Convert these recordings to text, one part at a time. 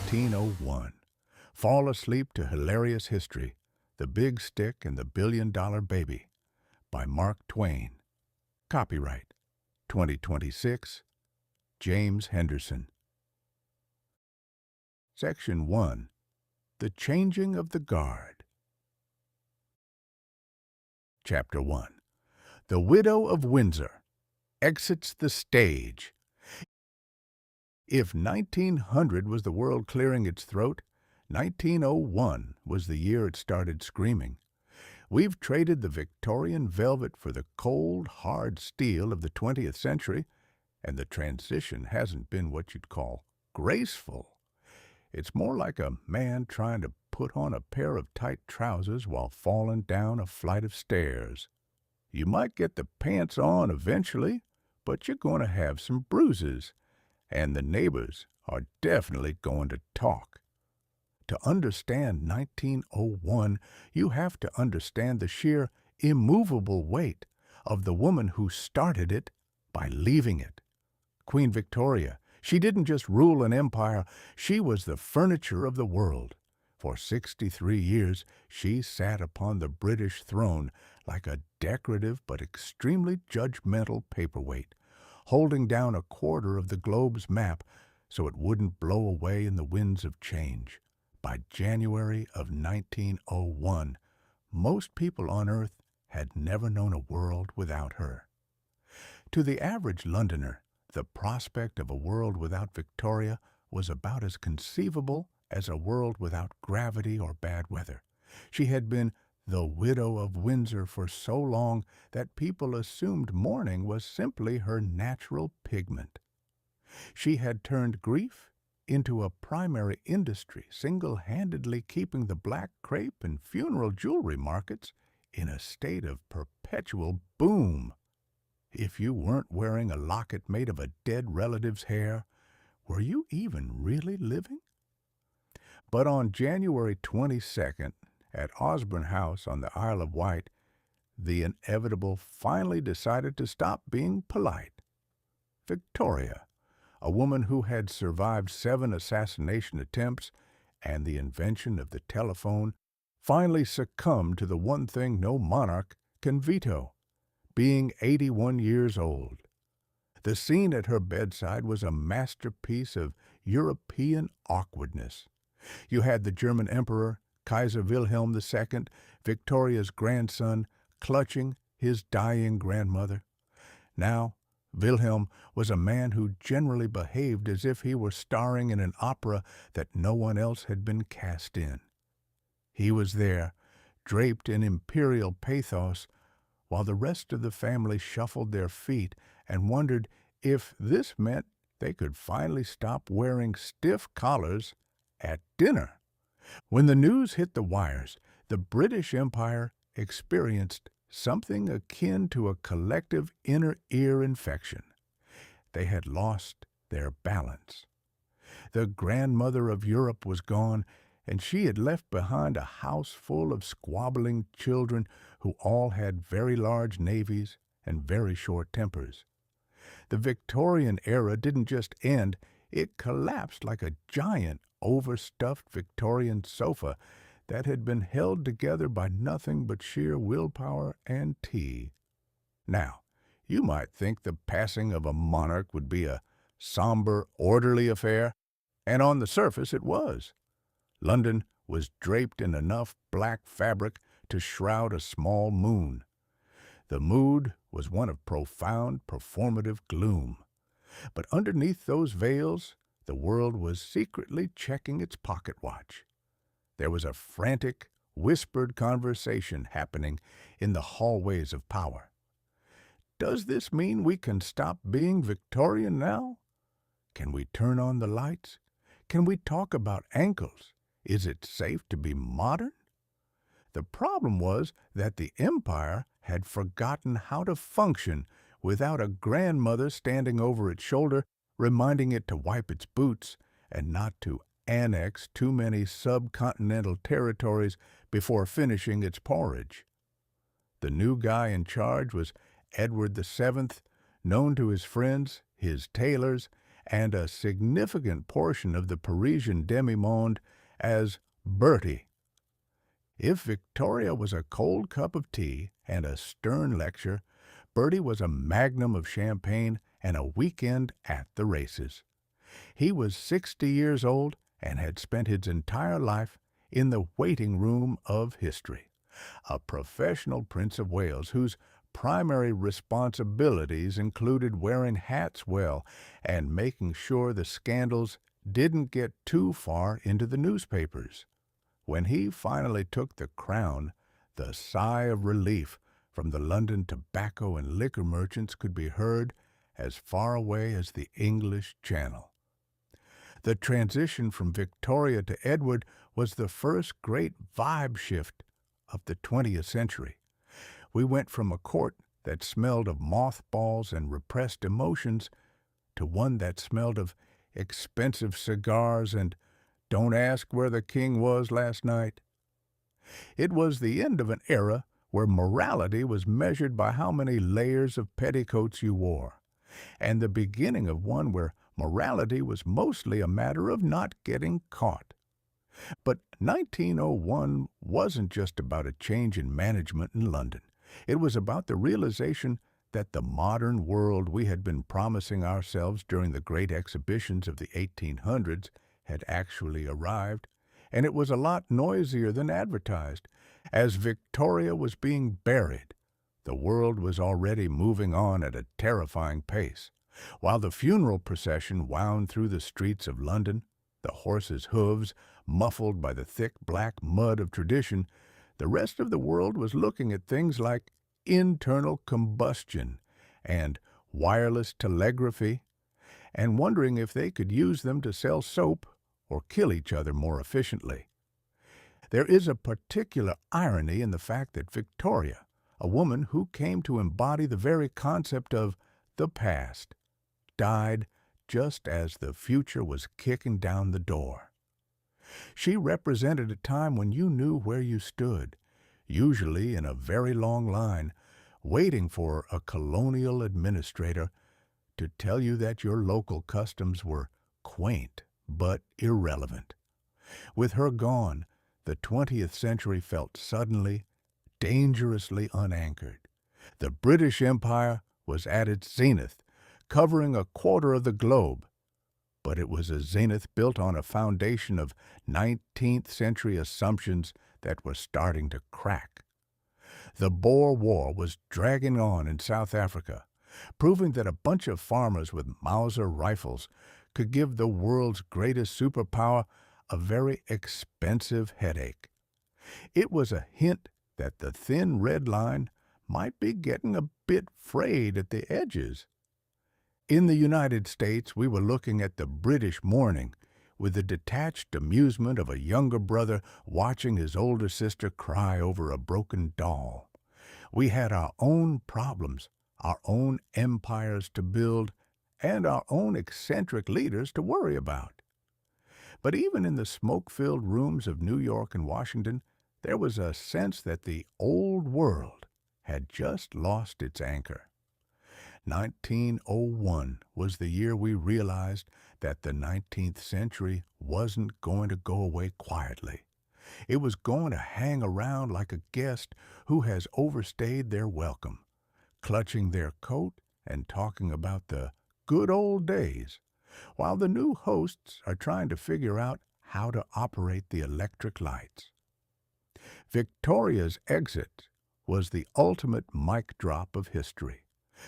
1901. Fall asleep to Hilarious History, The Big Stick and the $1 Billion Baby by Mark Twain. Copyright 2026, James Henderson. Section 1. The Changing of the Guard. Chapter 1. The Widow of Windsor exits the stage. If 1900 was the world clearing its throat, 1901 was the year it started screaming. We've traded the Victorian velvet for the cold, hard steel of the 20th century, and the transition hasn't been what you'd call graceful. It's more like a man trying to put on a pair of tight trousers while falling down a flight of stairs. You might get the pants on eventually, but you're going to have some bruises, and the neighbors are definitely going to talk. To understand 1901, you have to understand the sheer immovable weight of the woman who started it by leaving it. Queen Victoria, she didn't just rule an empire, she was the furniture of the world. For 63 years, she sat upon the British throne like a decorative but extremely judgmental paperweight, holding down a quarter of the globe's map so it wouldn't blow away in the winds of change. By January of 1901, most people on Earth had never known a world without her. To the average Londoner, the prospect of a world without Victoria was about as conceivable as a world without gravity or bad weather. She had been the Widow of Windsor for so long that people assumed mourning was simply her natural pigment. She had turned grief into a primary industry, single-handedly keeping the black crepe and funeral jewelry markets in a state of perpetual boom. If you weren't wearing a locket made of a dead relative's hair, were you even really living? But on January 22nd, at Osborne House on the Isle of Wight, the inevitable finally decided to stop being polite. Victoria, a woman who had survived 7 assassination attempts and the invention of the telephone, finally succumbed to the one thing no monarch can veto, being 81 years old. The scene at her bedside was a masterpiece of European awkwardness. You had the German Emperor, Kaiser Wilhelm II, Victoria's grandson, clutching his dying grandmother. Now, Wilhelm was a man who generally behaved as if he were starring in an opera that no one else had been cast in. He was there, draped in imperial pathos, while the rest of the family shuffled their feet and wondered if this meant they could finally stop wearing stiff collars at dinner. When the news hit the wires, the British Empire experienced something akin to a collective inner ear infection. They had lost their balance. The grandmother of Europe was gone, and she had left behind a house full of squabbling children who all had very large navies and very short tempers. The Victorian era didn't just end, it collapsed like a giant, overstuffed Victorian sofa that had been held together by nothing but sheer willpower and tea. Now, you might think the passing of a monarch would be a somber, orderly affair, and on the surface it was. London was draped in enough black fabric to shroud a small moon. The mood was one of profound, performative gloom. But underneath those veils, the world was secretly checking its pocket watch. There was a frantic, whispered conversation happening in the hallways of power. Does this mean we can stop being Victorian now? Can we turn on the lights? Can we talk about ankles? Is it safe to be modern? The problem was that the empire had forgotten how to function without a grandmother standing over its shoulder, reminding it to wipe its boots and not to annex too many subcontinental territories before finishing its porridge. The new guy in charge was Edward VII, known to his friends, his tailors, and a significant portion of the Parisian demi-monde as Bertie. If Victoria was a cold cup of tea and a stern lecture, Bertie was a magnum of champagne and a weekend at the races. He was 60 years old and had spent his entire life in the waiting room of history, a professional Prince of Wales whose primary responsibilities included wearing hats well and making sure the scandals didn't get too far into the newspapers. When he finally took the crown, the sigh of relief from the London tobacco and liquor merchants could be heard as far away as the English Channel. The transition from Victoria to Edward was the first great vibe shift of the 20th century. We went from a court that smelled of mothballs and repressed emotions to one that smelled of expensive cigars and "Don't ask where the king was last night." It was the end of an era where morality was measured by how many layers of petticoats you wore, and the beginning of one where morality was mostly a matter of not getting caught. But 1901 wasn't just about a change in management in London. It was about the realization that the modern world we had been promising ourselves during the great exhibitions of the 1800s had actually arrived, and it was a lot noisier than advertised. As Victoria was being buried, the world was already moving on at a terrifying pace. While the funeral procession wound through the streets of London, the horses' hooves muffled by the thick black mud of tradition, the rest of the world was looking at things like internal combustion and wireless telegraphy and wondering if they could use them to sell soap or kill each other more efficiently. There is a particular irony in the fact that Victoria, a woman who came to embody the very concept of the past, died just as the future was kicking down the door. She represented a time when you knew where you stood, usually in a very long line, waiting for a colonial administrator to tell you that your local customs were quaint but irrelevant. With her gone, the 20th century felt suddenly, dangerously unanchored. The British Empire was at its zenith, covering a quarter of the globe, but it was a zenith built on a foundation of 19th century assumptions that were starting to crack. The Boer War was dragging on in South Africa, proving that a bunch of farmers with Mauser rifles could give the world's greatest superpower a very expensive headache. It was a hint that the thin red line might be getting a bit frayed at the edges. In the United States, we were looking at the British mourning with the detached amusement of a younger brother watching his older sister cry over a broken doll. We had our own problems, our own empires to build, and our own eccentric leaders to worry about. But even in the smoke-filled rooms of New York and Washington, there was a sense that the old world had just lost its anchor. 1901 was the year we realized that the 19th century wasn't going to go away quietly. It was going to hang around like a guest who has overstayed their welcome, clutching their coat and talking about the good old days, while the new hosts are trying to figure out how to operate the electric lights. Victoria's exit was the ultimate mic drop of history.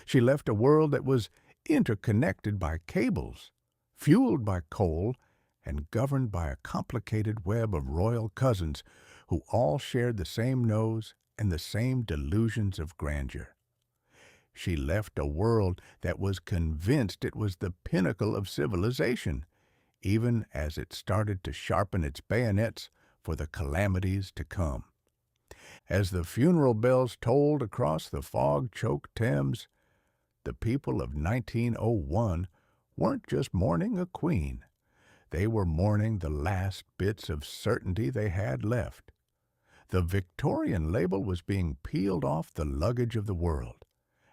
She left a world that was interconnected by cables, fueled by coal, and governed by a complicated web of royal cousins who all shared the same nose and the same delusions of grandeur. She left a world that was convinced it was the pinnacle of civilization, even as it started to sharpen its bayonets for the calamities to come. As the funeral bells tolled across the fog-choked Thames, the people of 1901 weren't just mourning a queen. They were mourning the last bits of certainty they had left. The Victorian label was being peeled off the luggage of the world,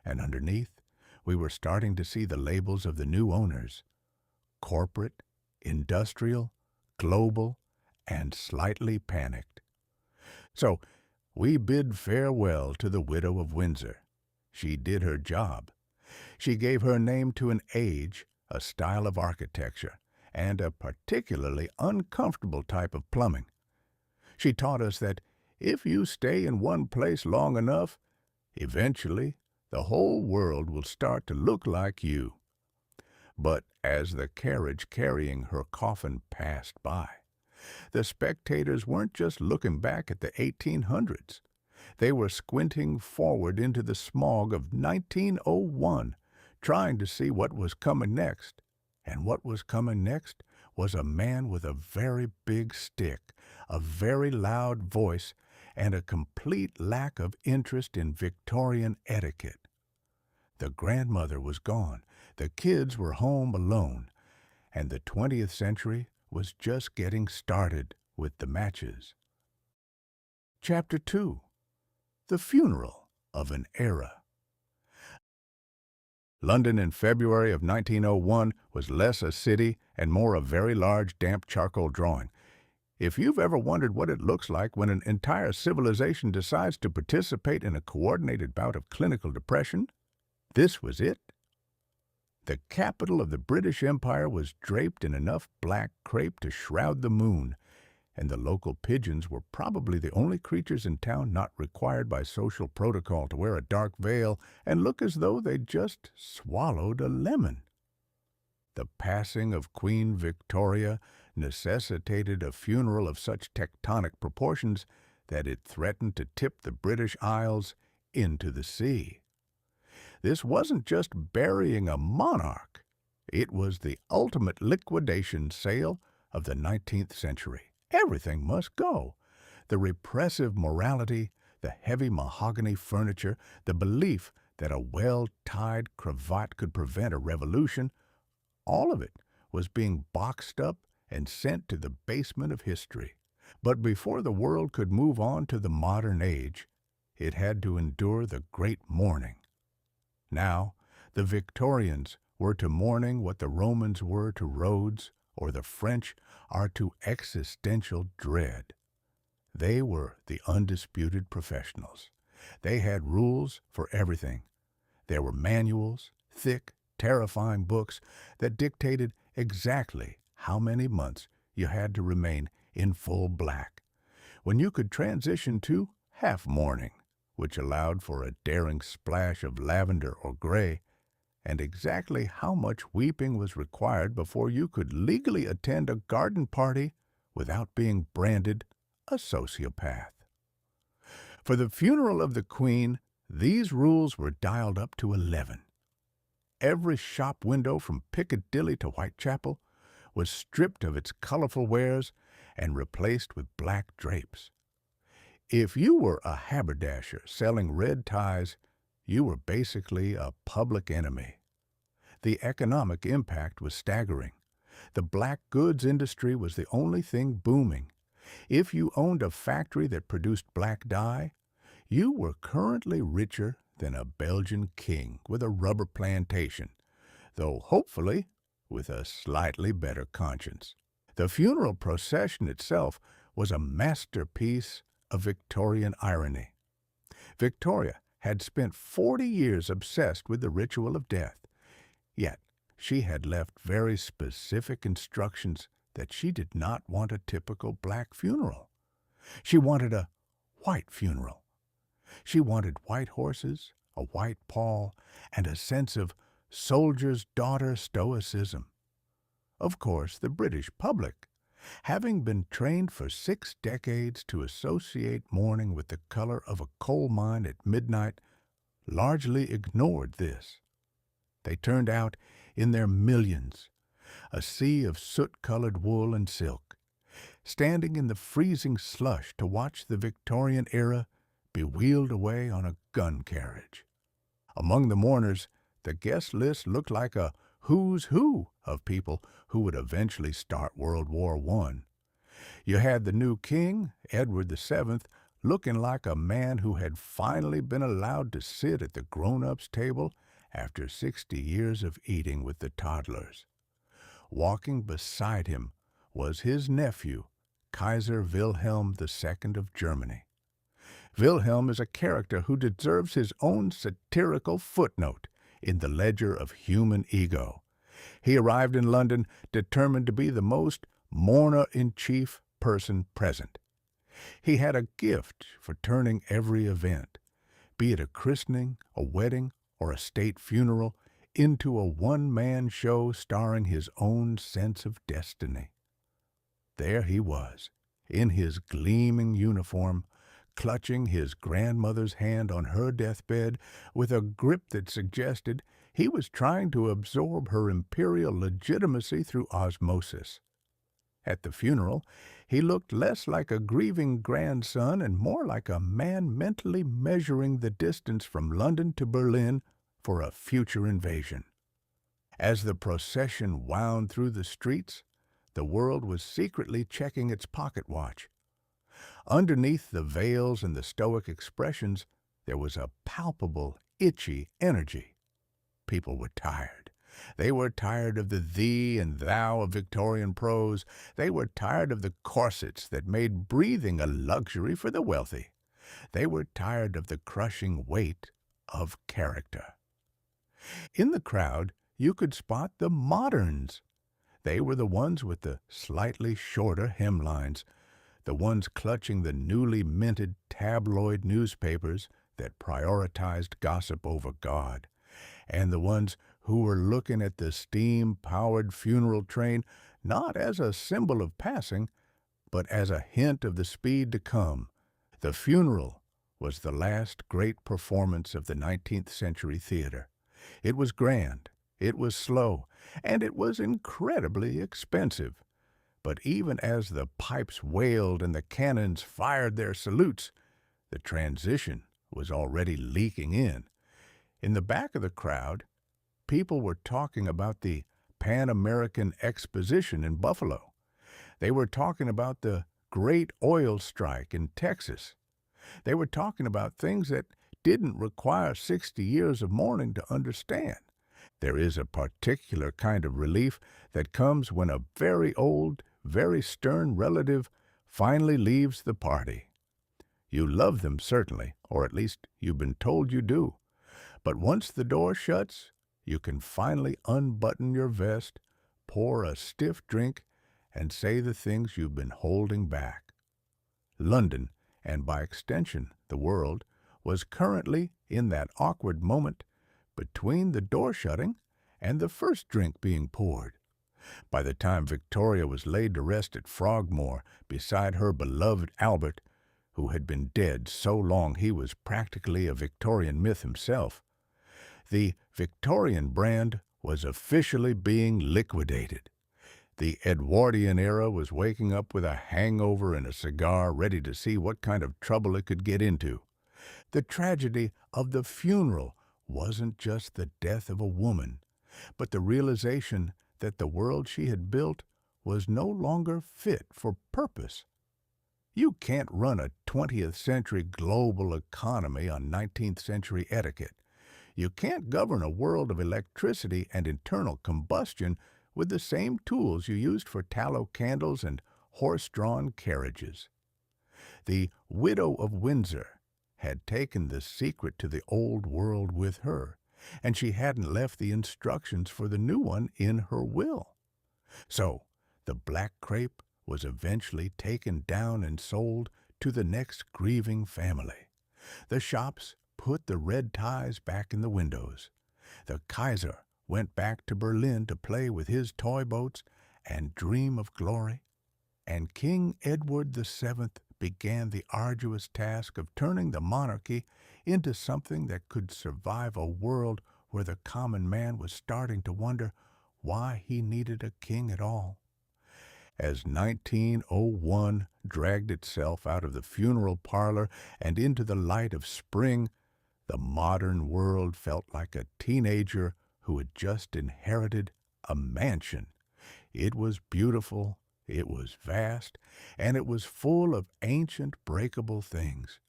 and underneath, we were starting to see the labels of the new owners, corporate, industrial, global, and slightly panicked. So, we bid farewell to the widow of Windsor. She did her job. She gave her name to an age, a style of architecture, and a particularly uncomfortable type of plumbing. She taught us that if you stay in one place long enough, eventually the whole world will start to look like you. But as the carriage carrying her coffin passed by, the spectators weren't just looking back at the 1800s. They were squinting forward into the smog of 1901, trying to see what was coming next. And what was coming next was a man with a very big stick, a very loud voice, and a complete lack of interest in Victorian etiquette. The grandmother was gone, the kids were home alone, and the 20th century was just getting started with the matches. Chapter 2. The Funeral of an Era. London in February of 1901 was less a city and more a very large damp charcoal drawing. If you've ever wondered what it looks like when an entire civilization decides to participate in a coordinated bout of clinical depression, this was it. The capital of the British Empire was draped in enough black crepe to shroud the moon, and the local pigeons were probably the only creatures in town not required by social protocol to wear a dark veil and look as though they'd just swallowed a lemon. The passing of Queen Victoria necessitated a funeral of such tectonic proportions that it threatened to tip the British Isles into the sea. This wasn't just burying a monarch. It was the ultimate liquidation sale of the 19th century. Everything must go. The repressive morality, the heavy mahogany furniture, the belief that a well-tied cravat could prevent a revolution, all of it was being boxed up and sent to the basement of history. But before the world could move on to the modern age, it had to endure the Great Mourning. Now, the Victorians were to mourning what the Romans were to roads, or the French are to existential dread. They were the undisputed professionals. They had rules for everything. There were manuals, thick, terrifying books that dictated exactly how many months you had to remain in full black, when you could transition to half mourning, which allowed for a daring splash of lavender or gray, and exactly how much weeping was required before you could legally attend a garden party without being branded a sociopath. For the funeral of the Queen, these rules were dialed up to 11. Every shop window from Piccadilly to Whitechapel was stripped of its colorful wares and replaced with black drapes. If you were a haberdasher selling red ties, you were basically a public enemy. The economic impact was staggering. The black goods industry was the only thing booming. If you owned a factory that produced black dye, you were currently richer than a Belgian king with a rubber plantation, though hopefully with a slightly better conscience. The funeral procession itself was a masterpiece of Victorian irony. Victoria had spent 40 years obsessed with the ritual of death, yet she had left very specific instructions that she did not want a typical black funeral. She wanted a white funeral. She wanted white horses, a white pall, and a sense of soldier's daughter stoicism. Of course, the British public, having been trained for 6 decades to associate mourning with the color of a coal mine at midnight, largely ignored this. They turned out in their millions, a sea of soot-colored wool and silk, standing in the freezing slush to watch the Victorian era be wheeled away on a gun carriage. Among the mourners, the guest list looked like a who's who of people who would eventually start World War I. You had the new king, Edward VII, looking like a man who had finally been allowed to sit at the grown-ups' table after 60 years of eating with the toddlers. Walking beside him was his nephew, Kaiser Wilhelm II of Germany. Wilhelm is a character who deserves his own satirical footnote in the ledger of human ego. He arrived in London determined to be the most mourner-in-chief person present. He had a gift for turning every event, be it a christening, a wedding, or a state funeral, into a one-man show starring his own sense of destiny. There he was, in his gleaming uniform, clutching his grandmother's hand on her deathbed with a grip that suggested he was trying to absorb her imperial legitimacy through osmosis. At the funeral, he looked less like a grieving grandson and more like a man mentally measuring the distance from London to Berlin for a future invasion. As the procession wound through the streets, the world was secretly checking its pocket watch. Underneath the veils and the stoic expressions, there was a palpable, itchy energy. People were tired. They were tired of the thee and thou of Victorian prose. They were tired of the corsets that made breathing a luxury for the wealthy. They were tired of the crushing weight of character. In the crowd, you could spot the moderns. They were the ones with the slightly shorter hemlines, the ones clutching the newly minted tabloid newspapers that prioritized gossip over God, and the ones who were looking at the steam-powered funeral train not as a symbol of passing, but as a hint of the speed to come. The funeral was the last great performance of the 19th century theater. It was grand, it was slow, and it was incredibly expensive. But even as the pipes wailed and the cannons fired their salutes, the transition was already leaking in. In the back of the crowd, people were talking about the Pan-American Exposition in Buffalo. They were talking about the great oil strike in Texas. They were talking about things that didn't require 60 years of mourning to understand. There is a particular kind of relief that comes when a very old, very stern relative finally leaves the party. You love them, certainly, or at least you've been told you do. But once the door shuts, you can finally unbutton your vest, pour a stiff drink, and say the things you've been holding back. London, and by extension the world, was currently in that awkward moment between the door shutting and the first drink being poured. By the time Victoria was laid to rest at Frogmore beside her beloved Albert, who had been dead so long he was practically a Victorian myth himself, the Victorian brand was officially being liquidated. The Edwardian era was waking up with a hangover and a cigar, ready to see what kind of trouble it could get into. The tragedy of the funeral wasn't just the death of a woman, but the realization that the world she had built was no longer fit for purpose. You can't run a 20th century global economy on 19th century etiquette. You can't govern a world of electricity and internal combustion with the same tools you used for tallow candles and horse-drawn carriages. The widow of Windsor had taken the secret to the old world with her, and she hadn't left the instructions for the new one in her will. So the black crepe was eventually taken down and sold to the next grieving family. The shops put the red ties back in the windows. The Kaiser went back to Berlin to play with his toy boats and dream of glory, and King Edward VII began the arduous task of turning the monarchy into something that could survive a world where the common man was starting to wonder why he needed a king at all. As 1901 dragged itself out of the funeral parlor and into the light of spring, the modern world felt like a teenager who had just inherited a mansion. It was beautiful, it was vast, and it was full of ancient breakable things.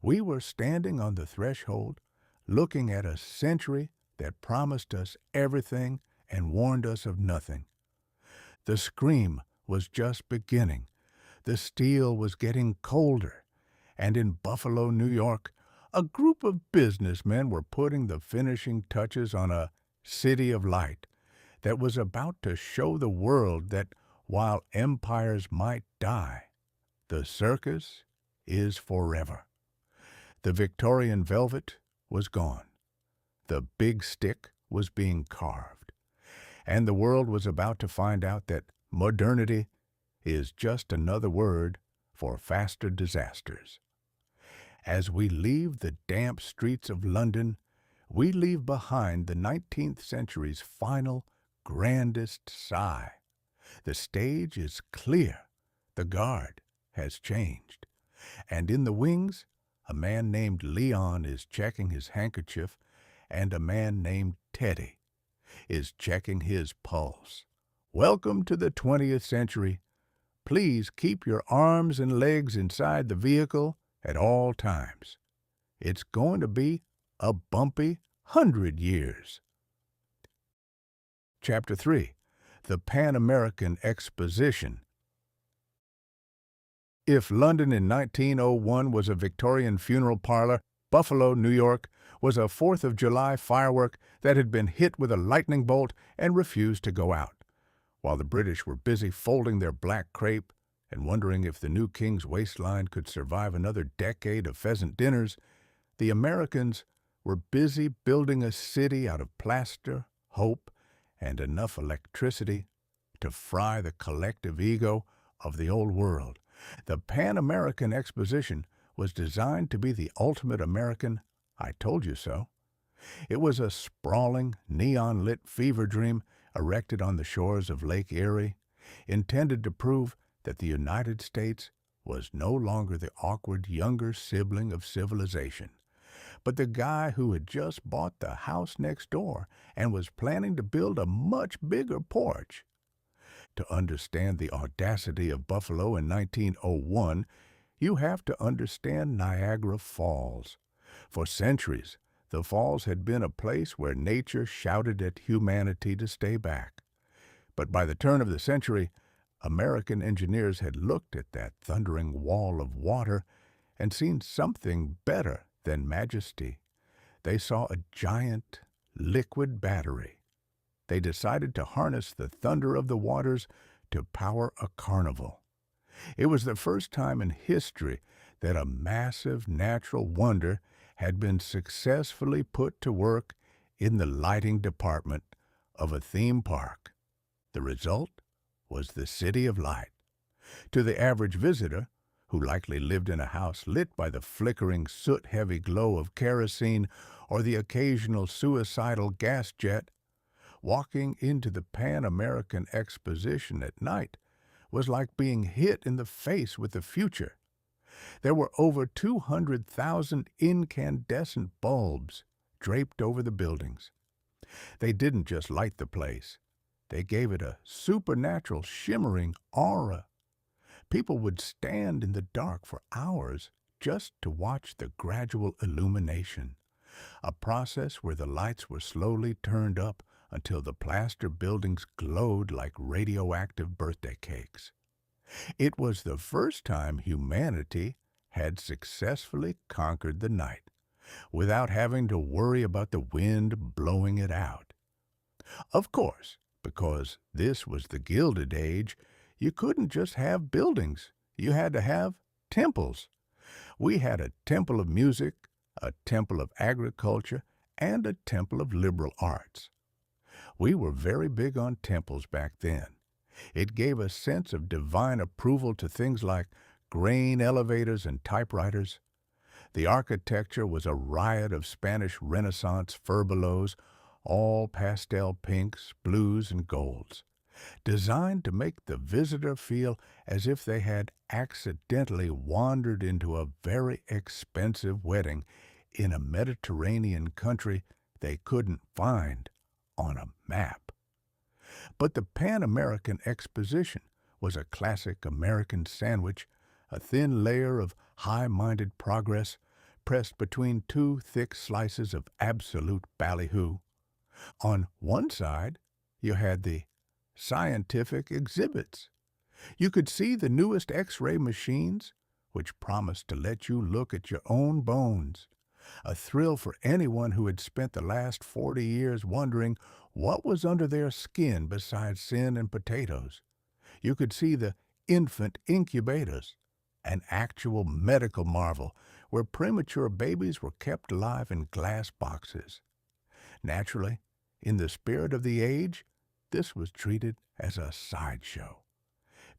We were standing on the threshold, looking at a century that promised us everything and warned us of nothing. The scream was just beginning. The steel was getting colder. And in Buffalo, New York, a group of businessmen were putting the finishing touches on a city of light that was about to show the world that while empires might die, the circus is forever. The Victorian velvet was gone. The big stick was being carved. And the world was about to find out that modernity is just another word for faster disasters. As we leave the damp streets of London, we leave behind the 19th century's final, grandest sigh. The stage is clear. The guard has changed. And in the wings, a man named Leon is checking his handkerchief, and a man named Teddy is checking his pulse. Welcome to the 20th century. Please keep your arms and legs inside the vehicle at all times. It's going to be a bumpy 100 years. Chapter 3. The Pan-American Exposition. If London in 1901 was a Victorian funeral parlor, Buffalo, New York, was a 4th of July firework that had been hit with a lightning bolt and refused to go out. While the British were busy folding their black crepe and wondering if the new king's waistline could survive another decade of pheasant dinners, the Americans were busy building a city out of plaster, hope, and enough electricity to fry the collective ego of the old world. The Pan-American Exposition was designed to be the ultimate American "I told you so." It was a sprawling, neon-lit fever dream erected on the shores of Lake Erie, intended to prove that the United States was no longer the awkward younger sibling of civilization, but the guy who had just bought the house next door and was planning to build a much bigger porch. To understand the audacity of Buffalo in 1901, you have to understand Niagara Falls. For centuries, the falls had been a place where nature shouted at humanity to stay back. But by the turn of the century, American engineers had looked at that thundering wall of water and seen something better than majesty. They saw a giant, liquid battery. They decided to harness the thunder of the waters to power a carnival. It was the first time in history that a massive natural wonder had been successfully put to work in the lighting department of a theme park. The result was the City of Light. To the average visitor, who likely lived in a house lit by the flickering, soot-heavy glow of kerosene or the occasional suicidal gas jet, walking into the Pan-American Exposition at night was like being hit in the face with the future. There were over 200,000 incandescent bulbs draped over the buildings. They didn't just light the place. They gave it a supernatural, shimmering aura. People would stand in the dark for hours just to watch the gradual illumination, a process where the lights were slowly turned up until the plaster buildings glowed like radioactive birthday cakes. It was the first time humanity had successfully conquered the night without having to worry about the wind blowing it out. Of course, because this was the Gilded Age, you couldn't just have buildings. You had to have temples. We had a temple of music, a temple of agriculture, and a temple of liberal arts. We were very big on temples back then. It gave a sense of divine approval to things like grain elevators and typewriters. The architecture was a riot of Spanish Renaissance furbelows, all pastel pinks, blues, and golds, designed to make the visitor feel as if they had accidentally wandered into a very expensive wedding in a Mediterranean country they couldn't find on a map. But the Pan-American Exposition was a classic American sandwich, a thin layer of high-minded progress pressed between two thick slices of absolute ballyhoo. On one side, you had the scientific exhibits. You could see the newest X-ray machines, which promised to let you look at your own bones, a thrill for anyone who had spent the last 40 years wondering what was under their skin besides sin and potatoes. You could see the infant incubators, an actual medical marvel where premature babies were kept alive in glass boxes. Naturally, in the spirit of the age, this was treated as a sideshow.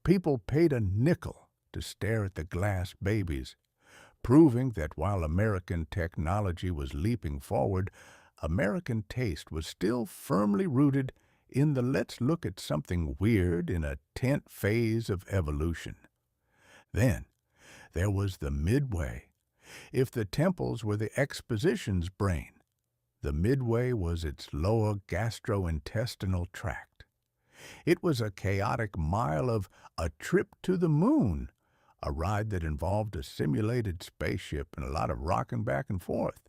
People paid a nickel to stare at the glass babies, proving that while American technology was leaping forward, American taste was still firmly rooted in the let's look at something weird in a tent phase of evolution. Then, there was the midway. If the temples were the Exposition's brain, the midway was its lower gastrointestinal tract. It was a chaotic mile of a trip to the moon, a ride that involved a simulated spaceship and a lot of rocking back and forth.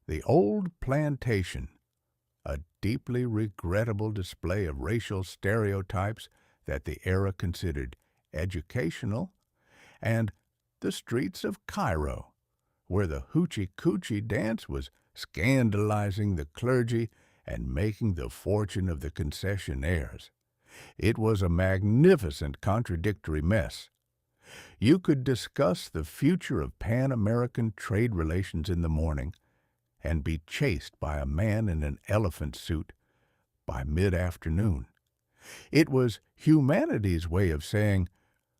The old plantation, a deeply regrettable display of racial stereotypes that the era considered educational, and the streets of Cairo, where the hoochie-coochie dance was scandalizing the clergy and making the fortune of the concessionaires. It was a magnificent contradictory mess. You could discuss the future of Pan-American trade relations in the morning and be chased by a man in an elephant suit by mid-afternoon. It was humanity's way of saying,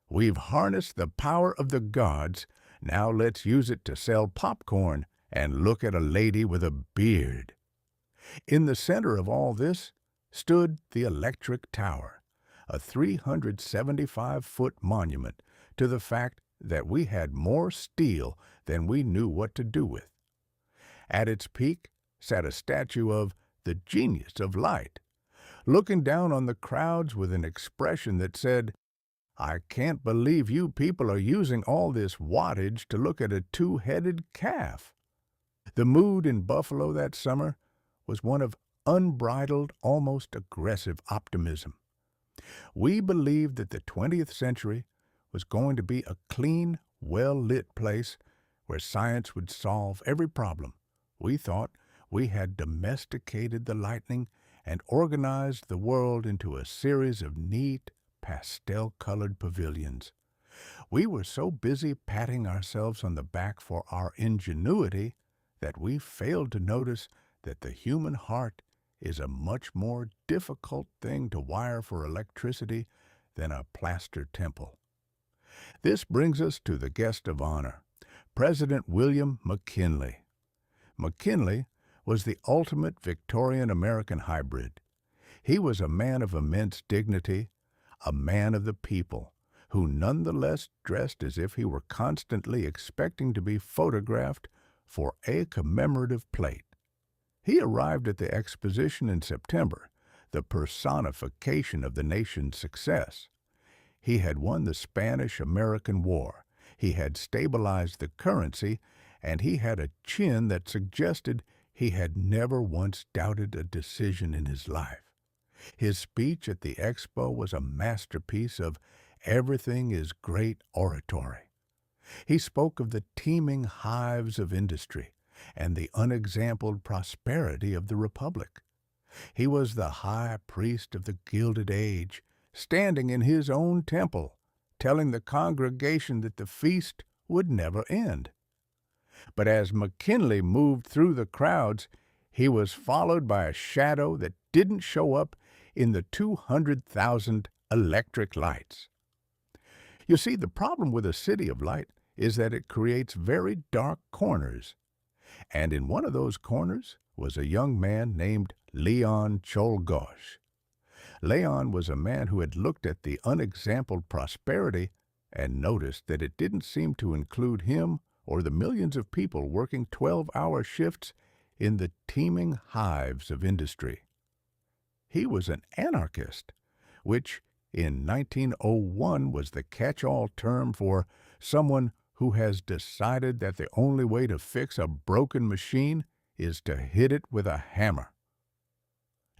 "We've harnessed the power of the gods, now let's use it to sell popcorn and look at a lady with a beard." In the center of all this stood the Electric Tower, a 375-foot monument to the fact that we had more steel than we knew what to do with. At its peak sat a statue of the genius of light, looking down on the crowds with an expression that said, "I can't believe you people are using all this wattage to look at a two-headed calf." The mood in Buffalo that summer was one of unbridled, almost aggressive optimism. We believed that the 20th century was going to be a clean, well-lit place where science would solve every problem. We thought we had domesticated the lightning and organized the world into a series of neat, pastel-colored pavilions. We were so busy patting ourselves on the back for our ingenuity that we failed to notice that the human heart is a much more difficult thing to wire for electricity than a plaster temple. This brings us to the guest of honor, President William McKinley. McKinley was the ultimate Victorian American hybrid. He was a man of immense dignity, a man of the people, who nonetheless dressed as if he were constantly expecting to be photographed for a commemorative plate. He arrived at the Exposition in September, the personification of the nation's success. He had won the Spanish-American War, he had stabilized the currency, and he had a chin that suggested he had never once doubted a decision in his life. His speech at the Expo was a masterpiece of everything is great oratory. He spoke of the teeming hives of industry and the unexampled prosperity of the Republic. He was the high priest of the Gilded Age, standing in his own temple, telling the congregation that the feast would never end. But as McKinley moved through the crowds, he was followed by a shadow that didn't show up in the 200,000 electric lights. You see, the problem with a city of light is that it creates very dark corners. And in one of those corners was a young man named Leon Czolgosz. Leon was a man who had looked at the unexampled prosperity and noticed that it didn't seem to include him or the millions of people working 12-hour shifts in the teeming hives of industry. He was an anarchist, which in 1901 was the catch-all term for someone who has decided that the only way to fix a broken machine is to hit it with a hammer.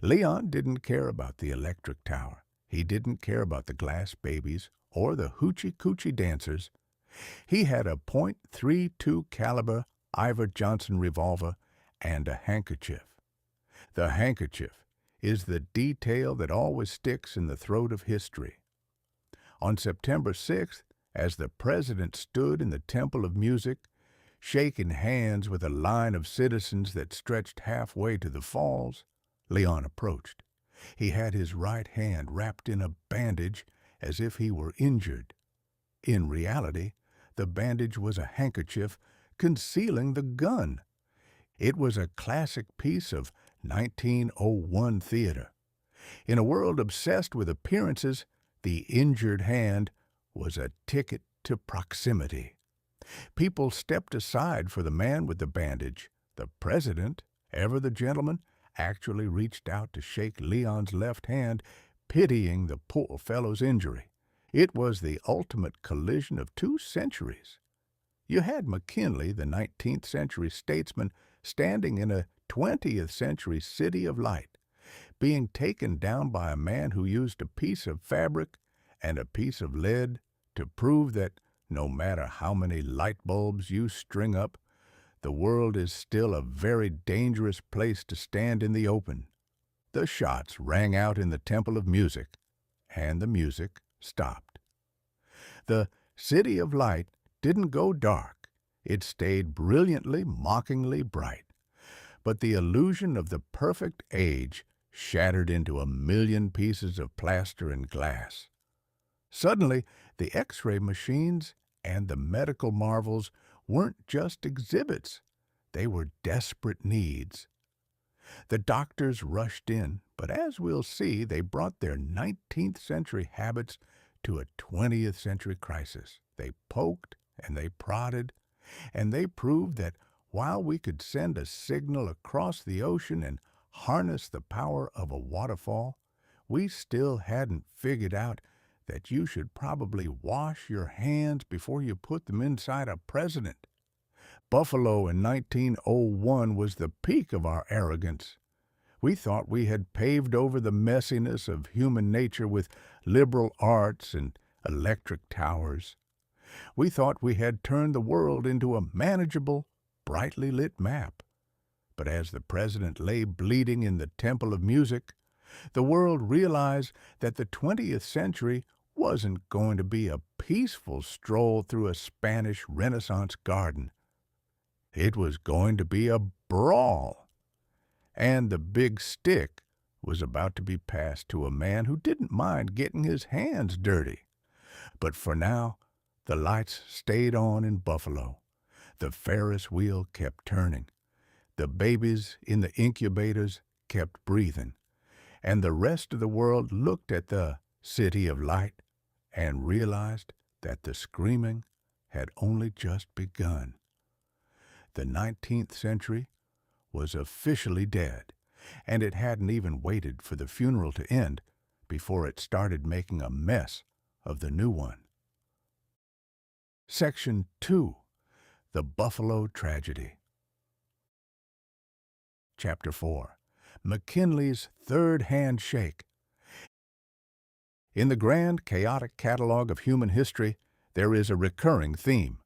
Leon didn't care about the electric tower. He didn't care about the glass babies or the hoochie-coochie dancers. He had a .32 caliber Iver Johnson revolver and a handkerchief. The handkerchief is the detail that always sticks in the throat of history. On September 6th, as the president stood in the Temple of Music, shaking hands with a line of citizens that stretched halfway to the falls, Leon approached. He had his right hand wrapped in a bandage as if he were injured. In reality, the bandage was a handkerchief concealing the gun. It was a classic piece of 1901 theater. In a world obsessed with appearances, the injured hand was a ticket to proximity. People stepped aside for the man with the bandage. The president, ever the gentleman, actually reached out to shake Leon's left hand, pitying the poor fellow's injury. It was the ultimate collision of 2 centuries. You had McKinley, the 19th century statesman, standing in a 20th century city of light, being taken down by a man who used a piece of fabric and a piece of lead to prove that no matter how many light bulbs you string up, the world is still a very dangerous place to stand in the open. The shots rang out in the Temple of Music, and the music stopped. The City of Light didn't go dark. It stayed brilliantly, mockingly bright. But the illusion of the perfect age shattered into a million pieces of plaster and glass. Suddenly, the X-ray machines and the medical marvels weren't just exhibits. They were desperate needs. The doctors rushed in, but as we'll see, they brought their 19th century habits to a 20th century crisis. They poked and they prodded, and they proved that while we could send a signal across the ocean and harness the power of a waterfall, we still hadn't figured out that you should probably wash your hands before you put them inside a president. Buffalo in 1901 was the peak of our arrogance. We thought we had paved over the messiness of human nature with liberal arts and electric towers. We thought we had turned the world into a manageable, brightly lit map. But as the president lay bleeding in the Temple of Music, the world realized that the 20th century wasn't going to be a peaceful stroll through a Spanish Renaissance garden. It was going to be a brawl. And the big stick was about to be passed to a man who didn't mind getting his hands dirty. But for now, the lights stayed on in Buffalo. The Ferris wheel kept turning. The babies in the incubators kept breathing. And the rest of the world looked at the City of Light and realized that the screaming had only just begun. The 19th century was officially dead, and it hadn't even waited for the funeral to end before it started making a mess of the new one. Section 2. The Buffalo Tragedy. Chapter 4. McKinley's Third Handshake. In the grand, chaotic catalog of human history, there is a recurring theme.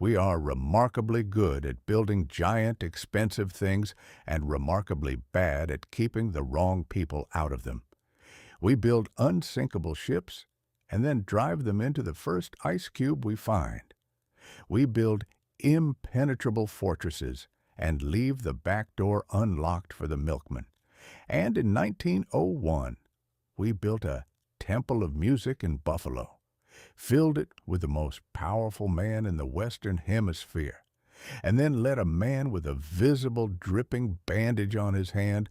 We are remarkably good at building giant, expensive things and remarkably bad at keeping the wrong people out of them. We build unsinkable ships and then drive them into the first ice cube we find. We build impenetrable fortresses and leave the back door unlocked for the milkman. And in 1901, we built a Temple of Music in Buffalo, filled it with the most powerful man in the Western Hemisphere, and then let a man with a visible dripping bandage on his hand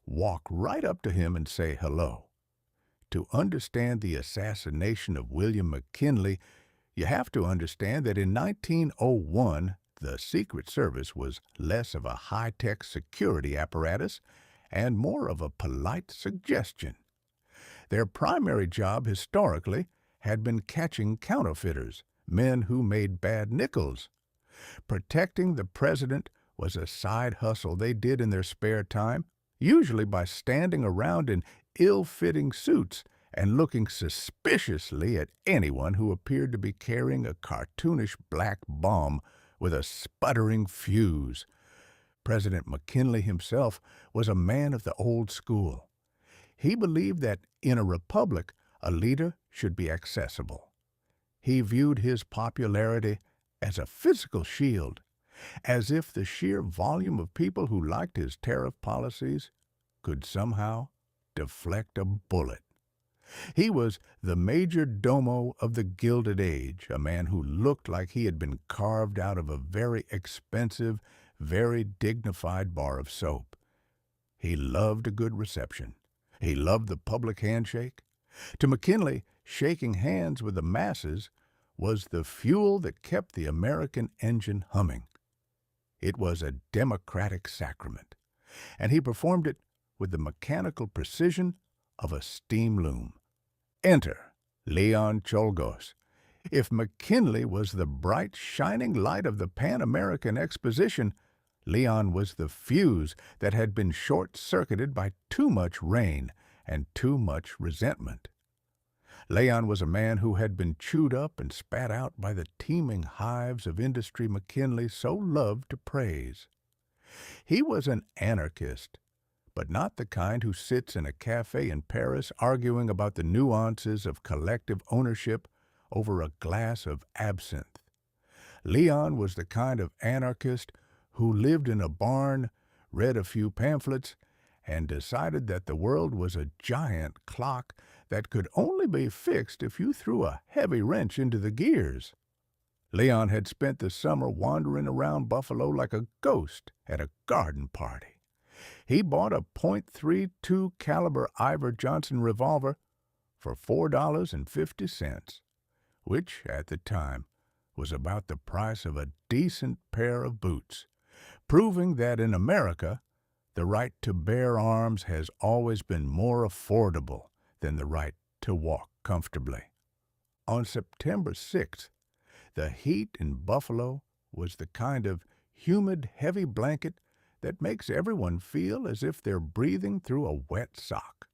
walk right up to him and say hello. To understand the assassination of William McKinley, you have to understand that in 1901, the Secret Service was less of a high-tech security apparatus and more of a polite suggestion. Their primary job historically had been catching counterfeiters, men who made bad nickels. Protecting the president was a side hustle they did in their spare time, usually by standing around in ill-fitting suits and looking suspiciously at anyone who appeared to be carrying a cartoonish black bomb with a sputtering fuse. President McKinley himself was a man of the old school. He believed that in a republic, a leader should be accessible. He viewed his popularity as a physical shield, as if the sheer volume of people who liked his tariff policies could somehow deflect a bullet. He was the major domo of the Gilded Age, a man who looked like he had been carved out of a very expensive, very dignified bar of soap. He loved a good reception. He loved the public handshake. To McKinley, shaking hands with the masses was the fuel that kept the American engine humming. It was a democratic sacrament, and he performed it with the mechanical precision of a steam loom. Enter Leon Czolgosz. If McKinley was the bright, shining light of the Pan-American Exposition, Leon was the fuse that had been short-circuited by too much rain and too much resentment. Leon was a man who had been chewed up and spat out by the teeming hives of industry McKinley so loved to praise. He was an anarchist, but not the kind who sits in a cafe in Paris arguing about the nuances of collective ownership over a glass of absinthe. Leon was the kind of anarchist who lived in a barn, read a few pamphlets, and decided that the world was a giant clock that could only be fixed if you threw a heavy wrench into the gears. Leon had spent the summer wandering around Buffalo like a ghost at a garden party. He bought a .32 caliber Iver Johnson revolver for $4.50, which, at the time, was about the price of a decent pair of boots, proving that in America, the right to bear arms has always been more affordable than the right to walk comfortably. On September 6th, the heat in Buffalo was the kind of humid, heavy blanket that makes everyone feel as if they're breathing through a wet sock.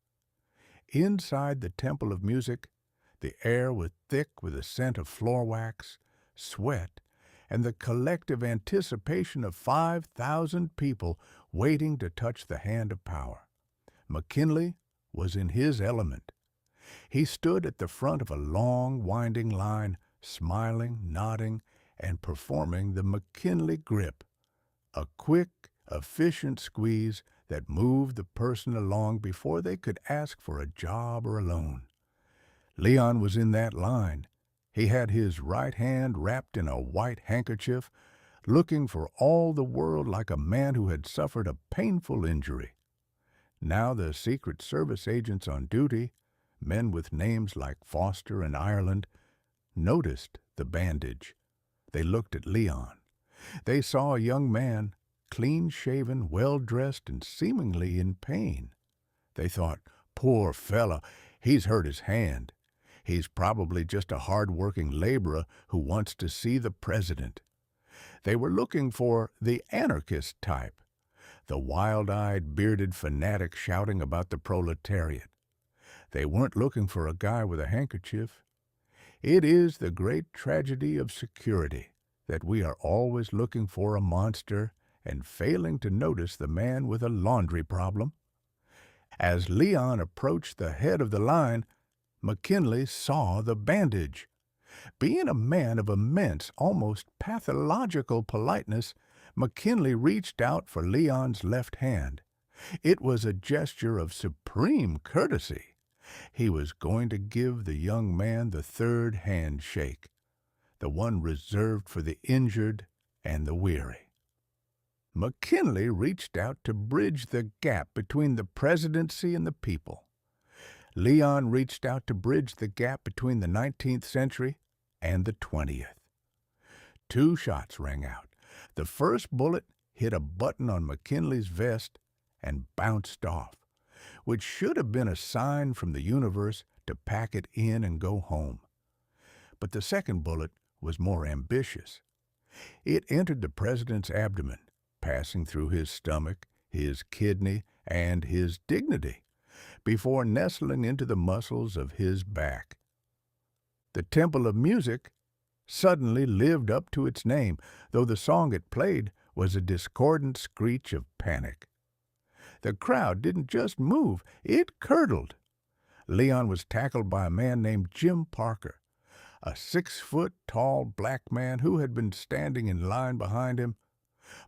Inside the Temple of Music, the air was thick with the scent of floor wax, sweat, and the collective anticipation of 5,000 people waiting to touch the hand of power. McKinley was in his element. He stood at the front of a long, winding line, smiling, nodding, and performing the McKinley grip, a quick, efficient squeeze that moved the person along before they could ask for a job or a loan. Leon was in that line. He had his right hand wrapped in a white handkerchief, looking for all the world like a man who had suffered a painful injury. Now the Secret Service agents on duty, men with names like Foster and Ireland, noticed the bandage. They looked at Leon. They saw a young man, clean-shaven, well-dressed, and seemingly in pain. They thought, "Poor fellow, he's hurt his hand. He's probably just a hard-working laborer who wants to see the president." They were looking for the anarchist type, the wild-eyed, bearded fanatic shouting about the proletariat. They weren't looking for a guy with a handkerchief. It is the great tragedy of security that we are always looking for a monster and failing to notice the man with a laundry problem. As Leon approached the head of the line, McKinley saw the bandage. Being a man of immense, almost pathological politeness, McKinley reached out for Leon's left hand. It was a gesture of supreme courtesy. He was going to give the young man the third handshake, the one reserved for the injured and the weary. McKinley reached out to bridge the gap between the presidency and the people. Leon reached out to bridge the gap between the 19th century and the 20th. 2 shots rang out. The first bullet hit a button on McKinley's vest and bounced off, which should have been a sign from the universe to pack it in and go home. But the second bullet was more ambitious. It entered the president's abdomen, passing through his stomach, his kidney, and his dignity. before nestling into the muscles of his back. The Temple of Music suddenly lived up to its name, though the song it played was a discordant screech of panic. The crowd didn't just move, it curdled. Leon was tackled by a man named Jim Parker, a 6-foot-tall black man who had been standing in line behind him.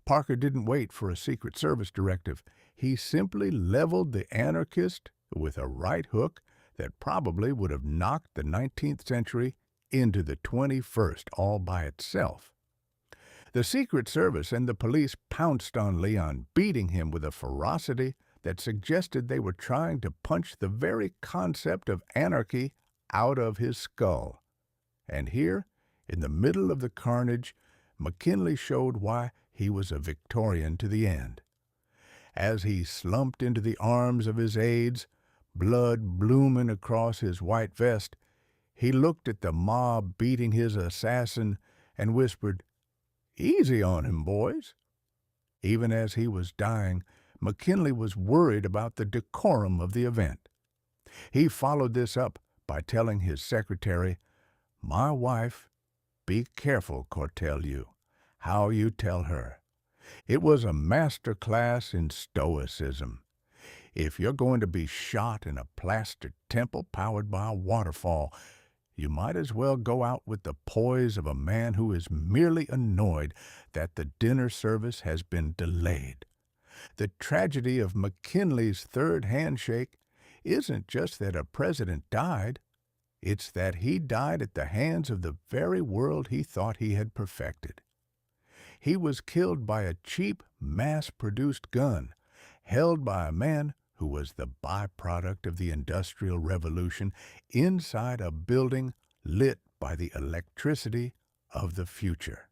Parker didn't wait for a Secret Service directive. He simply leveled the anarchist with a right hook that probably would have knocked the 19th century into the 21st all by itself. The Secret Service and the police pounced on Leon, beating him with a ferocity that suggested they were trying to punch the very concept of anarchy out of his skull. And here, in the middle of the carnage, McKinley showed why he was a Victorian to the end. As he slumped into the arms of his aides, blood blooming across his white vest, he looked at the mob beating his assassin and whispered, "Easy on him, boys." Even as he was dying, McKinley was worried about the decorum of the event. He followed this up by telling his secretary, "My wife, be careful, Cortelyou, how you tell her." It was a master class in stoicism. If you're going to be shot in a plaster temple powered by a waterfall, you might as well go out with the poise of a man who is merely annoyed that the dinner service has been delayed. The tragedy of McKinley's third handshake isn't just that a president died, it's that he died at the hands of the very world he thought he had perfected. He was killed by a cheap, mass-produced gun, held by a man who was the byproduct of the Industrial Revolution inside a building lit by the electricity of the future.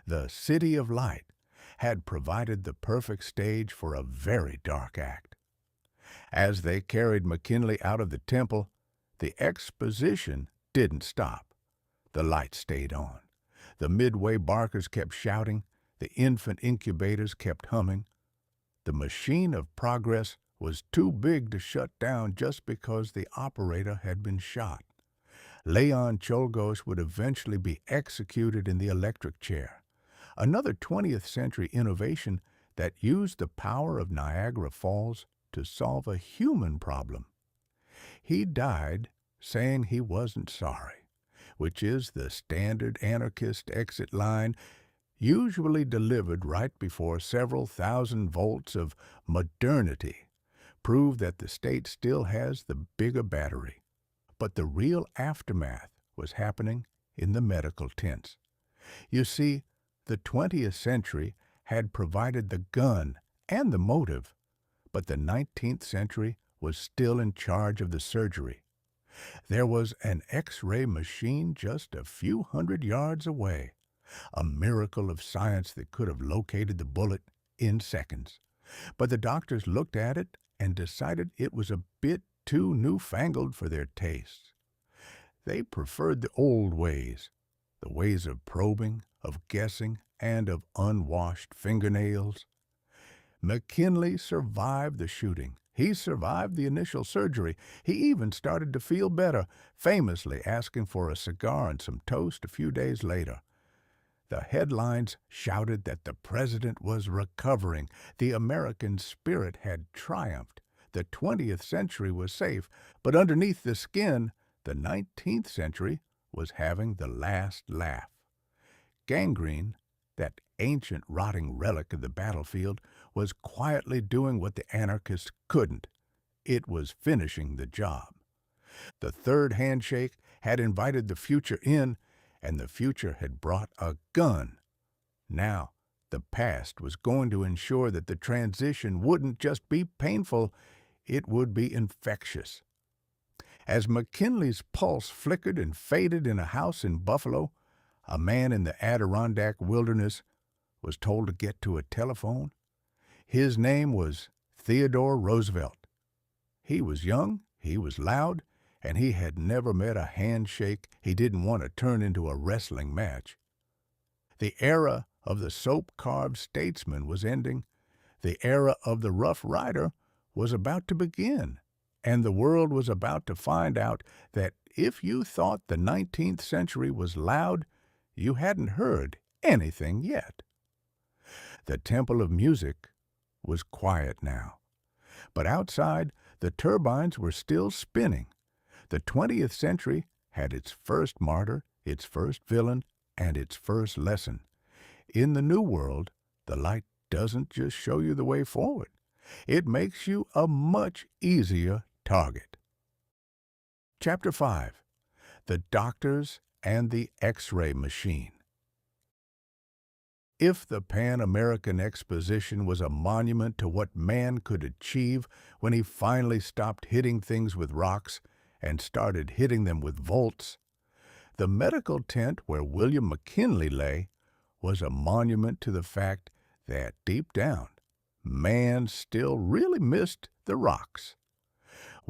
The City of Light had provided the perfect stage for a very dark act. As they carried McKinley out of the temple, the exposition didn't stop. The light stayed on. The midway barkers kept shouting. The infant incubators kept humming. The machine of progress was too big to shut down just because the operator had been shot. Leon Czolgosz would eventually be executed in the electric chair, another 20th century innovation that used the power of Niagara Falls to solve a human problem. He died saying he wasn't sorry, which is the standard anarchist exit line, usually delivered right before several thousand volts of modernity prove that the state still has the bigger battery. But the real aftermath was happening in the medical tents. You see, the 20th century had provided the gun and the motive, but the 19th century was still in charge of the surgery. There was an X-ray machine just a few hundred yards away, a miracle of science that could have located the bullet in seconds. But the doctors looked at it and decided it was a bit too newfangled for their tastes. They preferred the old ways, the ways of probing, of guessing, and of unwashed fingernails. McKinley survived the shooting. He survived the initial surgery. He even started to feel better, famously asking for a cigar and some toast a few days later. The headlines shouted that the president was recovering. The American spirit had triumphed. The 20th century was safe, but underneath the skin, the 19th century was having the last laugh. Gangrene, that ancient rotting relic of the battlefield, was quietly doing what the anarchists couldn't. It was finishing the job. The third handshake had invited the future in, and the future had brought a gun. Now, the past was going to ensure that the transition wouldn't just be painful, it would be infectious. As McKinley's pulse flickered and faded in a house in Buffalo, a man in the Adirondack wilderness was told to get to a telephone. His name was Theodore Roosevelt. He was young, he was loud, and he had never met a handshake he didn't want to turn into a wrestling match. The era of the soap-carved statesman was ending. The era of the Rough Rider was about to begin. and the world was about to find out that if you thought the 19th century was loud, you hadn't heard anything yet. The Temple of Music was quiet now, but outside, the turbines were still spinning. The 20th century had its first martyr, its first villain, and its first lesson. In the New World, the light doesn't just show you the way forward. It makes you a much easier target. Chapter 5. The Doctors and the X-ray Machine. If the Pan-American Exposition was a monument to what man could achieve when he finally stopped hitting things with rocks and started hitting them with volts, the medical tent where William McKinley lay was a monument to the fact that, deep down, man still really missed the rocks.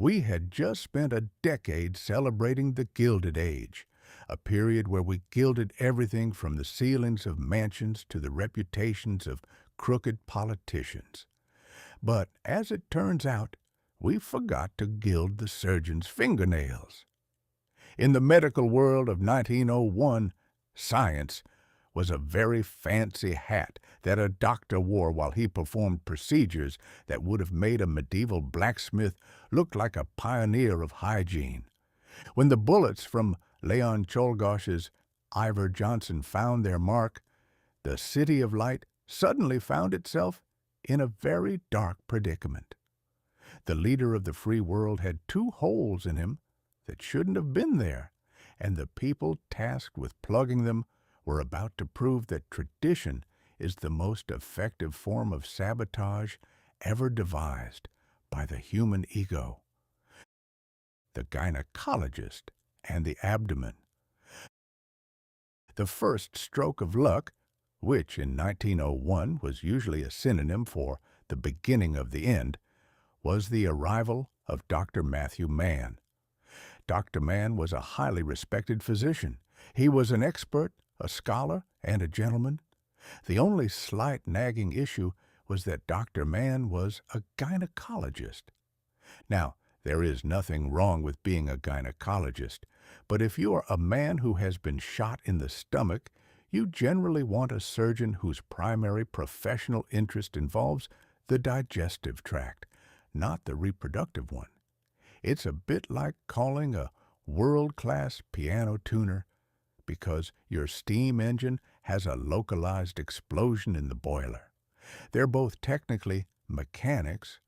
We had just spent a decade celebrating the Gilded Age, a period where we gilded everything from the ceilings of mansions to the reputations of crooked politicians. But as it turns out, we forgot to gild the surgeon's fingernails. In the medical world of 1901, science was a very fancy hat that a doctor wore while he performed procedures that would have made a medieval blacksmith look like a pioneer of hygiene. When the bullets from Leon Czolgosz's Ivor Johnson found their mark, the City of Light suddenly found itself in a very dark predicament. The leader of the free world had two holes in him that shouldn't have been there, and the people tasked with plugging them were about to prove that tradition is the most effective form of sabotage ever devised by the human ego. The gynecologist and the abdomen. The first stroke of luck, which in 1901 was usually a synonym for the beginning of the end, was the arrival of Dr. Matthew Mann. Dr. Mann was a highly respected physician. He was an expert, a scholar, and a gentleman. The only slight nagging issue was that Dr. Mann was a gynecologist. Now, there is nothing wrong with being a gynecologist, but if you are a man who has been shot in the stomach, you generally want a surgeon whose primary professional interest involves the digestive tract, not the reproductive one. It's a bit like calling a world-class piano tuner because your steam engine has a localized explosion in the boiler. They're both technically mechanics,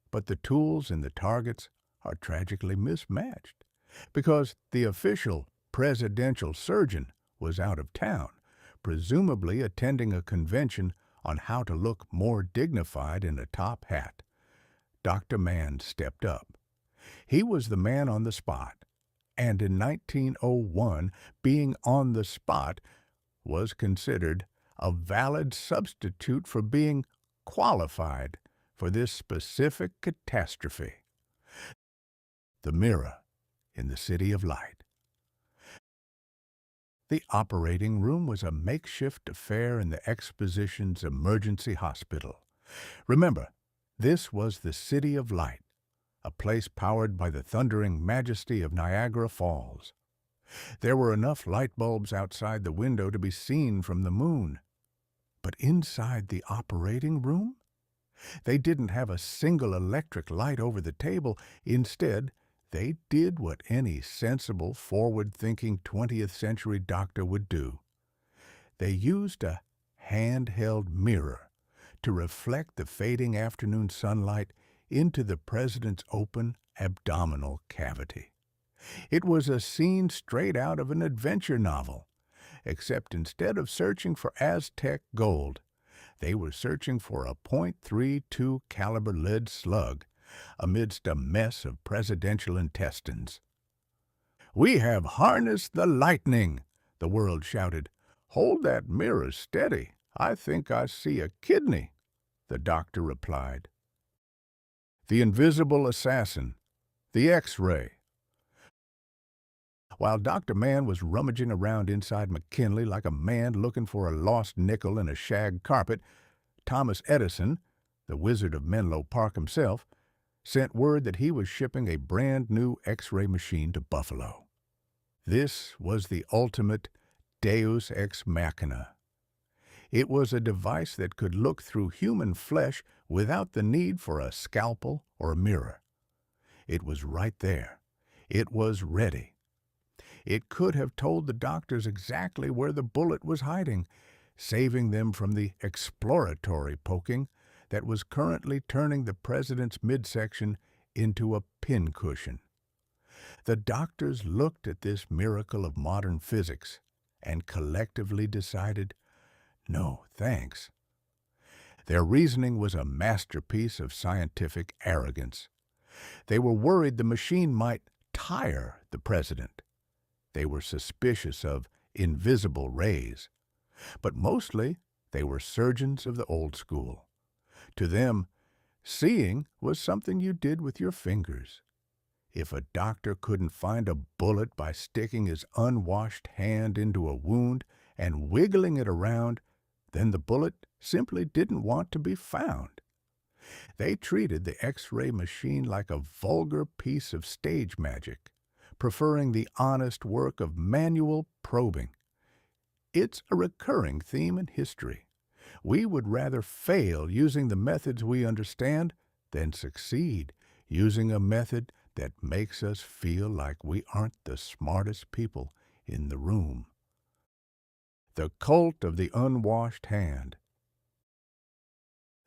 but the tools and the targets are tragically mismatched because the official presidential surgeon was out of town, presumably attending a convention on how to look more dignified in a top hat. Dr. Mann stepped up. He was the man on the spot, and in 1901, being on the spot was considered a valid substitute for being qualified for this specific catastrophe. The mirror in the City of Light. The operating room was a makeshift affair in the Exposition's emergency hospital. Remember, this was the City of Light, a place powered by the thundering majesty of Niagara Falls. There were enough light bulbs outside the window to be seen from the moon. But inside the operating room, they didn't have a single electric light over the table. Instead, they did what any sensible, forward-thinking 20th century doctor would do. They used a handheld mirror to reflect the fading afternoon sunlight into the president's open abdominal cavity. It was a scene straight out of an adventure novel, except instead of searching for Aztec gold, they were searching for a .32 caliber lead slug amidst a mess of presidential intestines. "We have harnessed the lightning," the world shouted. "Hold that mirror steady. I think I see a kidney," the doctor replied. The invisible assassin, the X-ray. While Dr. Mann was rummaging around inside McKinley like a man looking for a lost nickel in a shag carpet, Thomas Edison, the Wizard of Menlo Park himself, sent word that he was shipping a brand new X-ray machine to Buffalo. This was the ultimate Deus ex machina. It was a device that could look through human flesh without the need for a scalpel or a mirror. It was right there. It was ready. It could have told the doctors exactly where the bullet was hiding, saving them from the exploratory poking that was currently turning the president's midsection into a pincushion. The doctors looked at this miracle of modern physics and collectively decided, no, thanks. Their reasoning was a masterpiece of scientific arrogance. They were worried the machine might tire the president. They were suspicious of invisible rays. But mostly, they were surgeons of the old school. To them, seeing was something you did with your fingers. If a doctor couldn't find a bullet by sticking his unwashed hand into a wound and wiggling it around, then the bullet simply didn't want to be found. They treated the X-ray machine like a vulgar piece of stage magic, preferring the honest work of manual probing. It's a recurring theme in history. We would rather fail using the methods we understand than succeed using a method that makes us feel like we aren't the smartest people in the room. The cult of the unwashed hand.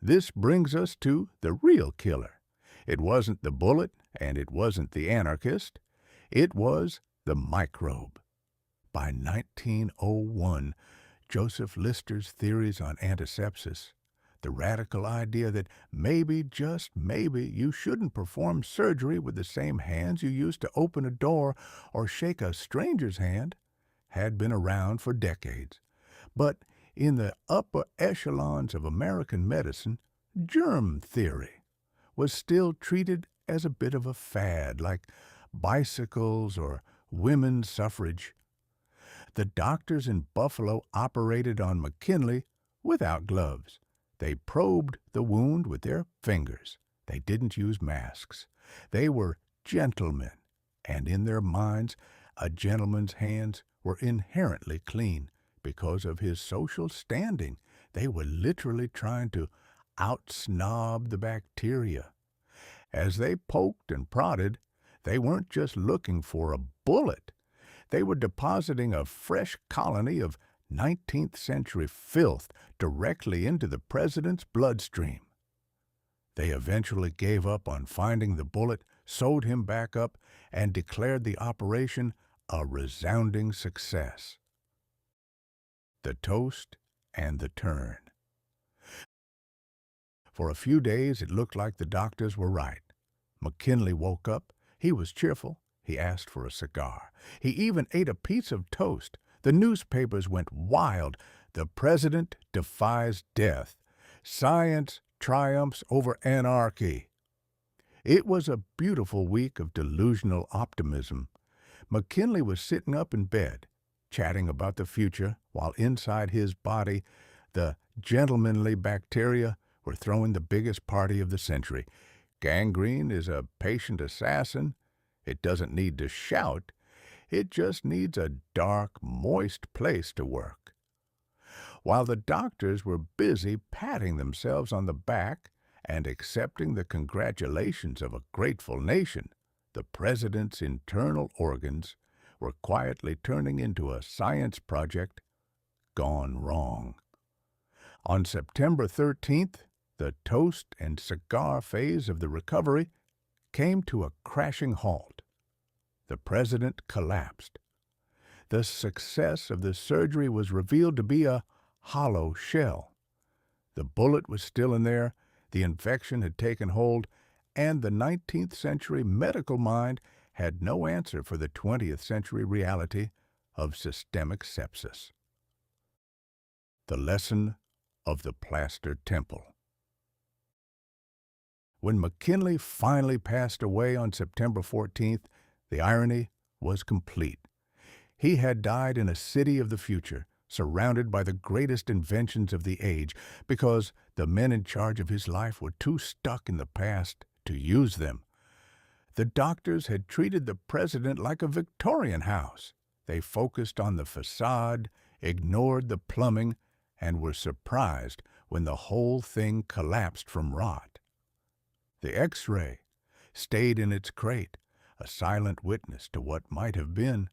This brings us to the real killer. It wasn't the bullet, and it wasn't the anarchist. It was the microbe. By 1901, Joseph Lister's theories on antisepsis, the radical idea that maybe, just maybe, you shouldn't perform surgery with the same hands you used to open a door or shake a stranger's hand, had been around for decades. But in the upper echelons of American medicine, germ theory was still treated as a bit of a fad, like bicycles or women's suffrage. The doctors in Buffalo operated on McKinley without gloves. They probed the wound with their fingers. They didn't use masks. They were gentlemen, and in their minds, a gentleman's hands were inherently clean because of his social standing. They were literally trying to out-snob the bacteria. As they poked and prodded, they weren't just looking for a bullet. They were depositing a fresh colony of 19th century filth directly into the president's bloodstream. They eventually gave up on finding the bullet, sewed him back up, and declared the operation a resounding success. The toast and the turn. For a few days, it looked like the doctors were right. McKinley woke up. He was cheerful. He asked for a cigar. He even ate a piece of toast. The newspapers went wild. The president defies death. Science triumphs over anarchy. It was a beautiful week of delusional optimism. McKinley was sitting up in bed, chatting about the future, while inside his body, the gentlemanly bacteria were throwing the biggest party of the century. Gangrene is a patient assassin. It doesn't need to shout. It just needs a dark, moist place to work. While the doctors were busy patting themselves on the back and accepting the congratulations of a grateful nation, the president's internal organs were quietly turning into a science project gone wrong. On September 13th, the toast and cigar phase of the recovery came to a crashing halt. The president collapsed. The success of the surgery was revealed to be a hollow shell. The bullet was still in there, the infection had taken hold, and the 19th century medical mind had no answer for the 20th century reality of systemic sepsis. The lesson of the plaster temple. When McKinley finally passed away on September 14th, the irony was complete. He had died in a city of the future, surrounded by the greatest inventions of the age, because the men in charge of his life were too stuck in the past to use them. The doctors had treated the president like a Victorian house. They focused on the facade, ignored the plumbing, and were surprised when the whole thing collapsed from rot. The X-ray stayed in its crate, a silent witness to what might have been.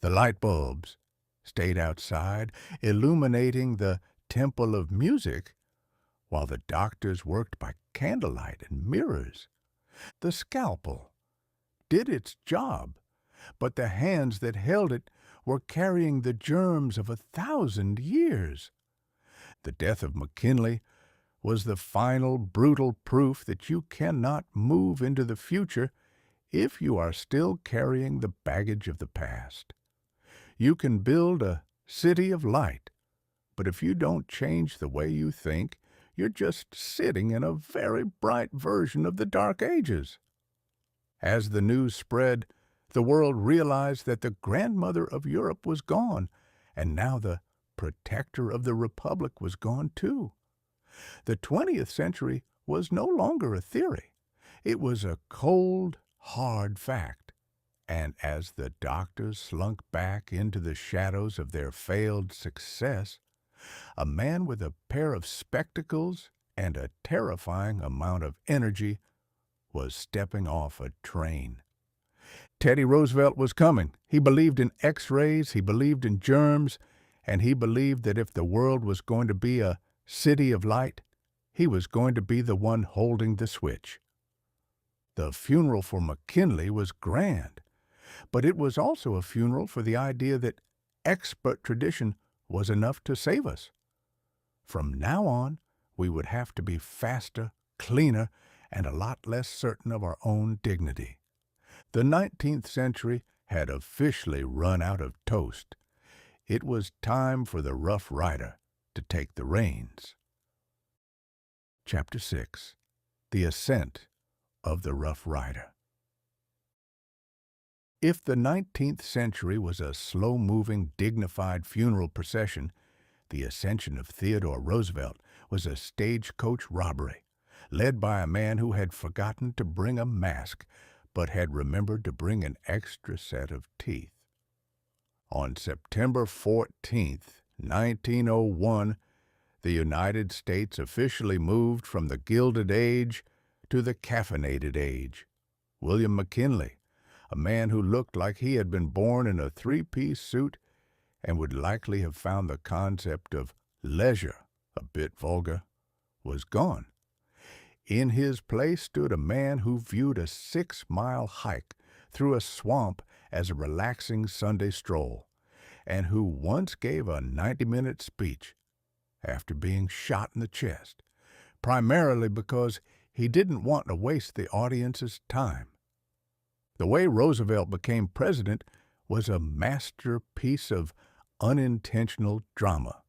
The light bulbs stayed outside, illuminating the temple of music, while the doctors worked by candlelight and mirrors. The scalpel did its job, but the hands that held it were carrying the germs of 1,000 years. The death of McKinley was the final brutal proof that you cannot move into the future if you are still carrying the baggage of the past. You can build a city of light, but if you don't change the way you think, you're just sitting in a very bright version of the Dark Ages. As the news spread, the world realized that the grandmother of Europe was gone, and now the protector of the Republic was gone too. The 20th century was no longer a theory. It was a cold, hard fact. And as the doctors slunk back into the shadows of their failed success, a man with a pair of spectacles and a terrifying amount of energy was stepping off a train. Teddy Roosevelt was coming. He believed in X-rays, he believed in germs, and he believed that if the world was going to be a city of light, he was going to be the one holding the switch. The funeral for McKinley was grand, but it was also a funeral for the idea that expert tradition was enough to save us. From now on, we would have to be faster, cleaner, and a lot less certain of our own dignity. The 19th century had officially run out of toast. It was time for the Rough Rider to take the reins. Chapter 6. The Ascent of the Rough Rider. If the 19th century was a slow-moving, dignified funeral procession, the ascension of Theodore Roosevelt was a stagecoach robbery, led by a man who had forgotten to bring a mask, but had remembered to bring an extra set of teeth. On September 14, 1901, the United States officially moved from the Gilded Age to the Caffeinated Age. William McKinley, a man who looked like he had been born in a three-piece suit and would likely have found the concept of leisure a bit vulgar, was gone. In his place stood a man who viewed a 6-mile hike through a swamp as a relaxing Sunday stroll, and who once gave a 90-minute speech after being shot in the chest, primarily because he didn't want to waste the audience's time. The way Roosevelt became president was a masterpiece of unintentional drama.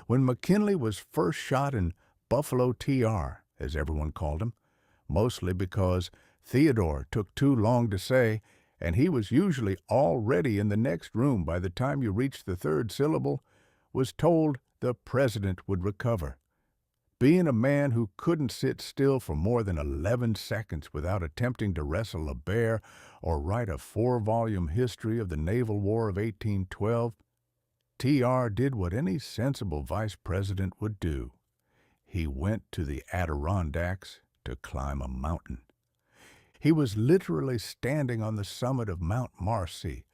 When McKinley was first shot in Buffalo TR, as everyone called him, mostly because Theodore took too long to say, and he was usually already in the next room by the time you reached the third syllable, was told the president would recover. Being a man who couldn't sit still for more than 11 seconds without attempting to wrestle a bear or write a 4-volume history of the Naval War of 1812, TR did what any sensible vice president would do. He went to the Adirondacks to climb a mountain. He was literally standing on the summit of Mount Marcy,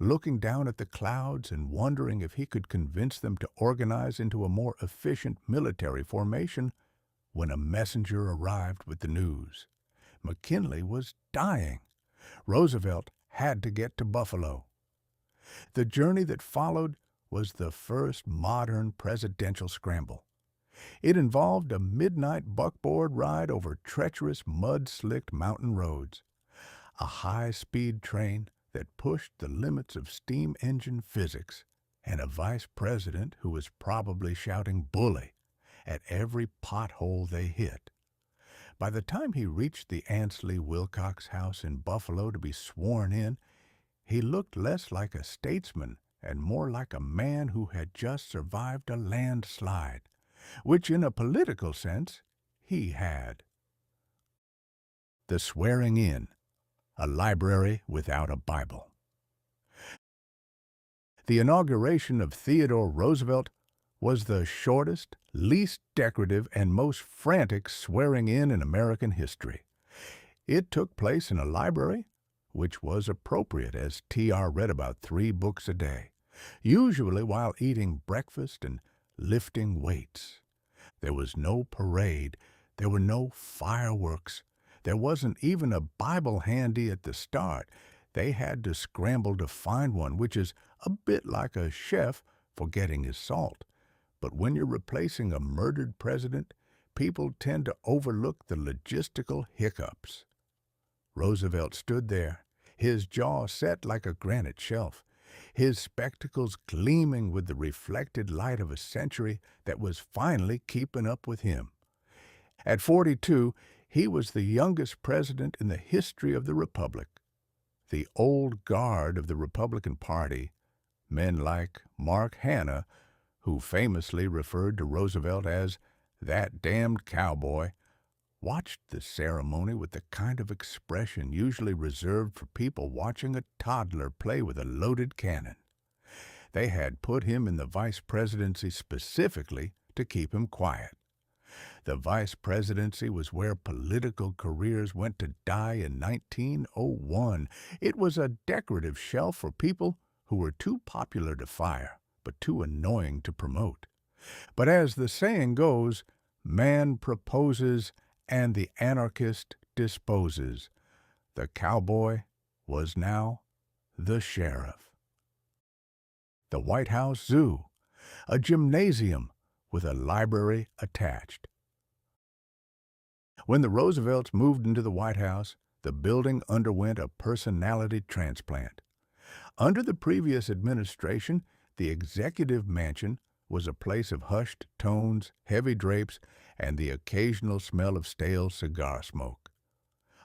looking down at the clouds and wondering if he could convince them to organize into a more efficient military formation, when a messenger arrived with the news. McKinley was dying. Roosevelt had to get to Buffalo. The journey that followed was the first modern presidential scramble. It involved a midnight buckboard ride over treacherous, mud-slicked mountain roads, a high-speed train that pushed the limits of steam engine physics, and a vice president who was probably shouting "bully" at every pothole they hit. By the time he reached the Ansley Wilcox house in Buffalo to be sworn in, he looked less like a statesman and more like a man who had just survived a landslide, which in a political sense he had. The Swearing In, a Library Without a Bible. The inauguration of Theodore Roosevelt was the shortest, least decorative, and most frantic swearing-in American history. It took place in a library, which was appropriate as T.R. read about 3 books a day, usually while eating breakfast and lifting weights. There was no parade. There were no fireworks. There wasn't even a Bible handy at the start. They had to scramble to find one, which is a bit like a chef forgetting his salt. But when you're replacing a murdered president, people tend to overlook the logistical hiccups. Roosevelt stood there, his jaw set like a granite shelf, his spectacles gleaming with the reflected light of a century that was finally keeping up with him. At 42, he was the youngest president in the history of the Republic. The old guard of the Republican Party, men like Mark Hanna, who famously referred to Roosevelt as "that damned cowboy," watched the ceremony with the kind of expression usually reserved for people watching a toddler play with a loaded cannon. They had put him in the vice presidency specifically to keep him quiet. The vice presidency was where political careers went to die in 1901. It was a decorative shelf for people who were too popular to fire, but too annoying to promote. But as the saying goes, man proposes and the anarchist disposes. The cowboy was now the sheriff. The White House Zoo, a gymnasium with a library attached. When the Roosevelts moved into the White House, the building underwent a personality transplant. Under the previous administration, the executive mansion was a place of hushed tones, heavy drapes, and the occasional smell of stale cigar smoke.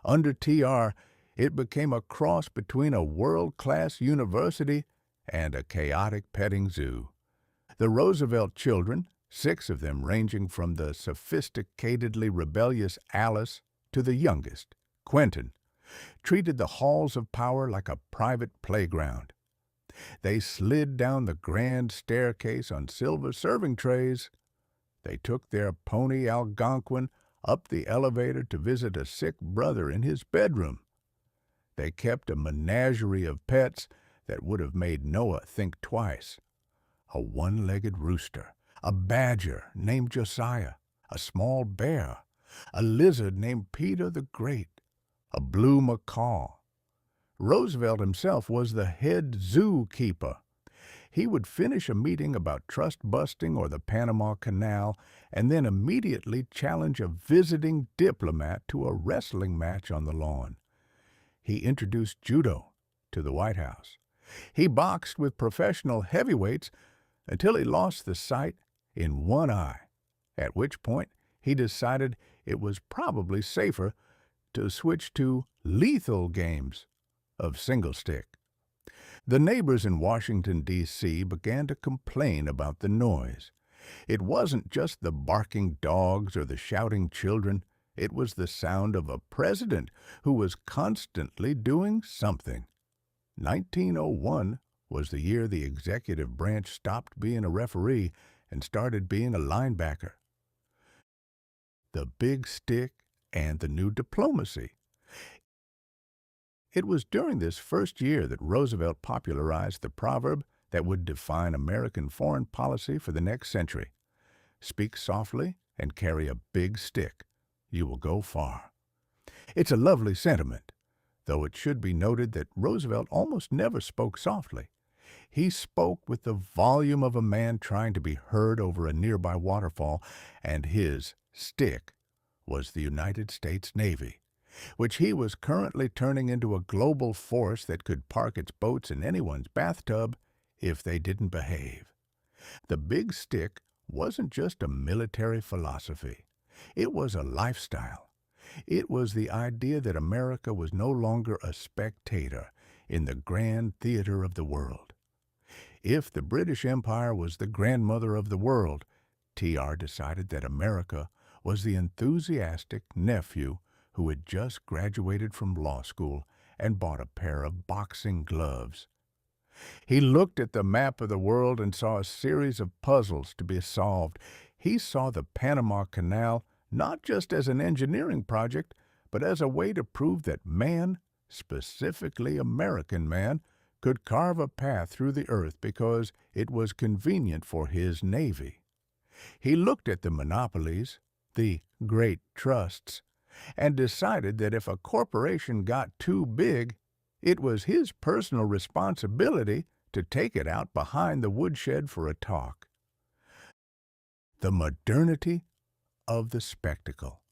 Under T.R., it became a cross between a world-class university and a chaotic petting zoo. The Roosevelt children, 6 of them ranging from the sophisticatedly rebellious Alice to the youngest, Quentin, treated the halls of power like a private playground. They slid down the grand staircase on silver serving trays. They took their pony Algonquin up the elevator to visit a sick brother in his bedroom. They kept a menagerie of pets that would have made Noah think twice. A one-legged rooster, a badger named Josiah, a small bear, a lizard named Peter the Great, a blue macaw. Roosevelt himself was the head zookeeper. He would finish a meeting about trust busting or the Panama Canal and then immediately challenge a visiting diplomat to a wrestling match on the lawn. He introduced judo to the White House. He boxed with professional heavyweights until he lost the sight in one eye, at which point he decided it was probably safer to switch to lethal games of single stick. The neighbors in Washington, D.C. began to complain about the noise. It wasn't just the barking dogs or the shouting children. It was the sound of a president who was constantly doing something. 1901 was the year the executive branch stopped being a referee and started being a linebacker. The big stick and the new diplomacy. It was during this first year that Roosevelt popularized the proverb that would define American foreign policy for the next century. Speak softly and carry a big stick. You will go far. It's a lovely sentiment, though it should be noted that Roosevelt almost never spoke softly. He spoke with the volume of a man trying to be heard over a nearby waterfall, and his stick was the United States Navy, which he was currently turning into a global force that could park its boats in anyone's bathtub if they didn't behave. The big stick wasn't just a military philosophy. It was a lifestyle. It was the idea that America was no longer a spectator in the grand theater of the world. If the British Empire was the grandmother of the world, T.R. decided that America was the enthusiastic nephew who had just graduated from law school and bought a pair of boxing gloves. He looked at the map of the world and saw a series of puzzles to be solved. He saw the Panama Canal not just as an engineering project, but as a way to prove that man, specifically American man, could carve a path through the earth because it was convenient for his navy. He looked at the monopolies, the great trusts, and decided that if a corporation got too big, it was his personal responsibility to take it out behind the woodshed for a talk. The modernity of the spectacle.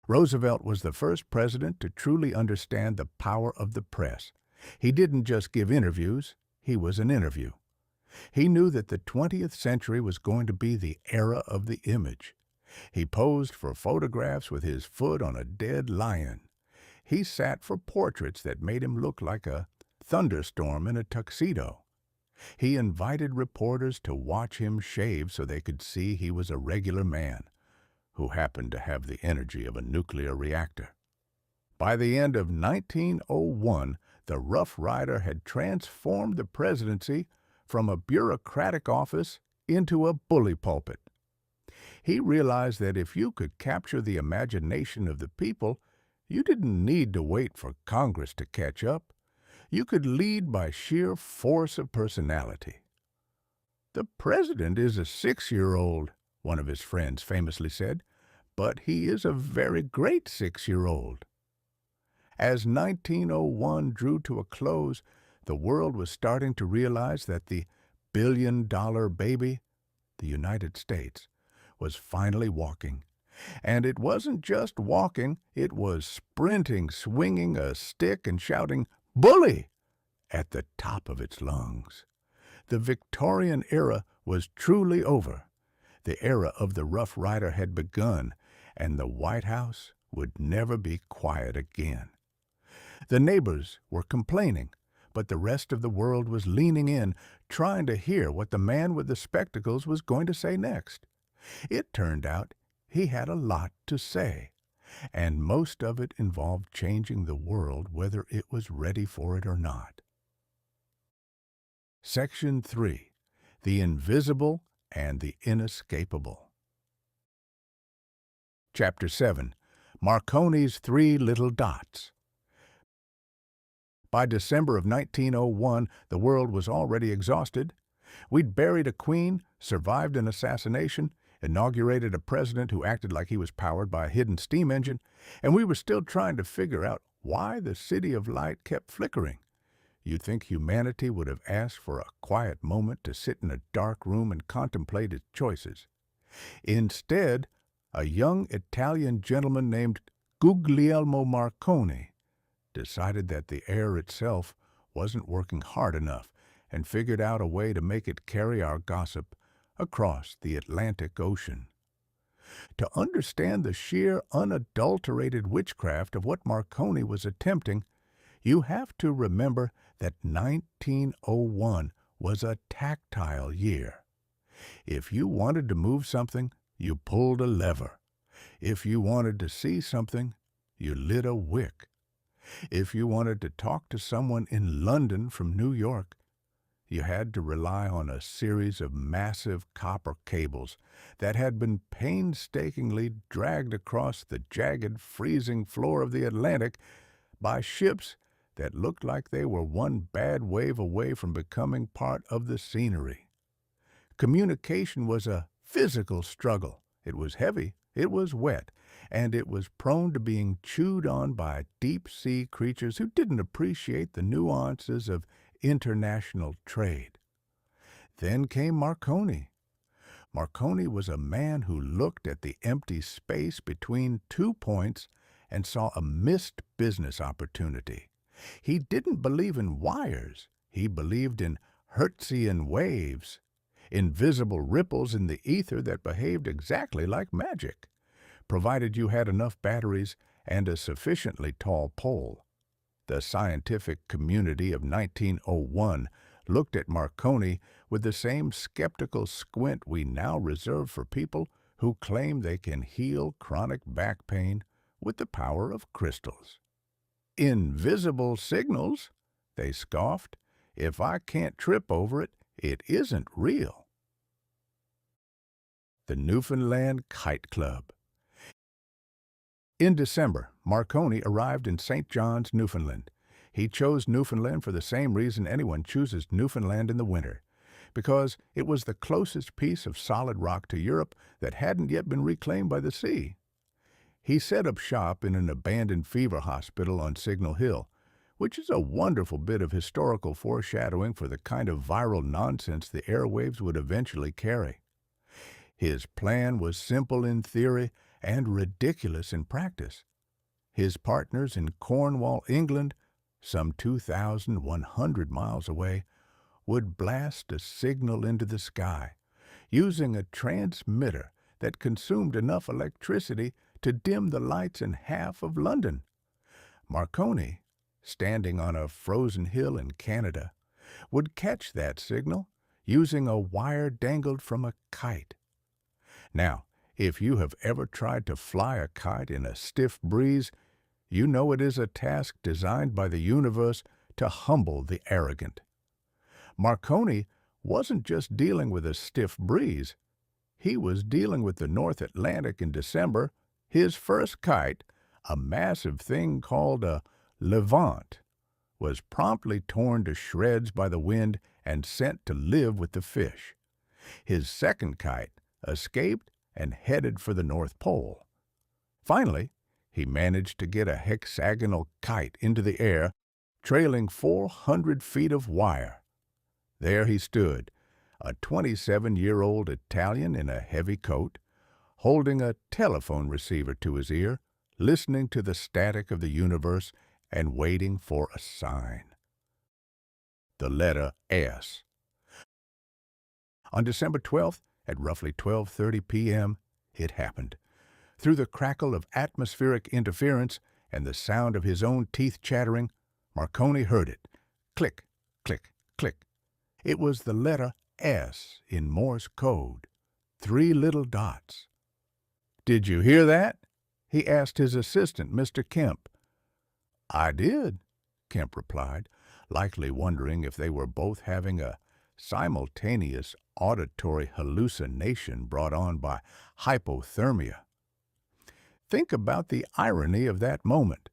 Roosevelt was the first president to truly understand the power of the press. He didn't just give interviews, he was an interview. He knew that the 20th century was going to be the era of the image. He posed for photographs with his foot on a dead lion. He sat for portraits that made him look like a thunderstorm in a tuxedo. He invited reporters to watch him shave so they could see he was a regular man who happened to have the energy of a nuclear reactor. By the end of 1901, the Rough Rider had transformed the presidency from a bureaucratic office into a bully pulpit. He realized that if you could capture the imagination of the people, you didn't need to wait for Congress to catch up. You could lead by sheer force of personality. "The president is a 6-year-old," one of his friends famously said, "but he is a very great 6-year-old." As 1901 drew to a close, the world was starting to realize that the billion-dollar baby, the United States, was finally walking. And it wasn't just walking, it was sprinting, swinging a stick and shouting, "Bully!" at the top of its lungs. The Victorian era was truly over. The era of the Rough Rider had begun, and the White House would never be quiet again. The neighbors were complaining, but the rest of the world was leaning in, trying to hear what the man with the spectacles was going to say next. It turned out he had a lot to say, and most of it involved changing the world whether it was ready for it or not. Section 3. The Invisible and the Inescapable. Chapter 7. Marconi's Three Little Dots. By December of 1901, the world was already exhausted. We'd buried a queen, survived an assassination, inaugurated a president who acted like he was powered by a hidden steam engine, and we were still trying to figure out why the city of light kept flickering. You'd think humanity would have asked for a quiet moment to sit in a dark room and contemplate its choices. Instead, a young Italian gentleman named Guglielmo Marconi decided that the air itself wasn't working hard enough and figured out a way to make it carry our gossip across the Atlantic Ocean. To understand the sheer, unadulterated witchcraft of what Marconi was attempting, you have to remember that 1901 was a tactile year. If you wanted to move something, you pulled a lever. If you wanted to see something, you lit a wick. If you wanted to talk to someone in London from New York, you had to rely on a series of massive copper cables that had been painstakingly dragged across the jagged, freezing floor of the Atlantic by ships that looked like they were one bad wave away from becoming part of the scenery. Communication was a physical struggle. It was heavy, it was wet, and it was prone to being chewed on by deep-sea creatures who didn't appreciate the nuances of international trade. Then came Marconi. Marconi was a man who looked at the empty space between 2 points and saw a missed business opportunity. He didn't believe in wires. He believed in Hertzian waves, invisible ripples in the ether that behaved exactly like magic, provided you had enough batteries and a sufficiently tall pole. The scientific community of 1901 looked at Marconi with the same skeptical squint we now reserve for people who claim they can heal chronic back pain with the power of crystals. Invisible signals, they scoffed. If I can't trip over it, it isn't real. The Newfoundland Kite Club. In December, Marconi arrived in St. John's, Newfoundland. He chose Newfoundland for the same reason anyone chooses Newfoundland in the winter, because it was the closest piece of solid rock to Europe that hadn't yet been reclaimed by the sea. He set up shop in an abandoned fever hospital on Signal Hill, which is a wonderful bit of historical foreshadowing for the kind of viral nonsense the airwaves would eventually carry. His plan was simple in theory and ridiculous in practice. His partners in Cornwall, England, some 2,100 miles away, would blast a signal into the sky, using a transmitter that consumed enough electricity to dim the lights in half of London. Marconi, standing on a frozen hill in Canada, would catch that signal using a wire dangled from a kite. Now, if you have ever tried to fly a kite in a stiff breeze, you know it is a task designed by the universe to humble the arrogant. Marconi wasn't just dealing with a stiff breeze. He was dealing with the North Atlantic in December. His first kite, a massive thing called a Levant, was promptly torn to shreds by the wind and sent to live with the fish. His second kite escaped and headed for the North Pole. Finally, he managed to get a hexagonal kite into the air, trailing 400 feet of wire. There he stood, a 27-year-old Italian in a heavy coat, holding a telephone receiver to his ear, listening to the static of the universe and waiting for a sign. The letter S. On December 12th, at roughly 12:30 p.m., it happened. Through the crackle of atmospheric interference and the sound of his own teeth chattering, Marconi heard it. Click, click, click. It was the letter S in Morse code, 3 little dots. "Did you hear that?" he asked his assistant, Mr. Kemp. "I did," Kemp replied, likely wondering if they were both having a simultaneous auditory hallucination brought on by hypothermia. Think about the irony of that moment.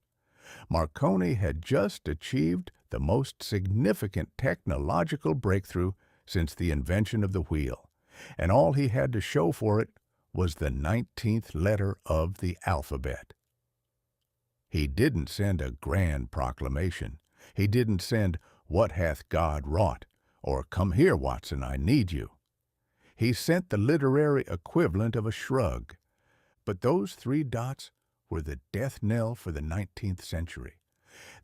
Marconi had just achieved the most significant technological breakthrough since the invention of the wheel, and all he had to show for it was the 19th letter of the alphabet. He didn't send a grand proclamation. He didn't send, "What hath God wrought?" or "Come here, Watson, I need you." He sent the literary equivalent of a shrug. But those 3 dots were the death knell for the 19th century.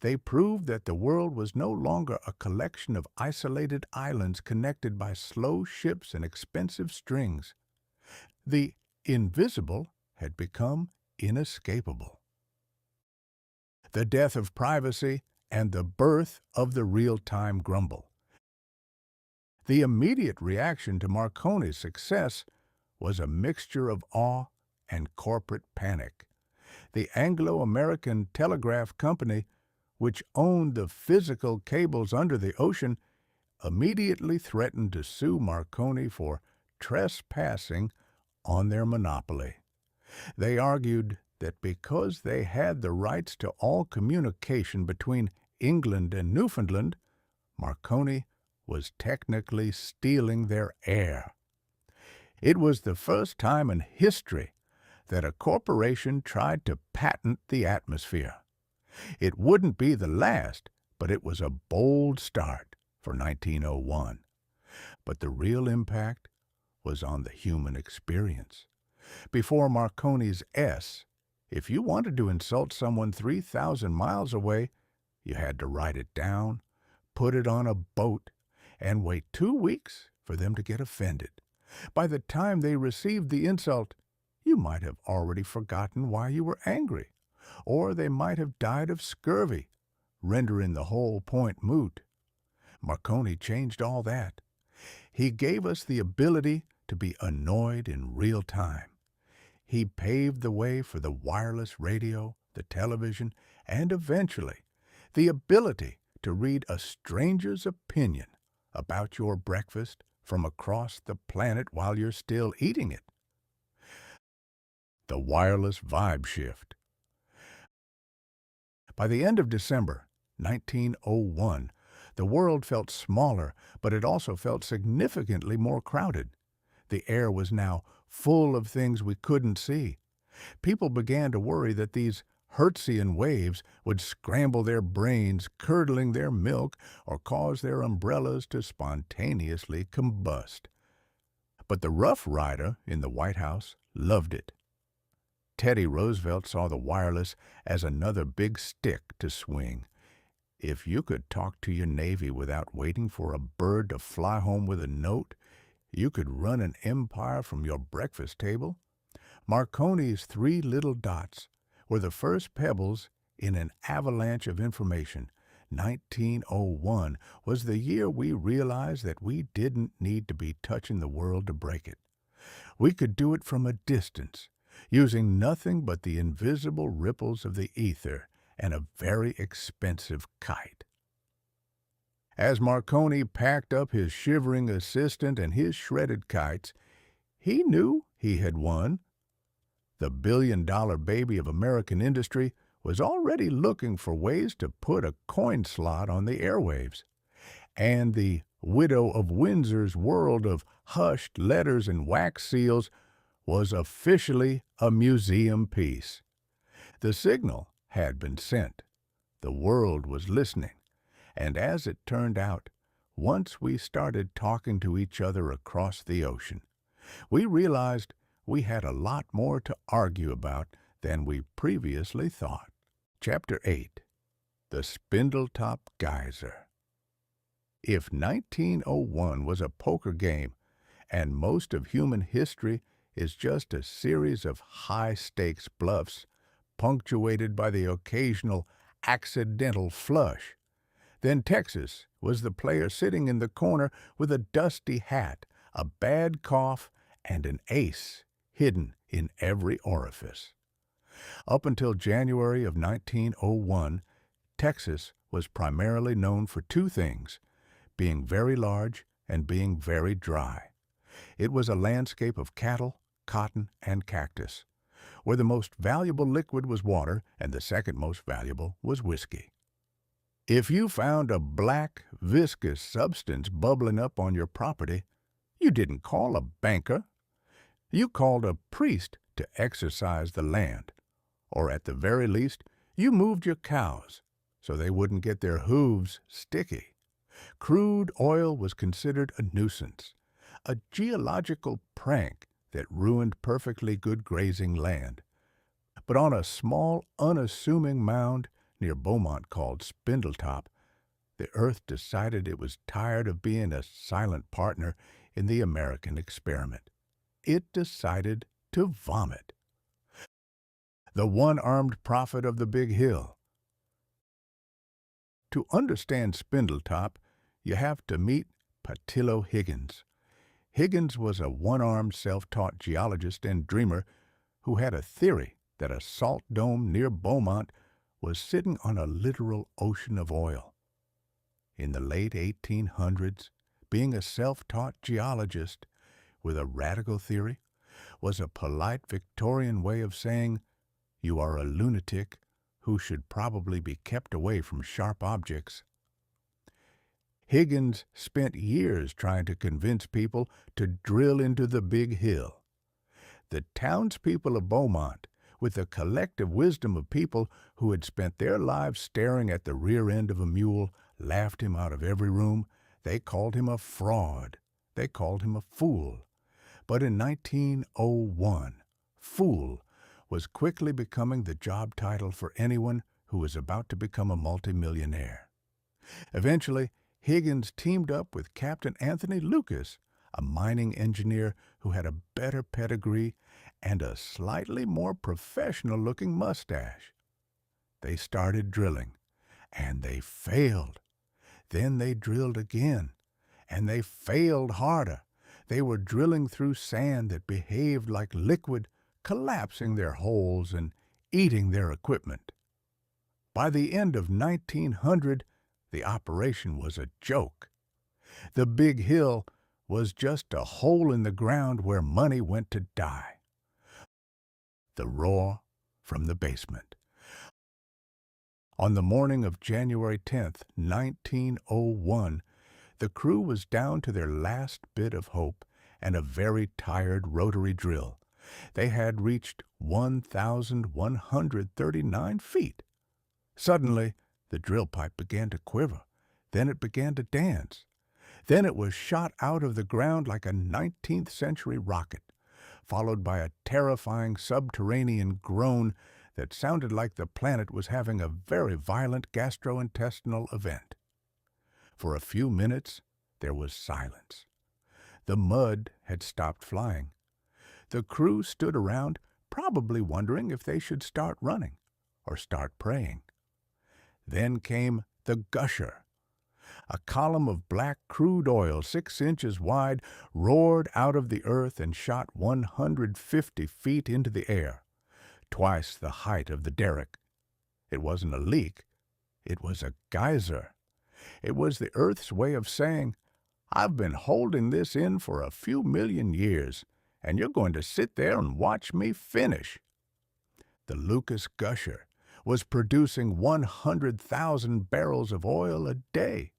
They proved that the world was no longer a collection of isolated islands connected by slow ships and expensive strings. The invisible had become inescapable. The death of privacy and the birth of the real-time grumble. The immediate reaction to Marconi's success was a mixture of awe and corporate panic. The Anglo-American Telegraph Company, which owned the physical cables under the ocean, immediately threatened to sue Marconi for trespassing on their monopoly. They argued that because they had the rights to all communication between England and Newfoundland, Marconi was technically stealing their air. It was the first time in history that a corporation tried to patent the atmosphere. It wouldn't be the last, but it was a bold start for 1901. But the real impact was on the human experience. Before Marconi's S, if you wanted to insult someone 3,000 miles away, you had to write it down, put it on a boat, and wait 2 weeks for them to get offended. By the time they received the insult, you might have already forgotten why you were angry, or they might have died of scurvy, rendering the whole point moot. Marconi changed all that. He gave us the ability to be annoyed in real time. He paved the way for the wireless radio, the television, and eventually the ability to read a stranger's opinion about your breakfast from across the planet while you're still eating it. The wireless vibe shift. By the end of December 1901, the world felt smaller, but it also felt significantly more crowded. The air was now full of things we couldn't see. People began to worry that these Hertzian waves would scramble their brains, curdling their milk, or cause their umbrellas to spontaneously combust. But the Rough Rider in the White House loved it. Teddy Roosevelt saw the wireless as another big stick to swing. If you could talk to your Navy without waiting for a bird to fly home with a note, you could run an empire from your breakfast table. Marconi's 3 little dots were the first pebbles in an avalanche of information. 1901 was the year we realized that we didn't need to be touching the world to break it. We could do it from a distance, using nothing but the invisible ripples of the ether and a very expensive kite. As Marconi packed up his shivering assistant and his shredded kites, he knew he had won. The billion-dollar baby of American industry was already looking for ways to put a coin slot on the airwaves. And the widow of Windsor's world of hushed letters and wax seals was officially a museum piece. The signal had been sent. The world was listening. And as it turned out, once we started talking to each other across the ocean, we realized we had a lot more to argue about than we previously thought. Chapter 8. The Spindletop Geyser. If 1901 was a poker game, and most of human history is just a series of high-stakes bluffs, punctuated by the occasional accidental flush, then Texas was the player sitting in the corner with a dusty hat, a bad cough, and an ace hidden in every orifice. Up until January of 1901, Texas was primarily known for 2 things, being very large and being very dry. It was a landscape of cattle, cotton, and cactus, where the most valuable liquid was water and the second most valuable was whiskey. If you found a black, viscous substance bubbling up on your property, you didn't call a banker. You called a priest to exorcise the land. Or at the very least, you moved your cows so they wouldn't get their hooves sticky. Crude oil was considered a nuisance, a geological prank that ruined perfectly good grazing land. But on a small, unassuming mound near Beaumont called Spindletop, the earth decided it was tired of being a silent partner in the American experiment. It decided to vomit. The one-armed prophet of the Big Hill. To understand Spindletop, you have to meet Patillo Higgins. Higgins was a one-armed self-taught geologist and dreamer who had a theory that a salt dome near Beaumont was sitting on a literal ocean of oil. In the late 1800s, being a self-taught geologist with a radical theory was a polite Victorian way of saying you are a lunatic who should probably be kept away from sharp objects. Higgins spent years trying to convince people to drill into the Big Hill. The townspeople of Beaumont, with the collective wisdom of people who had spent their lives staring at the rear end of a mule, laughed him out of every room. They called him a fraud. They called him a fool. But in 1901, fool was quickly becoming the job title for anyone who was about to become a multimillionaire. Eventually, Higgins teamed up with Captain Anthony Lucas, a mining engineer who had a better pedigree and a slightly more professional-looking mustache. They started drilling, and they failed. Then they drilled again, and they failed harder. They were drilling through sand that behaved like liquid collapsing their holes and eating their equipment. By the end of 1900, the operation was a joke. The big hill was just a hole in the ground where money went to die. The roar from the basement. On the morning of January 10th, 1901, the crew was down to their last bit of hope and a very tired rotary drill. They had reached 1,139 feet. Suddenly, the drill pipe began to quiver. Then it began to dance. Then it was shot out of the ground like a 19th century rocket, followed by a terrifying subterranean groan that sounded like the planet was having a very violent gastrointestinal event. For a few minutes, there was silence. The mud had stopped flying. The crew stood around, probably wondering if they should start running or start praying. Then came the gusher. A column of black crude oil 6 inches wide roared out of the earth and shot 150 feet into the air, twice the height of the derrick. It wasn't a leak. It was a geyser. It was the Earth's way of saying, "I've been holding this in for a few million years, and you're going to sit there and watch me finish." The Lucas gusher was producing 100,000 barrels of oil a day.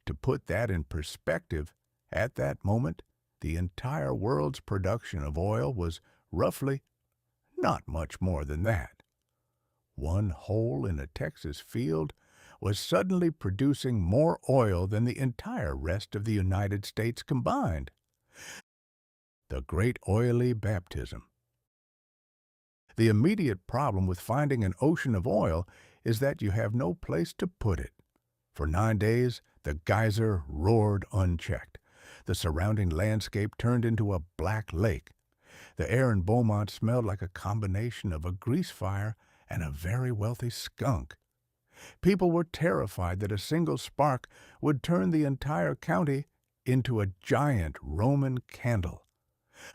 To put that in perspective, at that moment, the entire world's production of oil was roughly not much more than that. One hole in a Texas field was suddenly producing more oil than the entire rest of the United States combined. The Great Oily Baptism. The immediate problem with finding an ocean of oil is that you have no place to put it. For 9 days, the geyser roared unchecked. The surrounding landscape turned into a black lake. The air in Beaumont smelled like a combination of a grease fire and a very wealthy skunk. People were terrified that a single spark would turn the entire county into a giant Roman candle.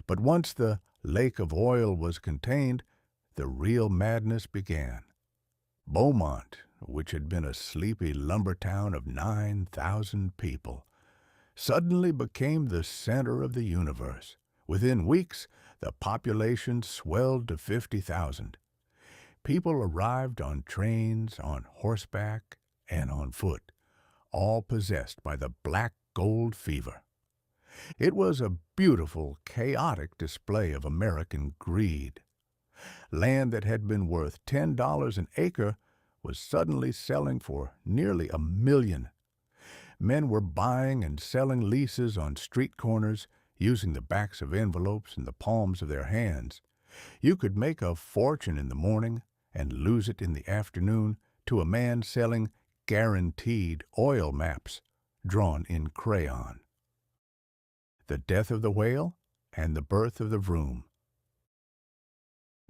But once the lake of oil was contained, the real madness began. Beaumont, which had been a sleepy lumber town of 9,000 people, suddenly became the center of the universe. Within weeks, the population swelled to 50,000. People arrived on trains, on horseback, and on foot, all possessed by the black gold fever. It was a beautiful, chaotic display of American greed. Land that had been worth $10 an acre was suddenly selling for nearly $1 million. Men were buying and selling leases on street corners, using the backs of envelopes in the palms of their hands. You could make a fortune in the morning and lose it in the afternoon to a man selling guaranteed oil maps drawn in crayon. The death of the whale and the birth of the vroom.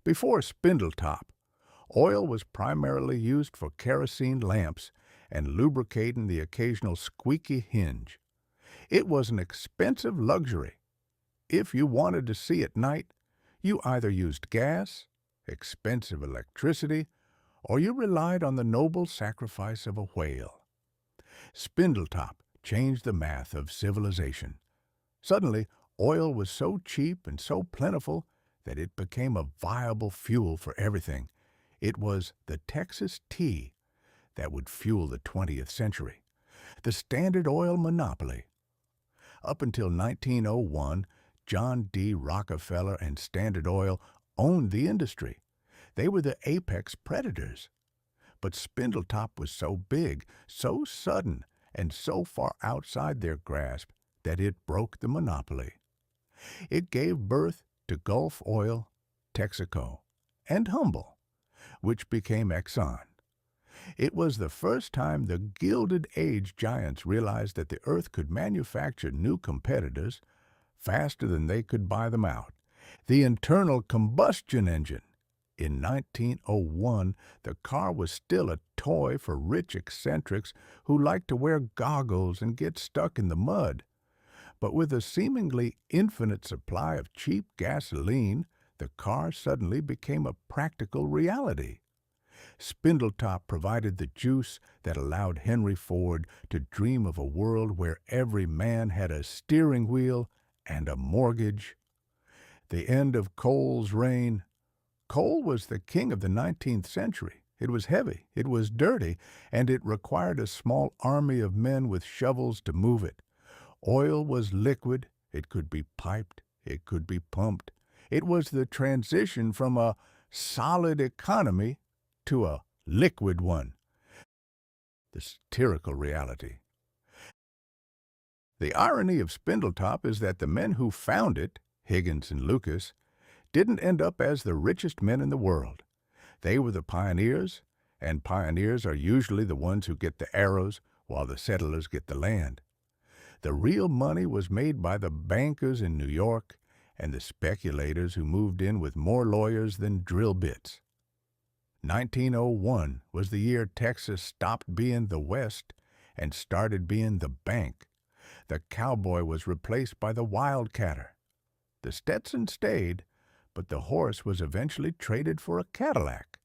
Before Spindletop, oil was primarily used for kerosene lamps and lubricating the occasional squeaky hinge. It was an expensive luxury. If you wanted to see at night, you either used gas, expensive electricity, or you relied on the noble sacrifice of a whale. Spindletop changed the math of civilization. Suddenly, oil was so cheap and so plentiful that it became a viable fuel for everything. It was the Texas tea that would fuel the 20th century, the Standard Oil monopoly. Up until 1901, John D. Rockefeller and Standard Oil owned the industry. They were the apex predators. But Spindletop was so big, so sudden, and so far outside their grasp that it broke the monopoly. It gave birth to Gulf Oil, Texaco, and Humble, which became Exxon. It was the first time the Gilded Age giants realized that the Earth could manufacture new competitors faster than they could buy them out. The internal combustion engine. In 1901, the car was still a toy for rich eccentrics who liked to wear goggles and get stuck in the mud. But with a seemingly infinite supply of cheap gasoline, the car suddenly became a practical reality. Spindletop provided the juice that allowed Henry Ford to dream of a world where every man had a steering wheel and a mortgage. The end of coal's reign. Coal was the king of the 19th century. It was heavy, it was dirty, and it required a small army of men with shovels to move it. Oil was liquid, it could be piped, it could be pumped. It was the transition from a solid economy to a liquid one. The satirical reality. The irony of Spindletop is that the men who found it, Higgins and Lucas, didn't end up as the richest men in the world. They were the pioneers, and pioneers are usually the ones who get the arrows while the settlers get the land. The real money was made by the bankers in New York and the speculators who moved in with more lawyers than drill bits. 1901 was the year Texas stopped being the West and started being the bank. The cowboy was replaced by the wildcatter. The Stetson stayed, but the horse was eventually traded for a Cadillac.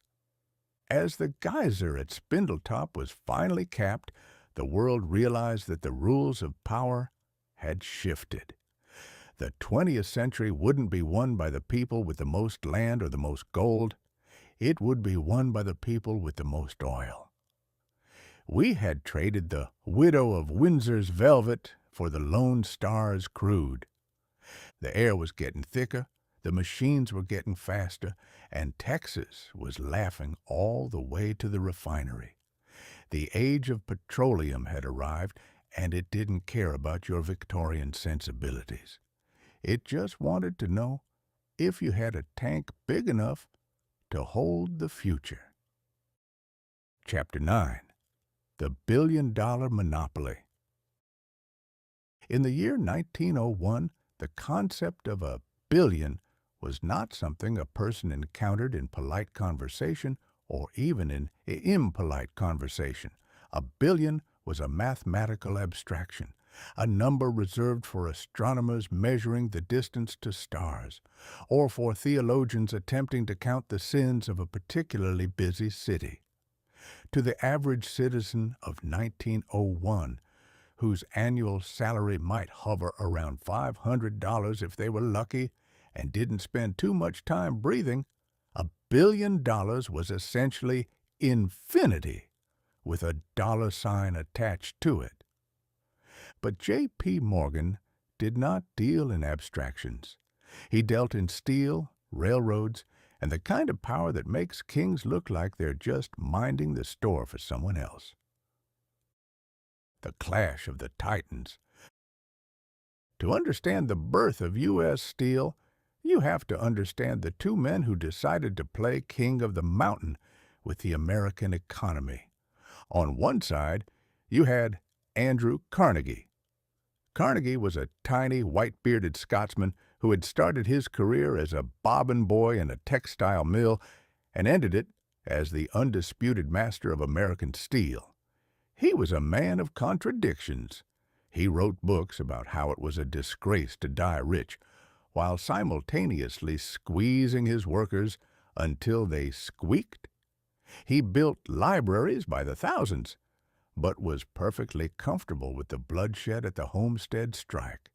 As the geyser at Spindletop was finally capped, the world realized that the rules of power had shifted. The 20th century wouldn't be won by the people with the most land or the most gold. It would be won by the people with the most oil. We had traded the widow of Windsor's velvet for the Lone Star's crude. The air was getting thicker, the machines were getting faster, and Texas was laughing all the way to the refinery. The age of petroleum had arrived, and it didn't care about your Victorian sensibilities. It just wanted to know if you had a tank big enough to hold the future. Chapter 9. The Billion-Dollar Monopoly. In the year 1901, the concept of a billion was not something a person encountered in polite conversation or even in impolite conversation. A billion was a mathematical abstraction, a number reserved for astronomers measuring the distance to stars, or for theologians attempting to count the sins of a particularly busy city. To the average citizen of 1901, whose annual salary might hover around $500 if they were lucky and didn't spend too much time breathing, $1 billion was essentially infinity with a dollar sign attached to it. But J.P. Morgan did not deal in abstractions. He dealt in steel, railroads, and the kind of power that makes kings look like they're just minding the store for someone else. The clash of the titans. To understand the birth of U.S. Steel, you have to understand the two men who decided to play king of the mountain with the American economy. On one side, you had Andrew Carnegie. Carnegie was a tiny, white-bearded Scotsman who had started his career as a bobbin boy in a textile mill and ended it as the undisputed master of American steel. He was a man of contradictions. He wrote books about how it was a disgrace to die rich, while simultaneously squeezing his workers until they squeaked. He built libraries by the thousands, but was perfectly comfortable with the bloodshed at the Homestead strike.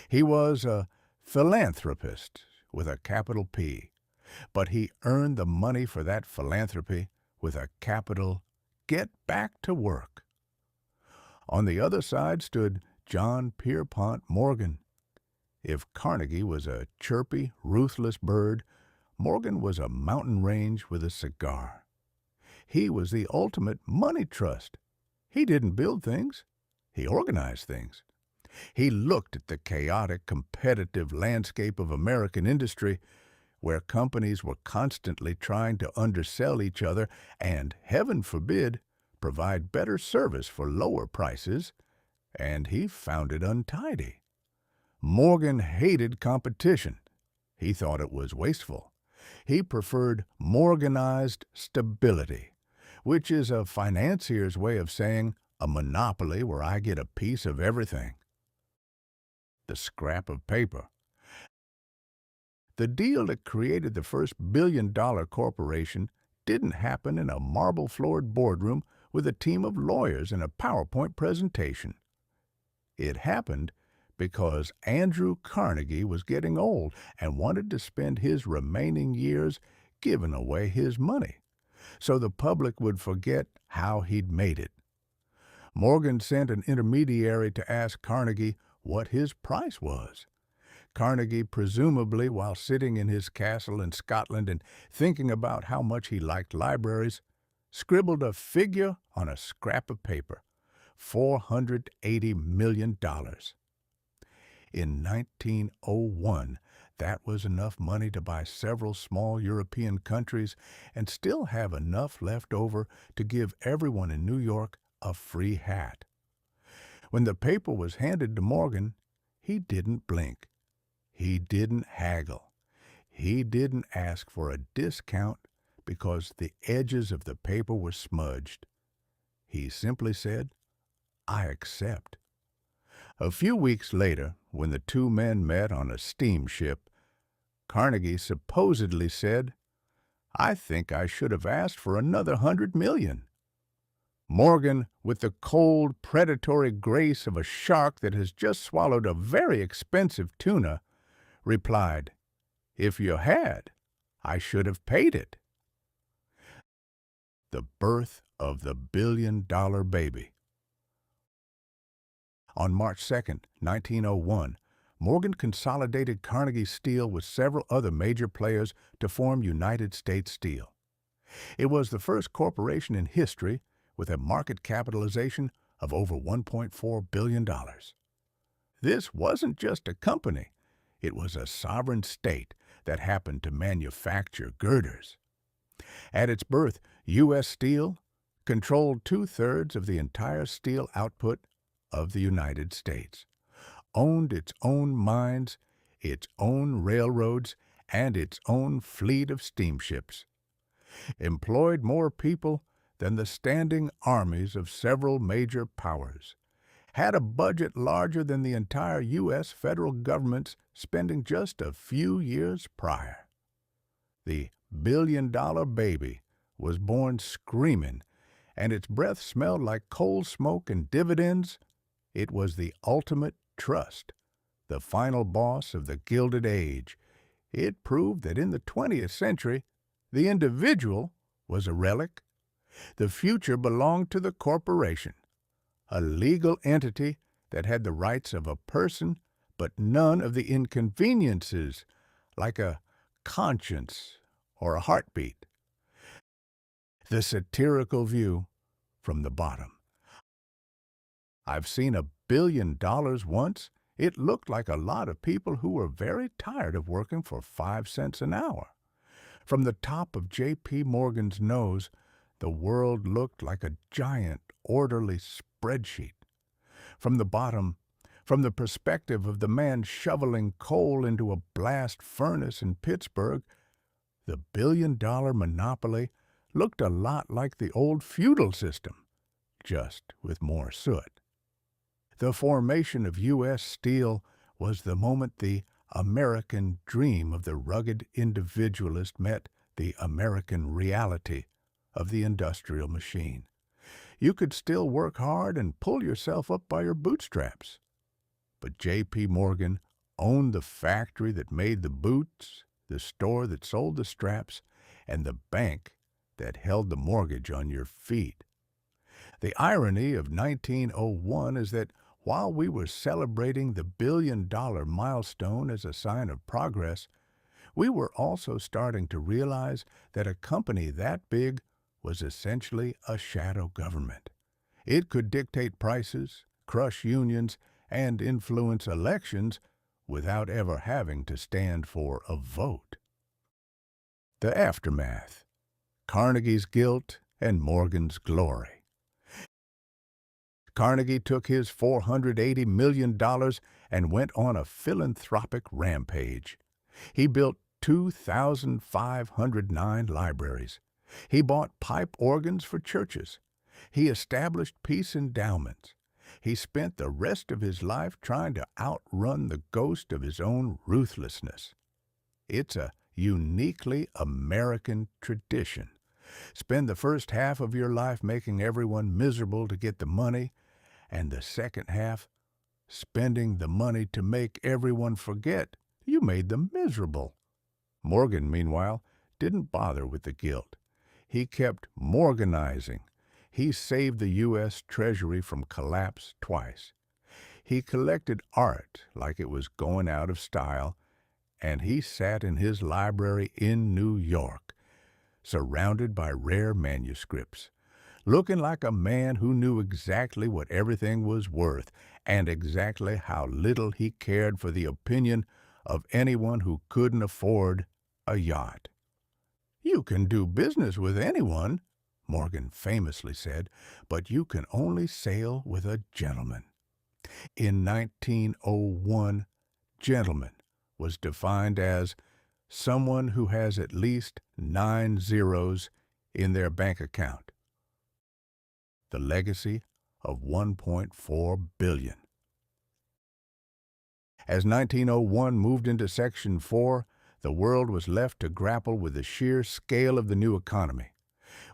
He was a philanthropist with a capital P, but he earned the money for that philanthropy with a capital Get Back to Work. On the other side stood John Pierpont Morgan. If Carnegie was a chirpy, ruthless bird, Morgan was a mountain range with a cigar. He was the ultimate money trust. He didn't build things. He organized things. He looked at the chaotic, competitive landscape of American industry, where companies were constantly trying to undersell each other and, heaven forbid, provide better service for lower prices, and he found it untidy. Morgan hated competition. He thought it was wasteful. He preferred Morganized stability, which is a financier's way of saying a monopoly where I get a piece of everything. The scrap of paper. The deal that created the first billion-dollar corporation didn't happen in a marble-floored boardroom with a team of lawyers and a PowerPoint presentation. It happened because Andrew Carnegie was getting old and wanted to spend his remaining years giving away his money, so the public would forget how he'd made it. Morgan sent an intermediary to ask Carnegie what his price was. Carnegie, presumably while sitting in his castle in Scotland and thinking about how much he liked libraries, scribbled a figure on a scrap of paper: $480 million. In 1901, that was enough money to buy several small European countries and still have enough left over to give everyone in New York a free hat. When the paper was handed to Morgan, he didn't blink. He didn't haggle. He didn't ask for a discount because the edges of the paper were smudged. He simply said, "I accept." A few weeks later, when the two men met on a steamship, Carnegie supposedly said, "I think I should have asked for another $100 million. Morgan, with the cold, predatory grace of a shark that has just swallowed a very expensive tuna, replied, "If you had, I should have paid it." The birth of the billion-dollar baby. On March 2, 1901, Morgan consolidated Carnegie Steel with several other major players to form United States Steel. It was the first corporation in history with a market capitalization of over $1.4 billion. This wasn't just a company. It was a sovereign state that happened to manufacture girders. At its birth, U.S. Steel controlled two-thirds of the entire steel output of the United States, owned its own mines, its own railroads, and its own fleet of steamships, employed more people than the standing armies of several major powers, had a budget larger than the entire U.S. federal government's spending just a few years prior. The billion-dollar baby was born screaming, and its breath smelled like coal smoke and dividends. It was the ultimate trust, the final boss of the Gilded Age. It proved that in the 20th century, the individual was a relic. The future belonged to the corporation, a legal entity that had the rights of a person but none of the inconveniences like a conscience or a heartbeat. The satirical view from the bottom. "I've seen $1 billion once. It looked like a lot of people who were very tired of working for 5 cents an hour. From the top of J.P. Morgan's nose, the world looked like a giant, orderly spreadsheet. From the bottom, from the perspective of the man shoveling coal into a blast furnace in Pittsburgh, the billion-dollar monopoly looked a lot like the old feudal system, just with more soot. The formation of U.S. Steel was the moment the American dream of the rugged individualist met the American reality of the industrial machine. You could still work hard and pull yourself up by your bootstraps. But J.P. Morgan owned the factory that made the boots, the store that sold the straps, and the bank that held the mortgage on your feet. The irony of 1901 is that while we were celebrating the billion-dollar milestone as a sign of progress, we were also starting to realize that a company that big was essentially a shadow government. It could dictate prices, crush unions, and influence elections without ever having to stand for a vote. The aftermath: Carnegie's guilt and Morgan's glory. Carnegie took his $480 million and went on a philanthropic rampage. He built 2,509 libraries. He bought pipe organs for churches. He established peace endowments. He spent the rest of his life trying to outrun the ghost of his own ruthlessness. It's a uniquely American tradition. Spend the first half of your life making everyone miserable to get the money, and the second half spending the money to make everyone forget you made them miserable. Morgan, meanwhile, didn't bother with the guilt. He kept Morganizing. He saved the U.S. Treasury from collapse twice. He collected art like it was going out of style, and he sat in his library in New York, surrounded by rare manuscripts, looking like a man who knew exactly what everything was worth and exactly how little he cared for the opinion of anyone who couldn't afford a yacht. "You can do business with anyone," Morgan famously said, "but you can only sail with a gentleman." In 1901, gentleman was defined as someone who has at least 9 zeros in their bank account. The legacy of $1.4 billion. As 1901 moved into Section 4, the world was left to grapple with the sheer scale of the new economy.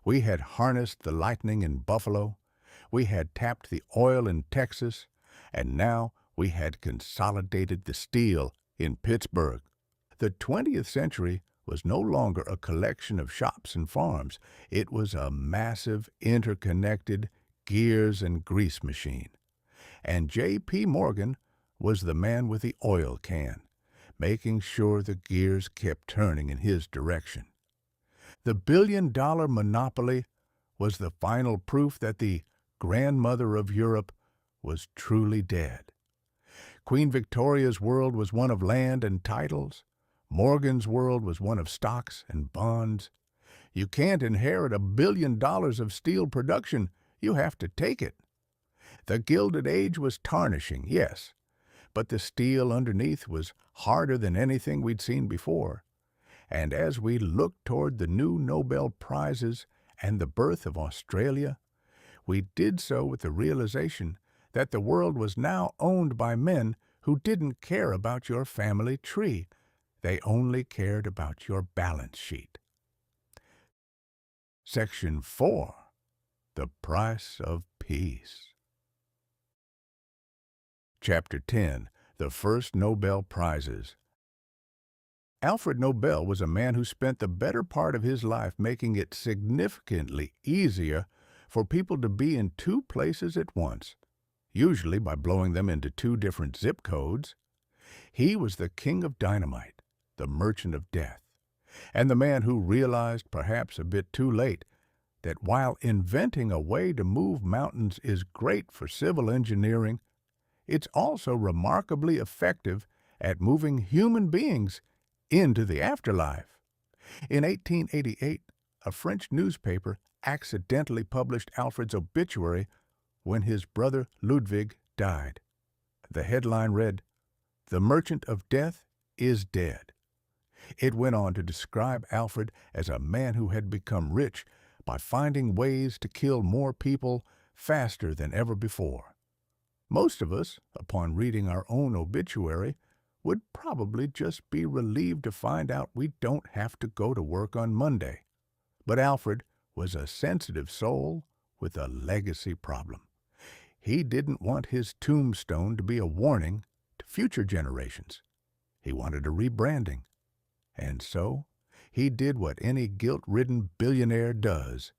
We had harnessed the lightning in Buffalo, we had tapped the oil in Texas, and now we had consolidated the steel in Pittsburgh. The 20th century was no longer a collection of shops and farms. It was a massive, interconnected gears and grease machine. And J.P. Morgan was the man with the oil can, making sure the gears kept turning in his direction. The billion-dollar monopoly was the final proof that the grandmother of Europe was truly dead. Queen Victoria's world was one of land and titles. Morgan's world was one of stocks and bonds. You can't inherit $1 billion of steel production. You have to take it. The Gilded Age was tarnishing, yes, but the steel underneath was harder than anything we'd seen before. And as we looked toward the new Nobel Prizes and the birth of Australia, we did so with the realization that the world was now owned by men who didn't care about your family tree. They only cared about your balance sheet. Section 4. The Price of Peace. Chapter 10. The First Nobel Prizes. Alfred Nobel was a man who spent the better part of his life making it significantly easier for people to be in two places at once, usually by blowing them into 2 different zip codes. He was the king of dynamite, the merchant of death, and the man who realized, perhaps a bit too late, that while inventing a way to move mountains is great for civil engineering, it's also remarkably effective at moving human beings into the afterlife. In 1888, a French newspaper accidentally published Alfred's obituary when his brother Ludwig died. The headline read, "The Merchant of Death is dead." It went on to describe Alfred as a man who had become rich by finding ways to kill more people faster than ever before. Most of us, upon reading our own obituary, would probably just be relieved to find out we don't have to go to work on Monday. But Alfred was a sensitive soul with a legacy problem. He didn't want his tombstone to be a warning to future generations. He wanted a rebranding. And so, he did what any guilt-ridden billionaire does.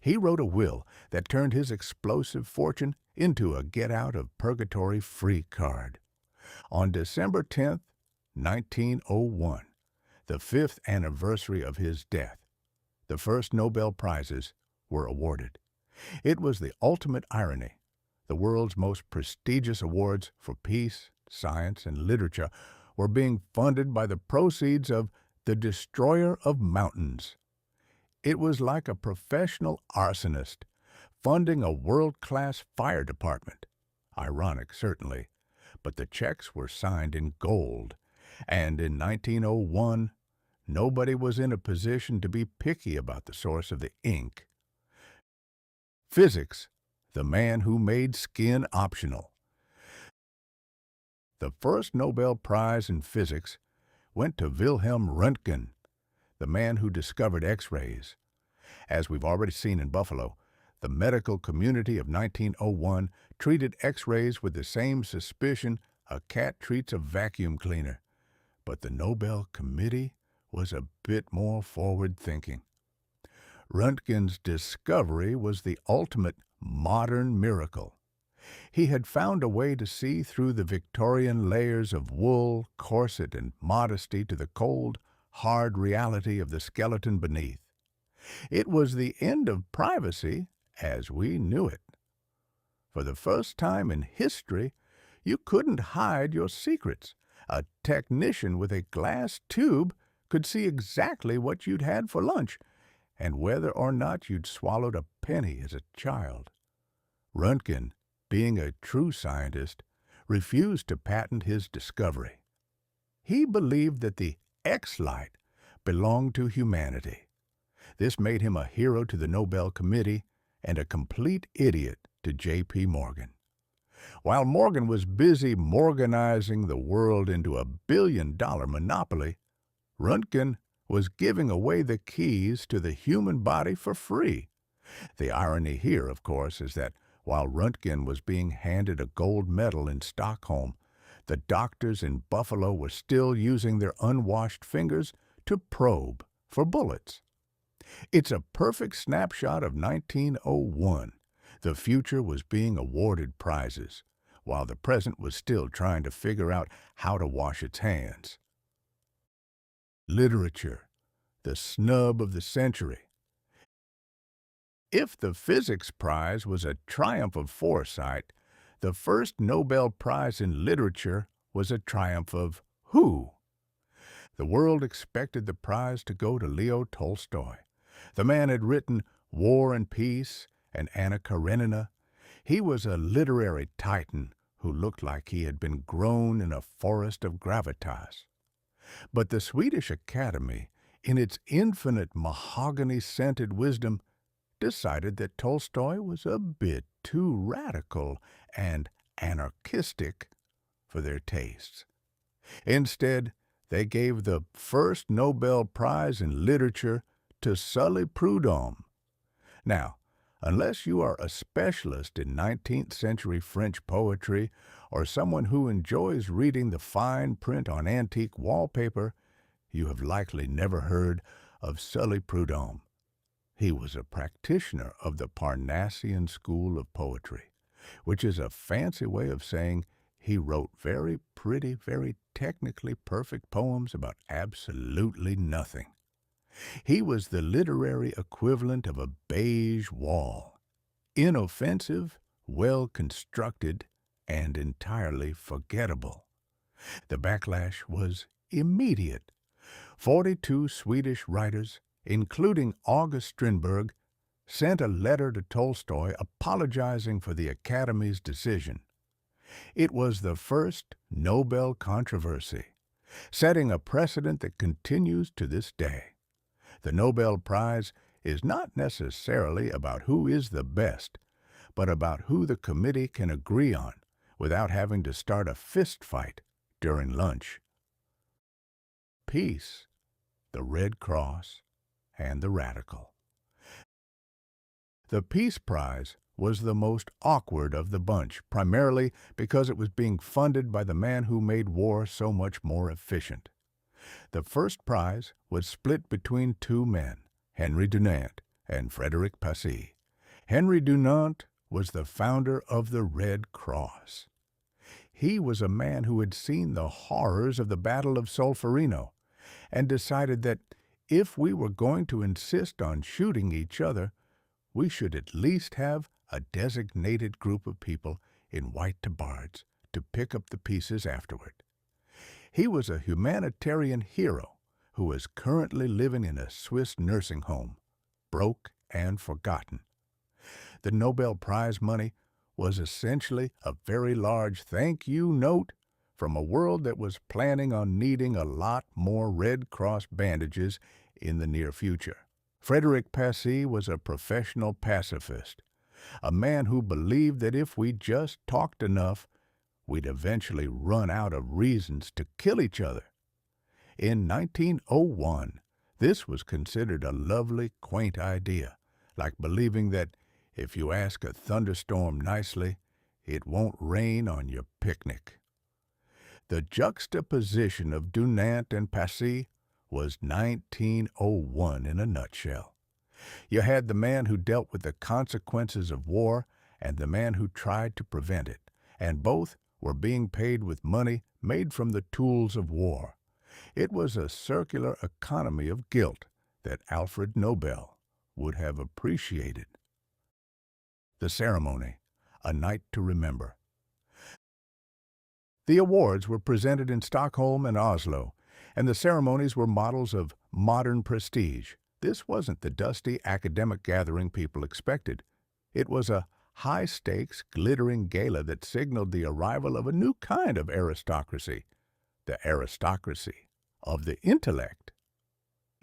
He wrote a will that turned his explosive fortune into a get-out-of-purgatory free card. On December 10, 1901, the 5th anniversary of his death, the first Nobel Prizes were awarded. It was the ultimate irony. The world's most prestigious awards for peace, science, and literature were being funded by the proceeds of the destroyer of mountains. It was like a professional arsonist funding a world-class fire department. Ironic, certainly, but the checks were signed in gold, and in 1901, nobody was in a position to be picky about the source of the ink. Physics, the man who made skin optional. The first Nobel Prize in Physics went to Wilhelm Röntgen, the man who discovered X-rays. As we've already seen in Buffalo, the medical community of 1901 treated X-rays with the same suspicion a cat treats a vacuum cleaner. But the Nobel Committee was a bit more forward-thinking. Röntgen's discovery was the ultimate modern miracle. He had found a way to see through the Victorian layers of wool, corset, and modesty to the cold, hard reality of the skeleton beneath. It was the end of privacy as we knew it. For the first time in history, you couldn't hide your secrets. A technician with a glass tube could see exactly what you'd had for lunch and whether or not you'd swallowed a penny as a child. Röntgen, being a true scientist, refused to patent his discovery. He believed that the X-light belonged to humanity. This made him a hero to the Nobel Committee and a complete idiot to J.P. Morgan. While Morgan was busy Morganizing the world into a billion-dollar monopoly, Röntgen was giving away the keys to the human body for free. The irony here, of course, is that while Röntgen was being handed a gold medal in Stockholm, the doctors in Buffalo were still using their unwashed fingers to probe for bullets. It's a perfect snapshot of 1901. The future was being awarded prizes, while the present was still trying to figure out how to wash its hands. Literature, the snub of the century. If the physics prize was a triumph of foresight, the first Nobel Prize in literature was a triumph of who? The world expected the prize to go to Leo Tolstoy. The man had written War and Peace and Anna Karenina. He was a literary titan who looked like he had been grown in a forest of gravitas. But the Swedish Academy, in its infinite mahogany-scented wisdom, decided that Tolstoy was a bit too radical and anarchistic for their tastes. Instead, they gave the first Nobel Prize in literature to Sully Prudhomme. Now, unless you are a specialist in 19th century French poetry or someone who enjoys reading the fine print on antique wallpaper, you have likely never heard of Sully Prudhomme. He was a practitioner of the Parnassian school of poetry, which is a fancy way of saying he wrote very pretty, very technically perfect poems about absolutely nothing. He was the literary equivalent of a beige wall, inoffensive, well-constructed, and entirely forgettable. The backlash was immediate. 42 Swedish writers, including August Strindberg, sent a letter to Tolstoy apologizing for the Academy's decision. It was the first Nobel controversy, setting a precedent that continues to this day. The Nobel Prize is not necessarily about who is the best, but about who the committee can agree on without having to start a fist fight during lunch. Peace, the Red Cross, and the Radical. The Peace Prize was the most awkward of the bunch, primarily because it was being funded by the man who made war so much more efficient. The first prize was split between two men, Henry Dunant and Frédéric Passy. Henry Dunant was the founder of the Red Cross. He was a man who had seen the horrors of the Battle of Solferino and decided that if we were going to insist on shooting each other, we should at least have a designated group of people in white tabards to pick up the pieces afterward. He was a humanitarian hero who is currently living in a Swiss nursing home, broke and forgotten. The Nobel Prize money was essentially a very large thank you note from a world that was planning on needing a lot more Red Cross bandages in the near future. Frédéric Passy was a professional pacifist, a man who believed that if we just talked enough, we'd eventually run out of reasons to kill each other. In 1901, this was considered a lovely, quaint idea, like believing that if you ask a thunderstorm nicely, it won't rain on your picnic. The juxtaposition of Dunant and Passy was 1901 in a nutshell. You had the man who dealt with the consequences of war and the man who tried to prevent it, and both were being paid with money made from the tools of war. It was a circular economy of guilt that Alfred Nobel would have appreciated. The ceremony, a night to remember. The awards were presented in Stockholm and Oslo, and the ceremonies were models of modern prestige. This wasn't the dusty academic gathering people expected. It was a high-stakes, glittering gala that signaled the arrival of a new kind of aristocracy, the aristocracy of the intellect.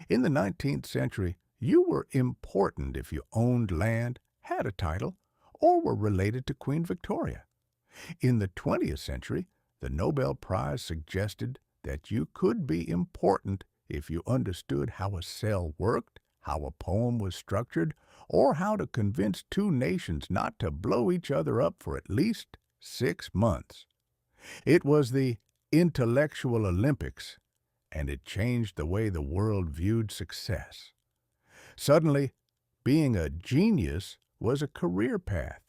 In the 19th century, you were important if you owned land, had a title, or were related to Queen Victoria. In the 20th century, the Nobel Prize suggested that you could be important if you understood how a cell worked, how a poem was structured, or how to convince two nations not to blow each other up for at least 6 months. It was the intellectual Olympics, and it changed the way the world viewed success. Suddenly, being a genius was a career path.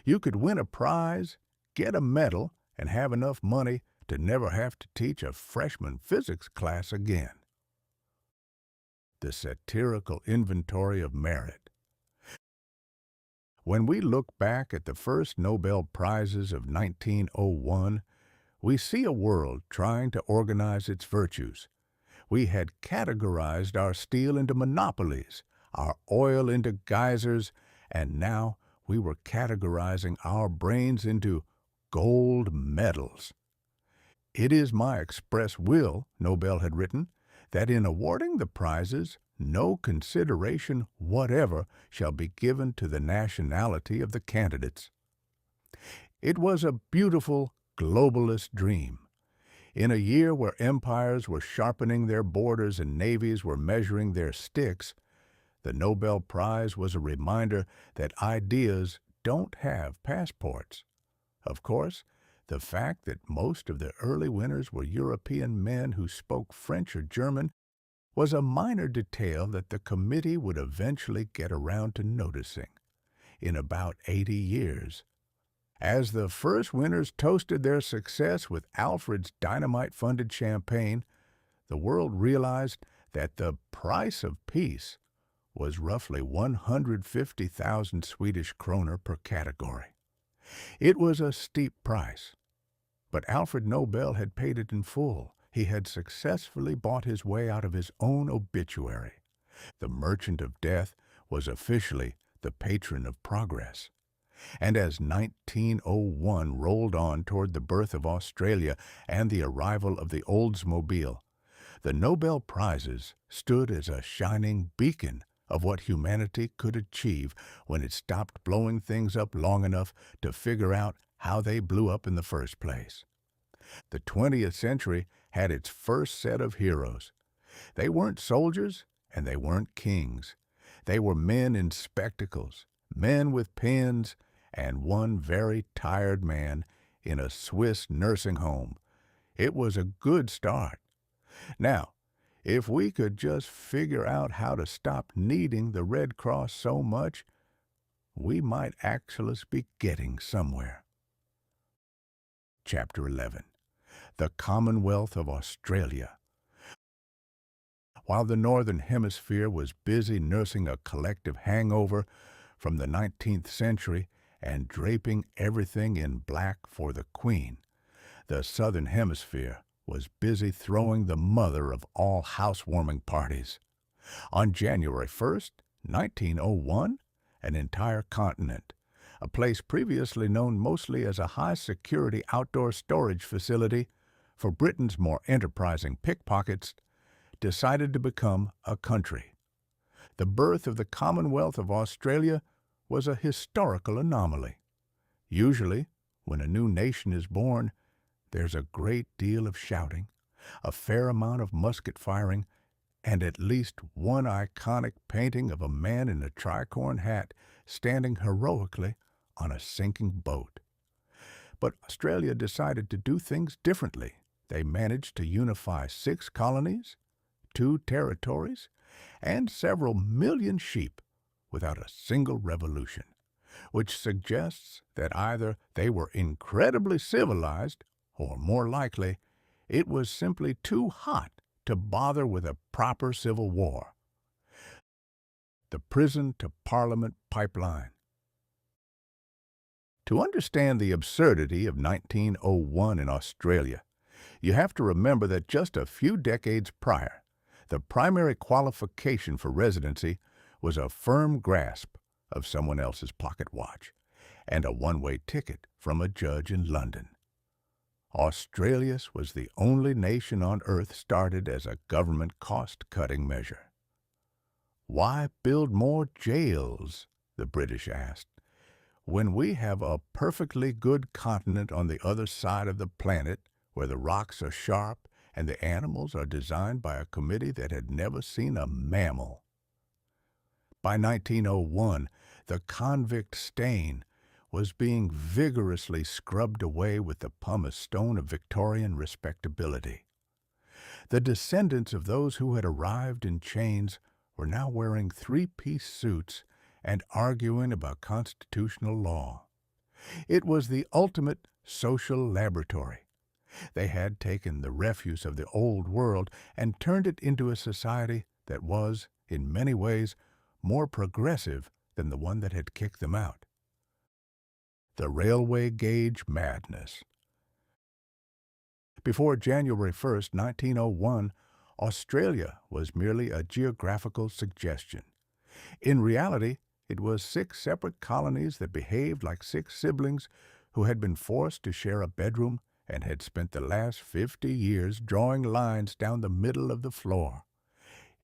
You could win a prize, get a medal, and have enough money to never have to teach a freshman physics class again. The satirical inventory of merit. When we look back at the first Nobel Prizes of 1901, we see a world trying to organize its virtues. We had categorized our steel into monopolies, our oil into geysers, and now we were categorizing our brains into gold medals. It is my express will, Nobel had written, that in awarding the prizes, no consideration whatever shall be given to the nationality of the candidates. It was a beautiful globalist dream. In a year where empires were sharpening their borders and navies were measuring their sticks, the Nobel Prize was a reminder that ideas don't have passports. Of course, the fact that most of the early winners were European men who spoke French or German was a minor detail that the committee would eventually get around to noticing in about 80 years. As the first winners toasted their success with Alfred's dynamite-funded champagne, the world realized that the price of peace was roughly 150,000 Swedish kroner per category. It was a steep price, but Alfred Nobel had paid it in full. He had successfully bought his way out of his own obituary. The merchant of death was officially the patron of progress. And as 1901 rolled on toward the birth of Australia and the arrival of the Oldsmobile, the Nobel Prizes stood as a shining beacon of what humanity could achieve when it stopped blowing things up long enough to figure out how they blew up in the first place. The 20th century had its first set of heroes. They weren't soldiers and they weren't kings. They were men in spectacles, men with pens, and one very tired man in a Swiss nursing home. It was a good start. Now, if we could just figure out how to stop needing the Red Cross so much, we might actually be getting somewhere. Chapter 11. The Commonwealth of Australia. While the Northern Hemisphere was busy nursing a collective hangover from the 19th century and draping everything in black for the Queen, the Southern Hemisphere was busy throwing the mother of all housewarming parties. On January 1st, 1901, an entire continent, a place previously known mostly as a high-security outdoor storage facility for Britain's more enterprising pickpockets, decided to become a country. The birth of the Commonwealth of Australia was a historical anomaly. Usually, when a new nation is born, there's a great deal of shouting, a fair amount of musket firing, and at least one iconic painting of a man in a tricorn hat standing heroically on a sinking boat. But Australia decided to do things differently. They managed to unify 6 colonies, 2 territories, and several million sheep without a single revolution, which suggests that either they were incredibly civilized, or more likely, it was simply too hot to bother with a proper civil war. The prison to parliament pipeline. To understand the absurdity of 1901 in Australia, you have to remember that just a few decades prior, the primary qualification for residency was a firm grasp of someone else's pocket watch and a one-way ticket from a judge in London. Australia was the only nation on earth started as a government cost-cutting measure. Why build more jails, the British asked, when we have a perfectly good continent on the other side of the planet where the rocks are sharp and the animals are designed by a committee that had never seen a mammal? By 1901, the convict stain was being vigorously scrubbed away with the pumice stone of Victorian respectability. The descendants of those who had arrived in chains were now wearing 3-piece suits and arguing about constitutional law. It was the ultimate social laboratory. They had taken the refuse of the old world and turned it into a society that was, in many ways, more progressive than the one that had kicked them out. The railway gauge madness. Before January 1st, 1901, Australia was merely a geographical suggestion. In reality, it was 6 separate colonies that behaved like 6 siblings who had been forced to share a bedroom and had spent the last 50 years drawing lines down the middle of the floor.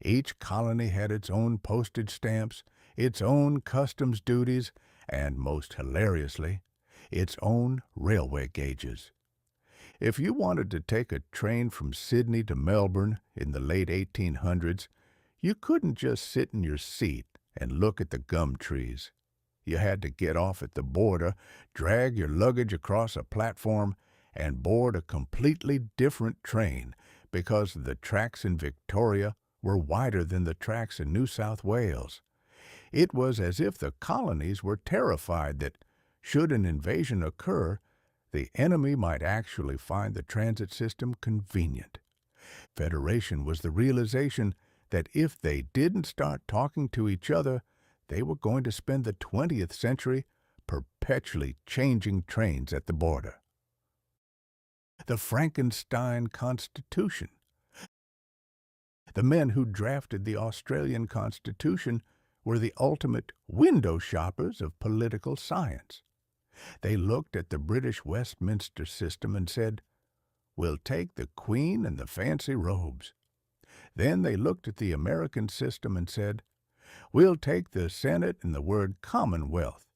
Each colony had its own postage stamps, its own customs duties, and, most hilariously, its own railway gauges. If you wanted to take a train from Sydney to Melbourne in the late 1800s, you couldn't just sit in your seat and look at the gum trees. You had to get off at the border, drag your luggage across a platform, and board a completely different train because the tracks in Victoria were wider than the tracks in New South Wales. It was as if the colonies were terrified that, should an invasion occur, the enemy might actually find the transit system convenient. Federation was the realization that if they didn't start talking to each other, they were going to spend the 20th century perpetually changing trains at the border. The Frankenstein Constitution. The men who drafted the Australian Constitution were the ultimate window shoppers of political science. They looked at the British Westminster system and said, "We'll take the Queen and the fancy robes." Then they looked at the American system and said, "We'll take the Senate and the word Commonwealth,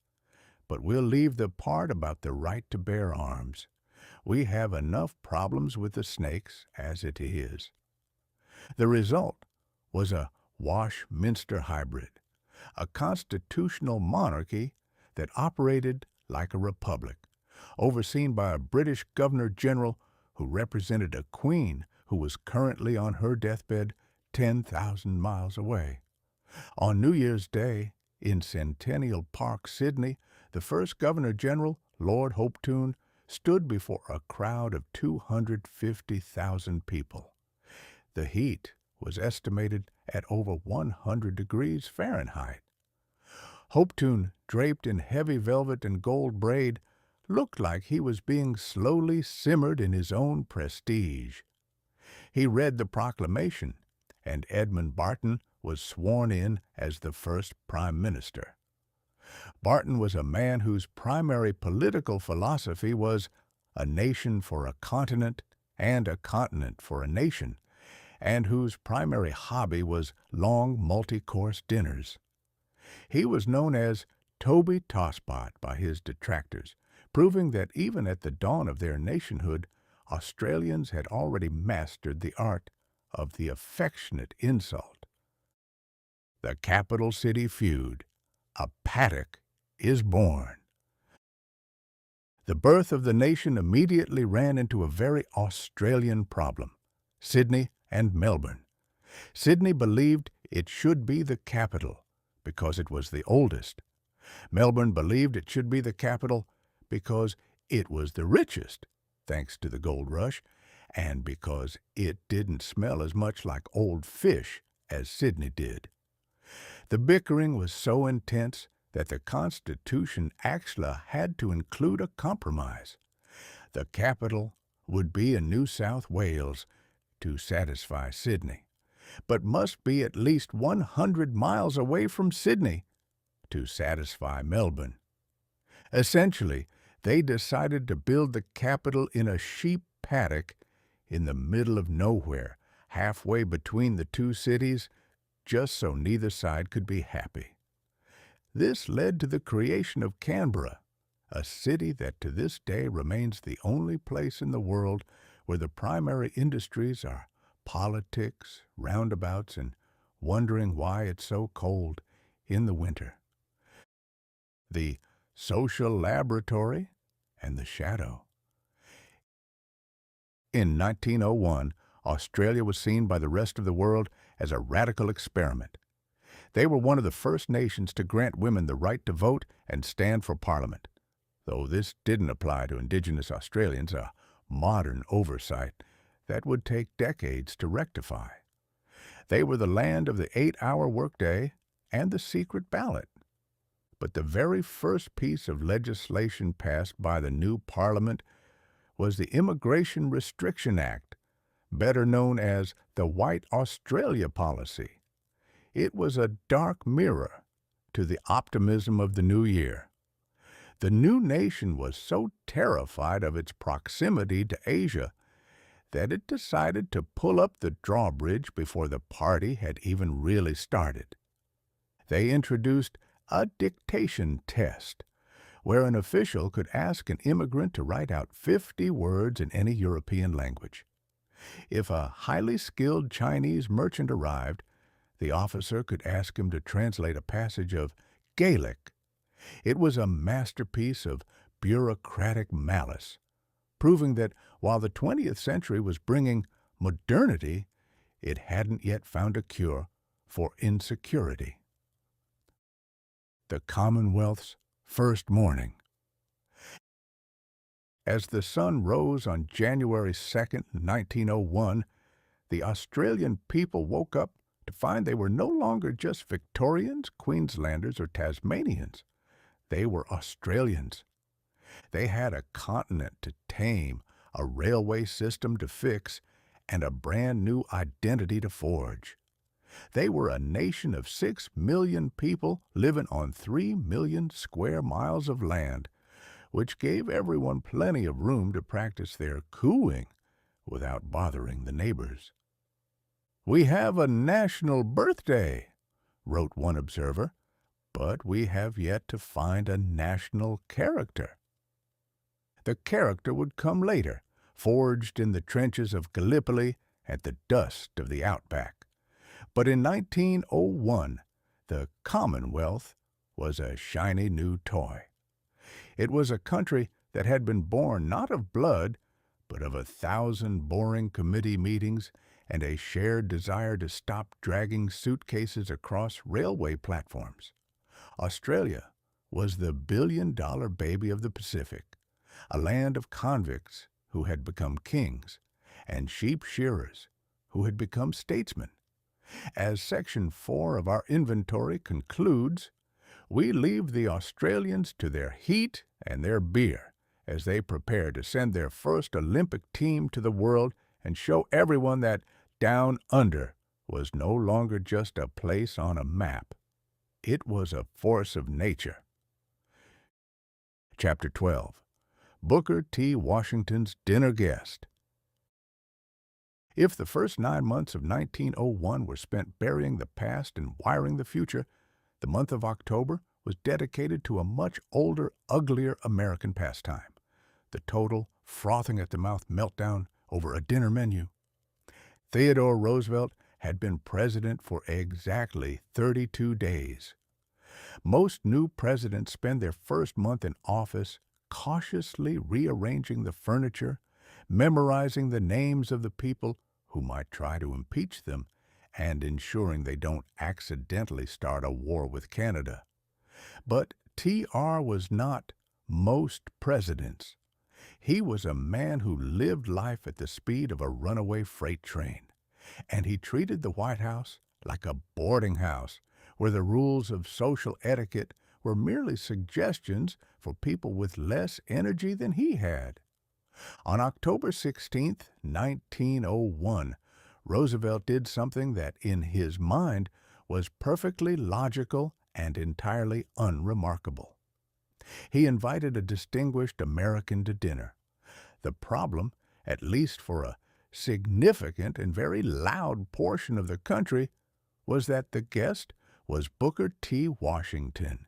but we'll leave the part about the right to bear arms. We have enough problems with the snakes as it is." The result was a Washminster hybrid, a constitutional monarchy that operated like a republic, overseen by a British Governor-General who represented a queen who was currently on her deathbed 10,000 miles away. On New Year's Day, in Centennial Park, Sydney, the first Governor-General, Lord Hopetoun, stood before a crowd of 250,000 people. The heat was estimated at over 100 degrees Fahrenheit. Hopetoun, draped in heavy velvet and gold braid, looked like he was being slowly simmered in his own prestige. He read the proclamation, and Edmund Barton was sworn in as the first Prime Minister. Barton was a man whose primary political philosophy was a nation for a continent and a continent for a nation, and whose primary hobby was long multi-course dinners. He was known as Toby Tosspot by his detractors, proving that even at the dawn of their nationhood, Australians had already mastered the art of the affectionate insult. The capital city feud, a paddock is born. The birth of the nation immediately ran into a very Australian problem: Sydney and Melbourne. Sydney believed it should be the capital because it was the oldest. Melbourne believed it should be the capital because it was the richest, thanks to the gold rush, and because it didn't smell as much like old fish as Sydney did. The bickering was so intense that the Constitution actually had to include a compromise. The capital would be in New South Wales to satisfy Sydney, but must be at least 100 miles away from Sydney to satisfy Melbourne. Essentially, they decided to build the capital in a sheep paddock in the middle of nowhere, halfway between the two cities, just so neither side could be happy. This led to the creation of Canberra, a city that to this day remains the only place in the world where the primary industries are politics, roundabouts, and wondering why it's so cold in the winter. The social laboratory and the shadow. In 1901, Australia was seen by the rest of the world as a radical experiment. They were one of the first nations to grant women the right to vote and stand for Parliament, though this didn't apply to Indigenous Australians, a modern oversight that would take decades to rectify. They were the land of the 8-hour workday and the secret ballot. But the very first piece of legislation passed by the new Parliament was the Immigration Restriction Act, better known as the White Australia Policy. It was a dark mirror to the optimism of the new year. The new nation was so terrified of its proximity to Asia that it decided to pull up the drawbridge before the party had even really started. They introduced a dictation test, where an official could ask an immigrant to write out 50 words in any European language. If a highly skilled Chinese merchant arrived, the officer could ask him to translate a passage of Gaelic. It was a masterpiece of bureaucratic malice, proving that while the 20th century was bringing modernity, it hadn't yet found a cure for insecurity. The Commonwealth's first morning. As the sun rose on January 2nd, 1901, the Australian people woke up to find they were no longer just Victorians, Queenslanders, or Tasmanians. They were Australians. They had a continent to tame, a railway system to fix, and a brand new identity to forge. They were a nation of 6 million people living on 3 million square miles of land, which gave everyone plenty of room to practice their cooing without bothering the neighbors. "We have a national birthday," wrote one observer, "but we have yet to find a national character." The character would come later, forged in the trenches of Gallipoli and the dust of the outback. But in 1901, the Commonwealth was a shiny new toy. It was a country that had been born not of blood, but of 1,000 boring committee meetings and a shared desire to stop dragging suitcases across railway platforms. Australia was the billion-dollar baby of the Pacific, a land of convicts who had become kings and sheep shearers who had become statesmen. As Section 4 of our inventory concludes, we leave the Australians to their heat and their beer as they prepare to send their first Olympic team to the world and show everyone that Down Under was no longer just a place on a map. It was a force of nature. Chapter 12. Booker T. Washington's Dinner Guest. If the first 9 months of 1901 were spent burying the past and wiring the future, the month of October was dedicated to a much older, uglier American pastime, the total frothing-at-the-mouth meltdown over a dinner menu. Theodore Roosevelt had been president for exactly 32 days. Most new presidents spend their first month in office cautiously rearranging the furniture, memorizing the names of the people who might try to impeach them, and ensuring they don't accidentally start a war with Canada. But T.R. was not most presidents. He was a man who lived life at the speed of a runaway freight train, and he treated the White House like a boarding house where the rules of social etiquette were merely suggestions for people with less energy than he had. On October 16, 1901, Roosevelt did something that, in his mind, was perfectly logical and entirely unremarkable. He invited a distinguished American to dinner. The problem, at least for a significant and very loud portion of the country, was that the guest was Booker T. Washington,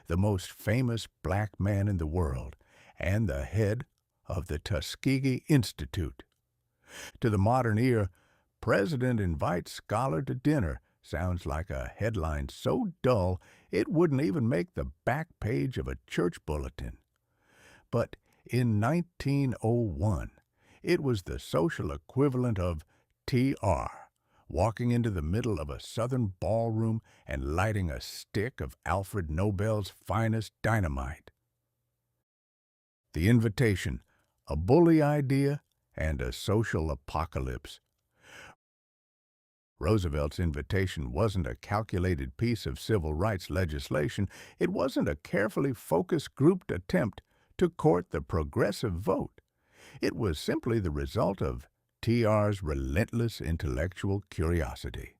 the most famous black man in the world and the head of the Tuskegee Institute. To the modern ear, President invites scholar to dinner sounds like a headline so dull it wouldn't even make the back page of a church bulletin. But in 1901, it was the social equivalent of T.R. walking into the middle of a Southern ballroom and lighting a stick of Alfred Nobel's finest dynamite. The invitation, a bully idea, and a social apocalypse. Roosevelt's invitation wasn't a calculated piece of civil rights legislation. It wasn't a carefully focused grouped attempt to court the progressive vote. It was simply the result of T.R.'s relentless intellectual curiosity.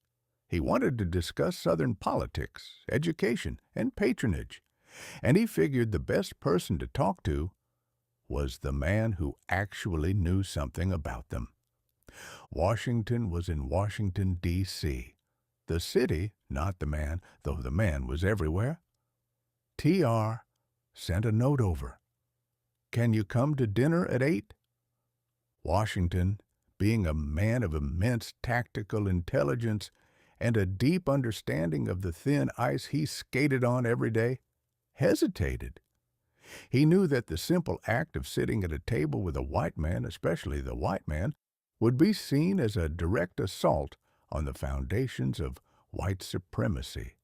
He wanted to discuss Southern politics, education, and patronage, and he figured the best person to talk to was the man who actually knew something about them. Washington was in Washington, D.C. The city, not the man, though the man was everywhere. T.R. sent a note over. "Can you come to dinner at 8?" Washington, being a man of immense tactical intelligence and a deep understanding of the thin ice he skated on every day, hesitated. He knew that the simple act of sitting at a table with a white man, especially the white man, would be seen as a direct assault on the foundations of white supremacy.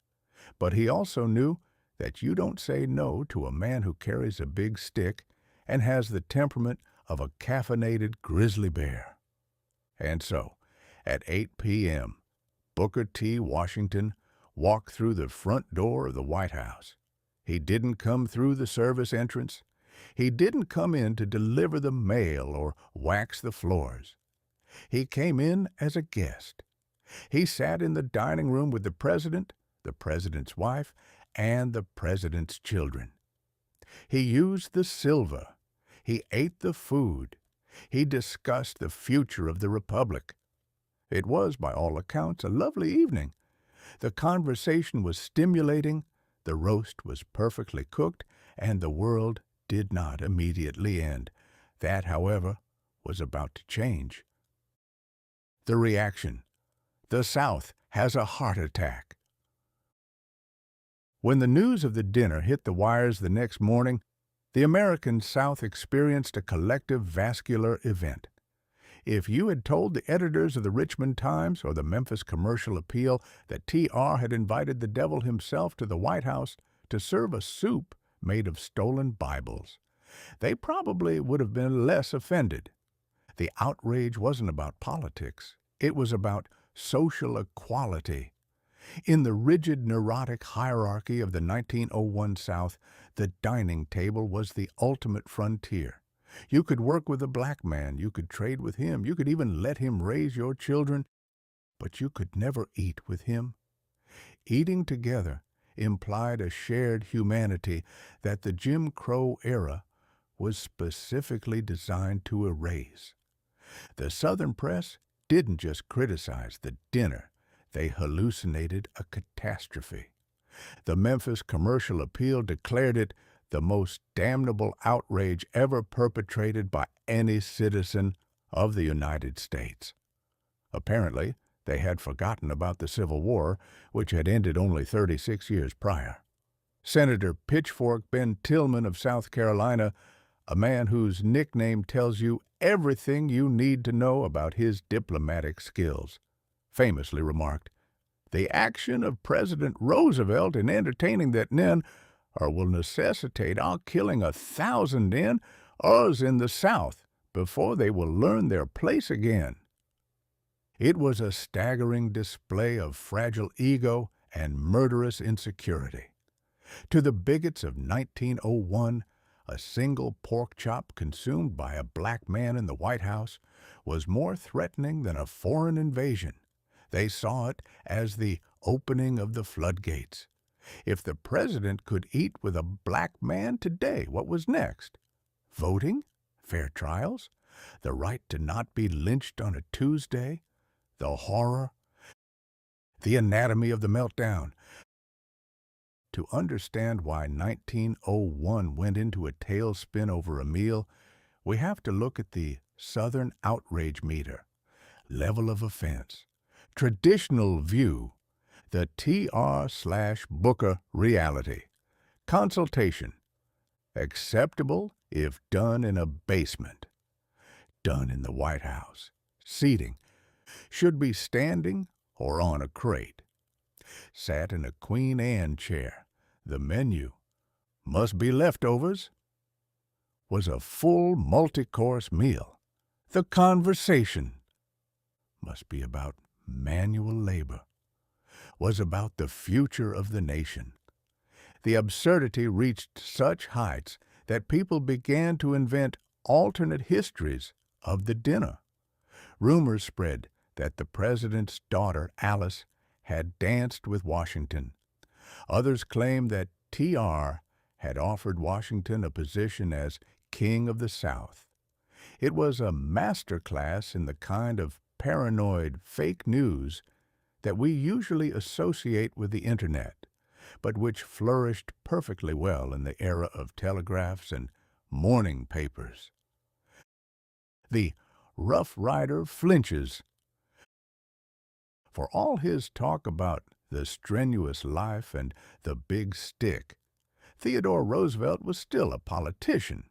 But he also knew that you don't say no to a man who carries a big stick and has the temperament of a caffeinated grizzly bear. And so, at 8 p.m., Booker T. Washington walked through the front door of the White House. He didn't come through the service entrance. He didn't come in to deliver the mail or wax the floors. He came in as a guest. He sat in the dining room with the president's wife, and the president's children. He used the silver. He ate the food. He discussed the future of the republic. It was, by all accounts, a lovely evening. The conversation was stimulating, the roast was perfectly cooked, and the world did not immediately end. That, however, was about to change. The reaction. The South has a heart attack. When the news of the dinner hit the wires the next morning, the American South experienced a collective vascular event. If you had told the editors of the Richmond Times or the Memphis Commercial Appeal that T.R. had invited the devil himself to the White House to serve a soup made of stolen Bibles, they probably would have been less offended. The outrage wasn't about politics. It was about social equality. In the rigid, neurotic hierarchy of the 1901 South, the dining table was the ultimate frontier. You could work with a black man, you could trade with him, you could even let him raise your children, but you could never eat with him. Eating together implied a shared humanity that the Jim Crow era was specifically designed to erase. The Southern press didn't just criticize the dinner, they hallucinated a catastrophe. The Memphis Commercial Appeal declared it the most damnable outrage ever perpetrated by any citizen of the United States. Apparently, they had forgotten about the Civil War, which had ended only 36 years prior. Senator Pitchfork Ben Tillman of South Carolina, a man whose nickname tells you everything you need to know about his diplomatic skills, famously remarked, "The action of President Roosevelt in entertaining that men will necessitate our killing 1,000 men, us in the South, before they will learn their place again." It was a staggering display of fragile ego and murderous insecurity. To the bigots of 1901, a single pork chop consumed by a black man in the White House was more threatening than a foreign invasion. They saw it as the opening of the floodgates. If the president could eat with a black man today, what was next? Voting? Fair trials? The right to not be lynched on a Tuesday? The horror? The anatomy of the meltdown? To understand why 1901 went into a tailspin over a meal, we have to look at the Southern outrage meter, level of offense, traditional view, the TR/Booker reality, consultation, acceptable if done in a basement, done in the White House, seating, should be standing or on a crate, sat in a Queen Anne chair, the menu, must be leftovers, was a full multi-course meal, the conversation, must be about manual labor, was about the future of the nation. The absurdity reached such heights that people began to invent alternate histories of the dinner. Rumors spread that the president's daughter, Alice, had danced with Washington. Others claimed that TR had offered Washington a position as King of the South. It was a master class in the kind of paranoid fake news that we usually associate with the Internet, but which flourished perfectly well in the era of telegraphs and morning papers. The Rough Rider flinches. For all his talk about the strenuous life and the big stick, Theodore Roosevelt was still a politician.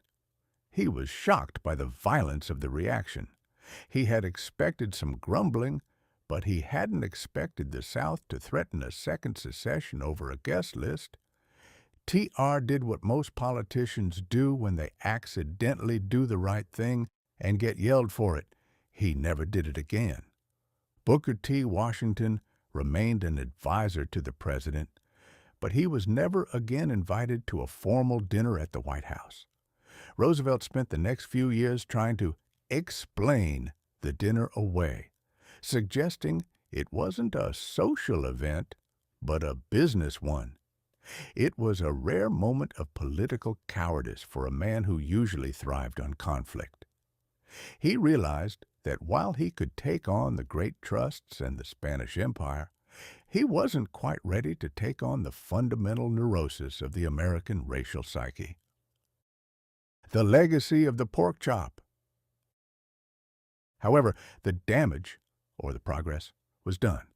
He was shocked by the violence of the reaction. He had expected some grumbling, but he hadn't expected the South to threaten a second secession over a guest list. TR did what most politicians do when they accidentally do the right thing and get yelled for it. He never did it again. Booker T. Washington remained an advisor to the president, but he was never again invited to a formal dinner at the White House. Roosevelt spent the next few years trying to explain the dinner away, suggesting it wasn't a social event, but a business one. It was a rare moment of political cowardice for a man who usually thrived on conflict. He realized that while he could take on the great trusts and the Spanish Empire, he wasn't quite ready to take on the fundamental neurosis of the American racial psyche. The legacy of the pork chop. However, the damage, or the progress, was done.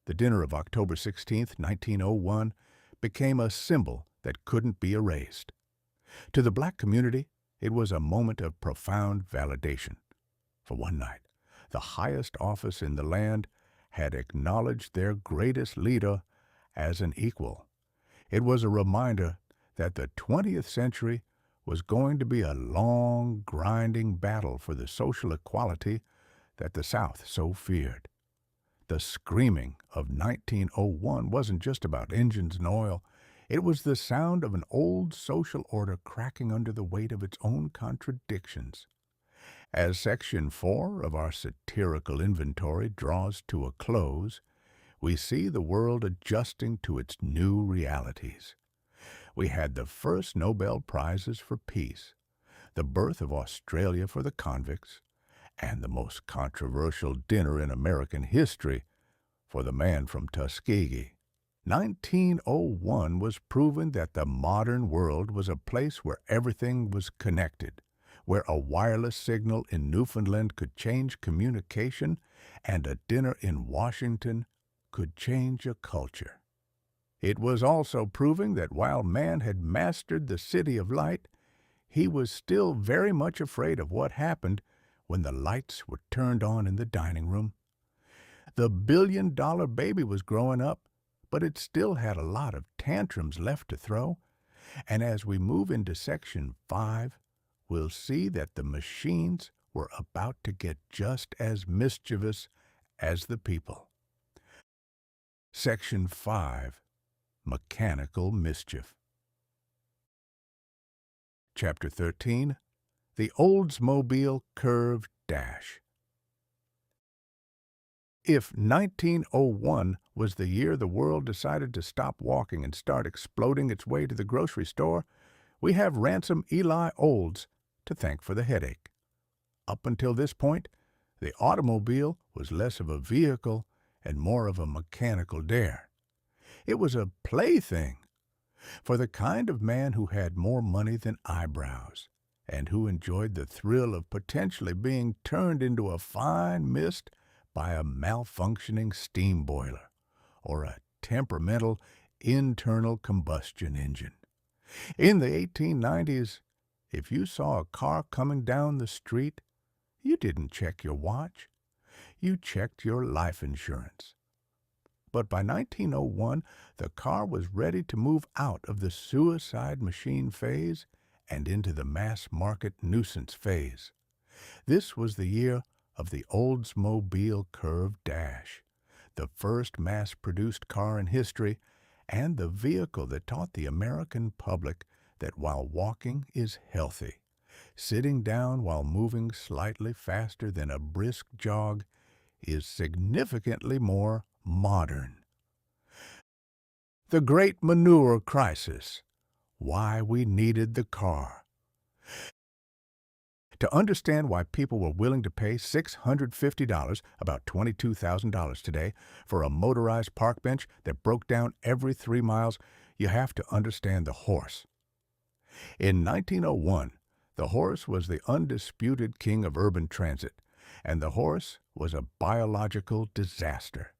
The dinner of October 16, 1901, became a symbol that couldn't be erased. To the black community, it was a moment of profound validation. For one night, the highest office in the land had acknowledged their greatest leader as an equal. It was a reminder that the 20th century was going to be a long, grinding battle for the social equality that the South so feared. The screaming of 1901 wasn't just about engines and oil. It was the sound of an old social order cracking under the weight of its own contradictions. As Section 4 of our satirical inventory draws to a close, we see the world adjusting to its new realities. We had the first Nobel Prizes for peace, the birth of Australia for the convicts, and the most controversial dinner in American history for the man from Tuskegee. 1901 was proving that the modern world was a place where everything was connected, where a wireless signal in Newfoundland could change communication and a dinner in Washington could change a culture. It was also proving that while man had mastered the city of light, he was still very much afraid of what happened when the lights were turned on in the dining room. The billion-dollar baby was growing up, but it still had a lot of tantrums left to throw. And as we move into Section 5, we'll see that the machines were about to get just as mischievous as the people. Section 5, Mechanical Mischief. Chapter 13, The Oldsmobile Curved Dash. If 1901 was the year the world decided to stop walking and start exploding its way to the grocery store, we have Ransom Eli Olds to thank for the headache. Up until this point, the automobile was less of a vehicle and more of a mechanical dare. It was a plaything for the kind of man who had more money than eyebrows and who enjoyed the thrill of potentially being turned into a fine mist by a malfunctioning steam boiler or a temperamental internal combustion engine. In the 1890s, if you saw a car coming down the street, you didn't check your watch. You checked your life insurance. But by 1901, the car was ready to move out of the suicide machine phase and into the mass market nuisance phase. This was the year of the Oldsmobile Curved Dash, the first mass-produced car in history and the vehicle that taught the American public that while walking is healthy, sitting down while moving slightly faster than a brisk jog is significantly more modern. The Great Manure Crisis. Why we needed the car. To understand why people were willing to pay $650, about $22,000 today, for a motorized park bench that broke down every 3 miles, you have to understand the horse. In 1901, the horse was the undisputed king of urban transit, and the horse was a biological disaster.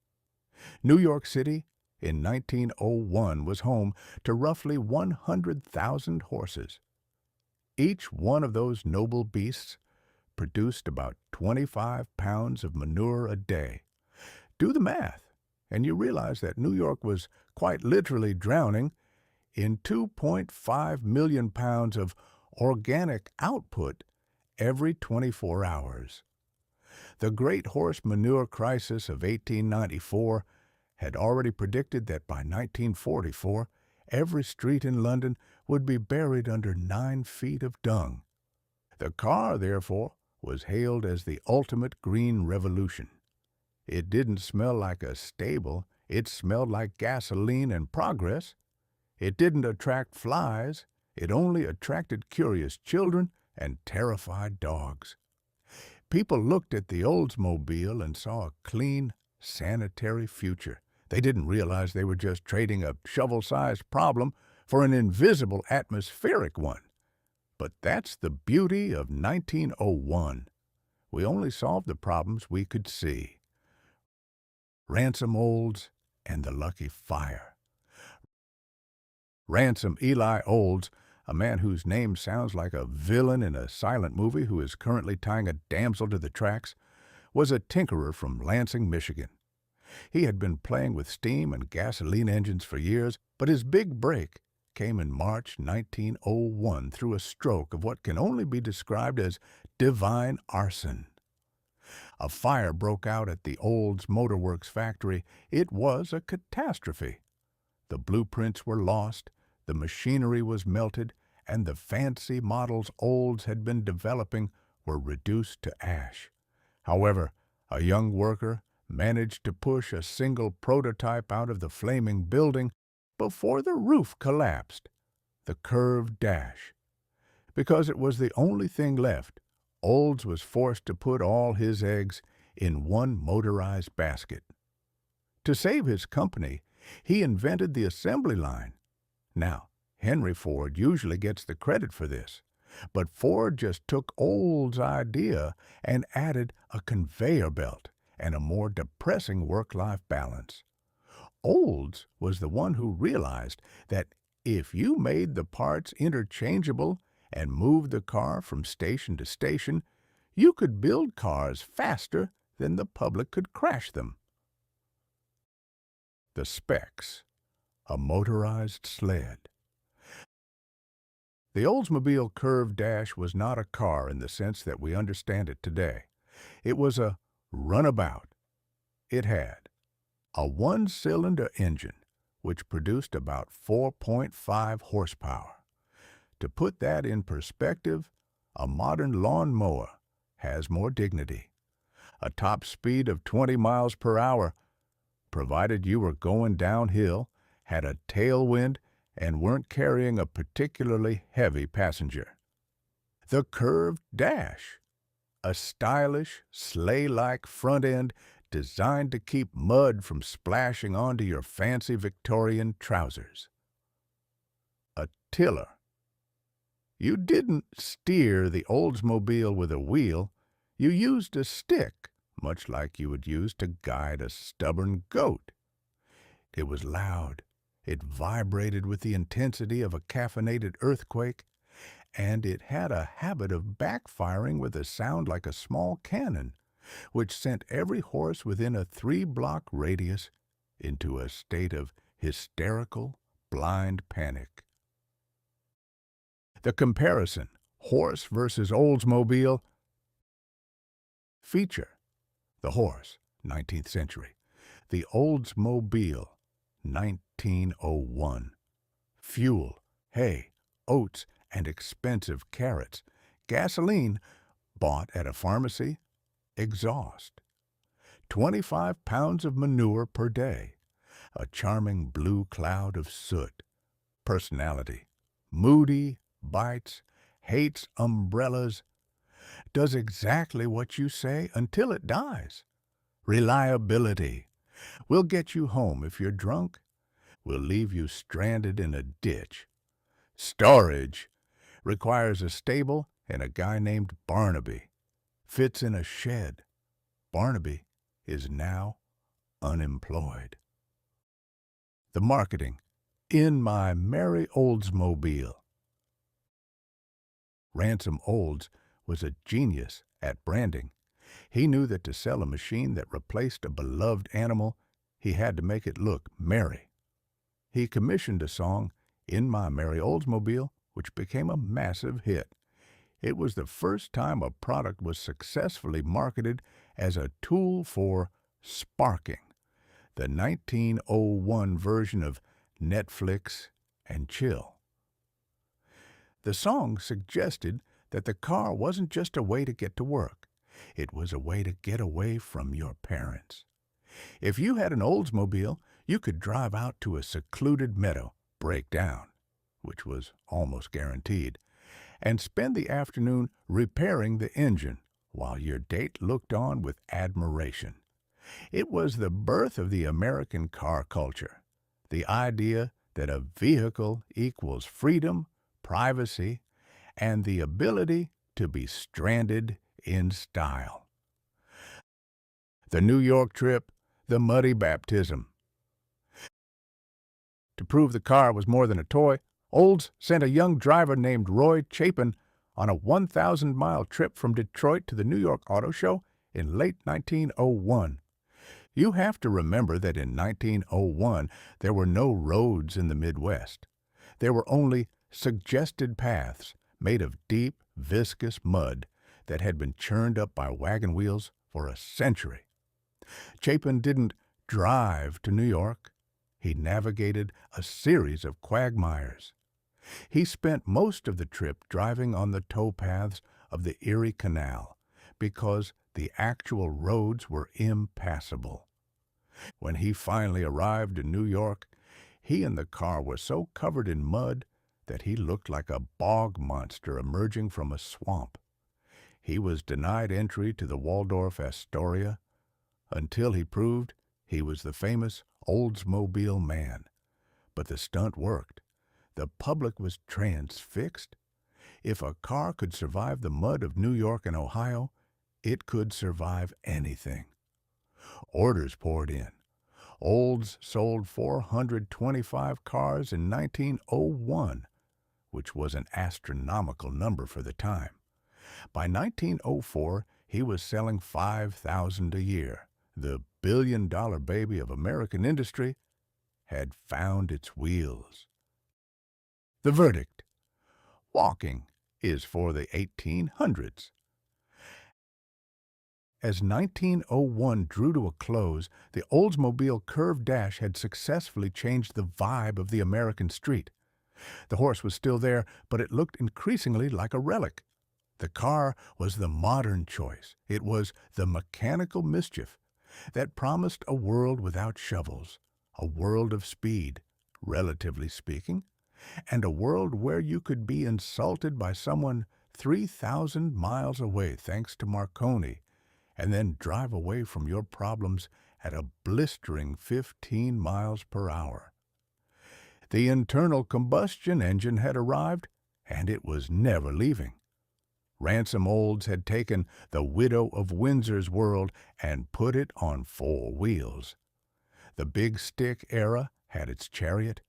New York City in 1901 was home to roughly 100,000 horses. Each one of those noble beasts produced about 25 pounds of manure a day. Do the math, and you realize that New York was quite literally drowning in 2.5 million pounds of organic output every 24 hours. The great horse manure crisis of 1894 had already predicted that by 1944, every street in London would be buried under 9 feet of dung. The car, therefore, was hailed as the ultimate green revolution. It didn't smell like a stable, it smelled like gasoline and progress. It didn't attract flies, it only attracted curious children and terrified dogs. People looked at the Oldsmobile and saw a clean, sanitary future. They didn't realize they were just trading a shovel-sized problem for an invisible atmospheric one. But that's the beauty of 1901. We only solved the problems we could see. Ransom Olds and the Lucky Fire. Ransom Eli Olds, a man whose name sounds like a villain in a silent movie who is currently tying a damsel to the tracks, was a tinkerer from Lansing, Michigan. He had been playing with steam and gasoline engines for years, but his big break came in March 1901 through a stroke of what can only be described as divine arson. A fire broke out at the Olds Motor Works factory. It was a catastrophe. The blueprints were lost, the machinery was melted, and the fancy models Olds had been developing were reduced to ash. However, a young worker managed to push a single prototype out of the flaming building before the roof collapsed, the Curved Dash. Because it was the only thing left, Olds was forced to put all his eggs in one motorized basket. To save his company, He invented the assembly line. Now, Henry Ford usually gets the credit for this, but Ford just took Olds' idea and added a conveyor belt and a more depressing work-life balance. Olds was the one who realized that if you made the parts interchangeable and moved the car from station to station, you could build cars faster than the public could crash them. The Specs, a motorized sled. The Oldsmobile Curved Dash was not a car in the sense that we understand it today. It was a runabout. It had a one-cylinder engine, which produced about 4.5 horsepower. To put that in perspective, a modern lawnmower has more dignity. A top speed of 20 miles per hour, provided you were going downhill, had a tailwind, and weren't carrying a particularly heavy passenger. The Curved Dash, a stylish, sleigh-like front end designed to keep mud from splashing onto your fancy Victorian trousers. A tiller. You didn't steer the Oldsmobile with a wheel. You used a stick, much like you would use to guide a stubborn goat. It was loud. It vibrated with the intensity of a caffeinated earthquake, and it had a habit of backfiring with a sound like a small cannon, which sent every horse within a 3-block radius into a state of hysterical, blind panic. The comparison, horse versus Oldsmobile. Feature, the horse, 19th century. The Oldsmobile, 1901. Fuel, hay, oats, and expensive carrots. Gasoline, bought at a pharmacy. Exhaust. 25 pounds of manure per day. A charming blue cloud of soot. Personality, moody, bites, hates umbrellas, does exactly what you say until it dies. Reliability, we'll get you home if you're drunk. We'll leave you stranded in a ditch. Storage, requires a stable and a guy named Barnaby. Fits in a shed. Barnaby is now unemployed. The marketing, in my merry Oldsmobile. Ransom Olds was a genius at branding. He knew that to sell a machine that replaced a beloved animal, he had to make it look merry. He commissioned a song, In My Merry Oldsmobile, which became a massive hit. It was the first time a product was successfully marketed as a tool for sparking, the 1901 version of Netflix and chill. The song suggested that the car wasn't just a way to get to work. It was a way to get away from your parents. If you had an Oldsmobile, you could drive out to a secluded meadow, break down, which was almost guaranteed, and spend the afternoon repairing the engine while your date looked on with admiration. It was the birth of the American car culture, the idea that a vehicle equals freedom, privacy, and the ability to be stranded in style. The New York trip, the muddy baptism. To prove the car was more than a toy, Olds sent a young driver named Roy Chapin on a 1,000-mile trip from Detroit to the New York Auto Show in late 1901. You have to remember that in 1901 there were no roads in the Midwest. There were only suggested paths made of deep, viscous mud that had been churned up by wagon wheels for a century. Chapin didn't drive to New York. He navigated a series of quagmires. He spent most of the trip driving on the towpaths of the Erie Canal because the actual roads were impassable. When he finally arrived in New York, he and the car were so covered in mud that he looked like a bog monster emerging from a swamp. He was denied entry to the Waldorf Astoria until he proved he was the famous Oldsmobile Man. But the stunt worked. The public was transfixed. If a car could survive the mud of New York and Ohio, it could survive anything. Orders poured in. Olds sold 425 cars in 1901, which was an astronomical number for the time. By 1904, he was selling 5,000 a year. The billion-dollar baby of American industry had found its wheels. The verdict: walking is for the 1800s. As 1901 drew to a close, the Oldsmobile Curve Dash had successfully changed the vibe of the American street. The horse was still there, but it looked increasingly like a relic. The car was the modern choice. It was the mechanical mischief that promised a world without shovels, a world of speed, relatively speaking, and a world where you could be insulted by someone 3,000 miles away thanks to Marconi, and then drive away from your problems at a blistering 15 miles per hour. The internal combustion engine had arrived, and it was never leaving. Ransom Olds had taken the widow of Windsor's world and put it on 4 wheels. The big stick era had its chariot,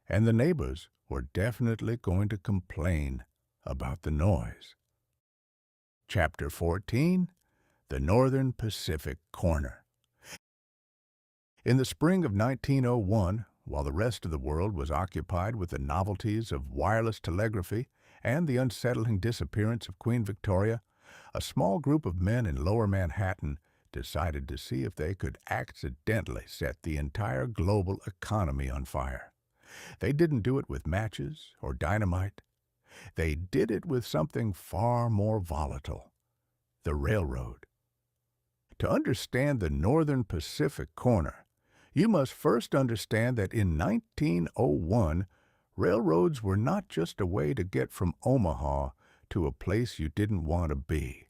and the neighbors were definitely going to complain about the noise. Chapter 14. The Northern Pacific Corner. In the spring of 1901, while the rest of the world was occupied with the novelties of wireless telegraphy and the unsettling disappearance of Queen Victoria, a small group of men in Lower Manhattan decided to see if they could accidentally set the entire global economy on fire. They didn't do it with matches or dynamite. They did it with something far more volatile: the railroad. To understand the Northern Pacific Corner, you must first understand that in 1901, railroads were not just a way to get from Omaha to a place you didn't want to be.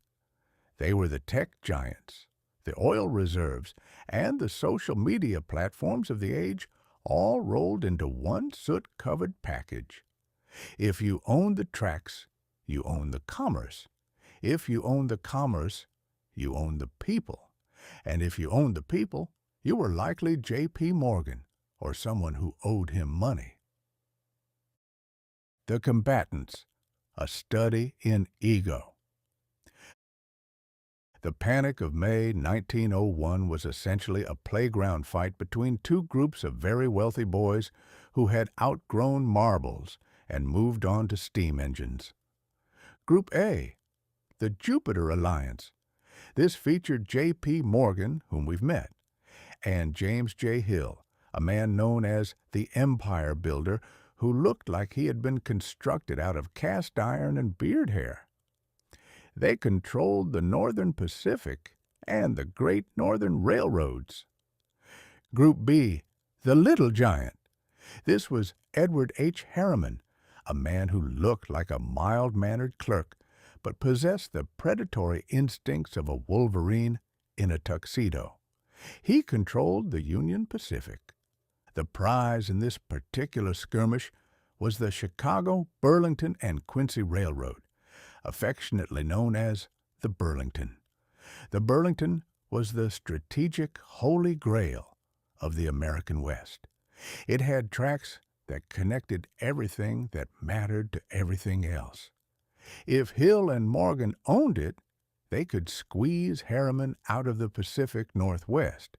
They were the tech giants, the oil reserves, and the social media platforms of the age, all rolled into one soot-covered package. If you owned the tracks, you owned the commerce. If you owned the commerce, you owned the people. And if you owned the people, you were likely J.P. Morgan or someone who owed him money. The Combatants, a study in ego. The Panic of May 1901 was essentially a playground fight between 2 groups of very wealthy boys who had outgrown marbles and moved on to steam engines. Group A, the Jupiter Alliance. This featured J.P. Morgan, whom we've met, and James J. Hill, a man known as the Empire Builder, who looked like he had been constructed out of cast iron and beard hair. They controlled the Northern Pacific and the Great Northern Railroads. Group B, the Little Giant. This was Edward H. Harriman, a man who looked like a mild-mannered clerk, but possessed the predatory instincts of a wolverine in a tuxedo. He controlled the Union Pacific. The prize in this particular skirmish was the Chicago, Burlington, and Quincy Railroad, affectionately known as the Burlington. The Burlington was the strategic holy grail of the American West. It had tracks that connected everything that mattered to everything else. If Hill and Morgan owned it, they could squeeze Harriman out of the Pacific Northwest.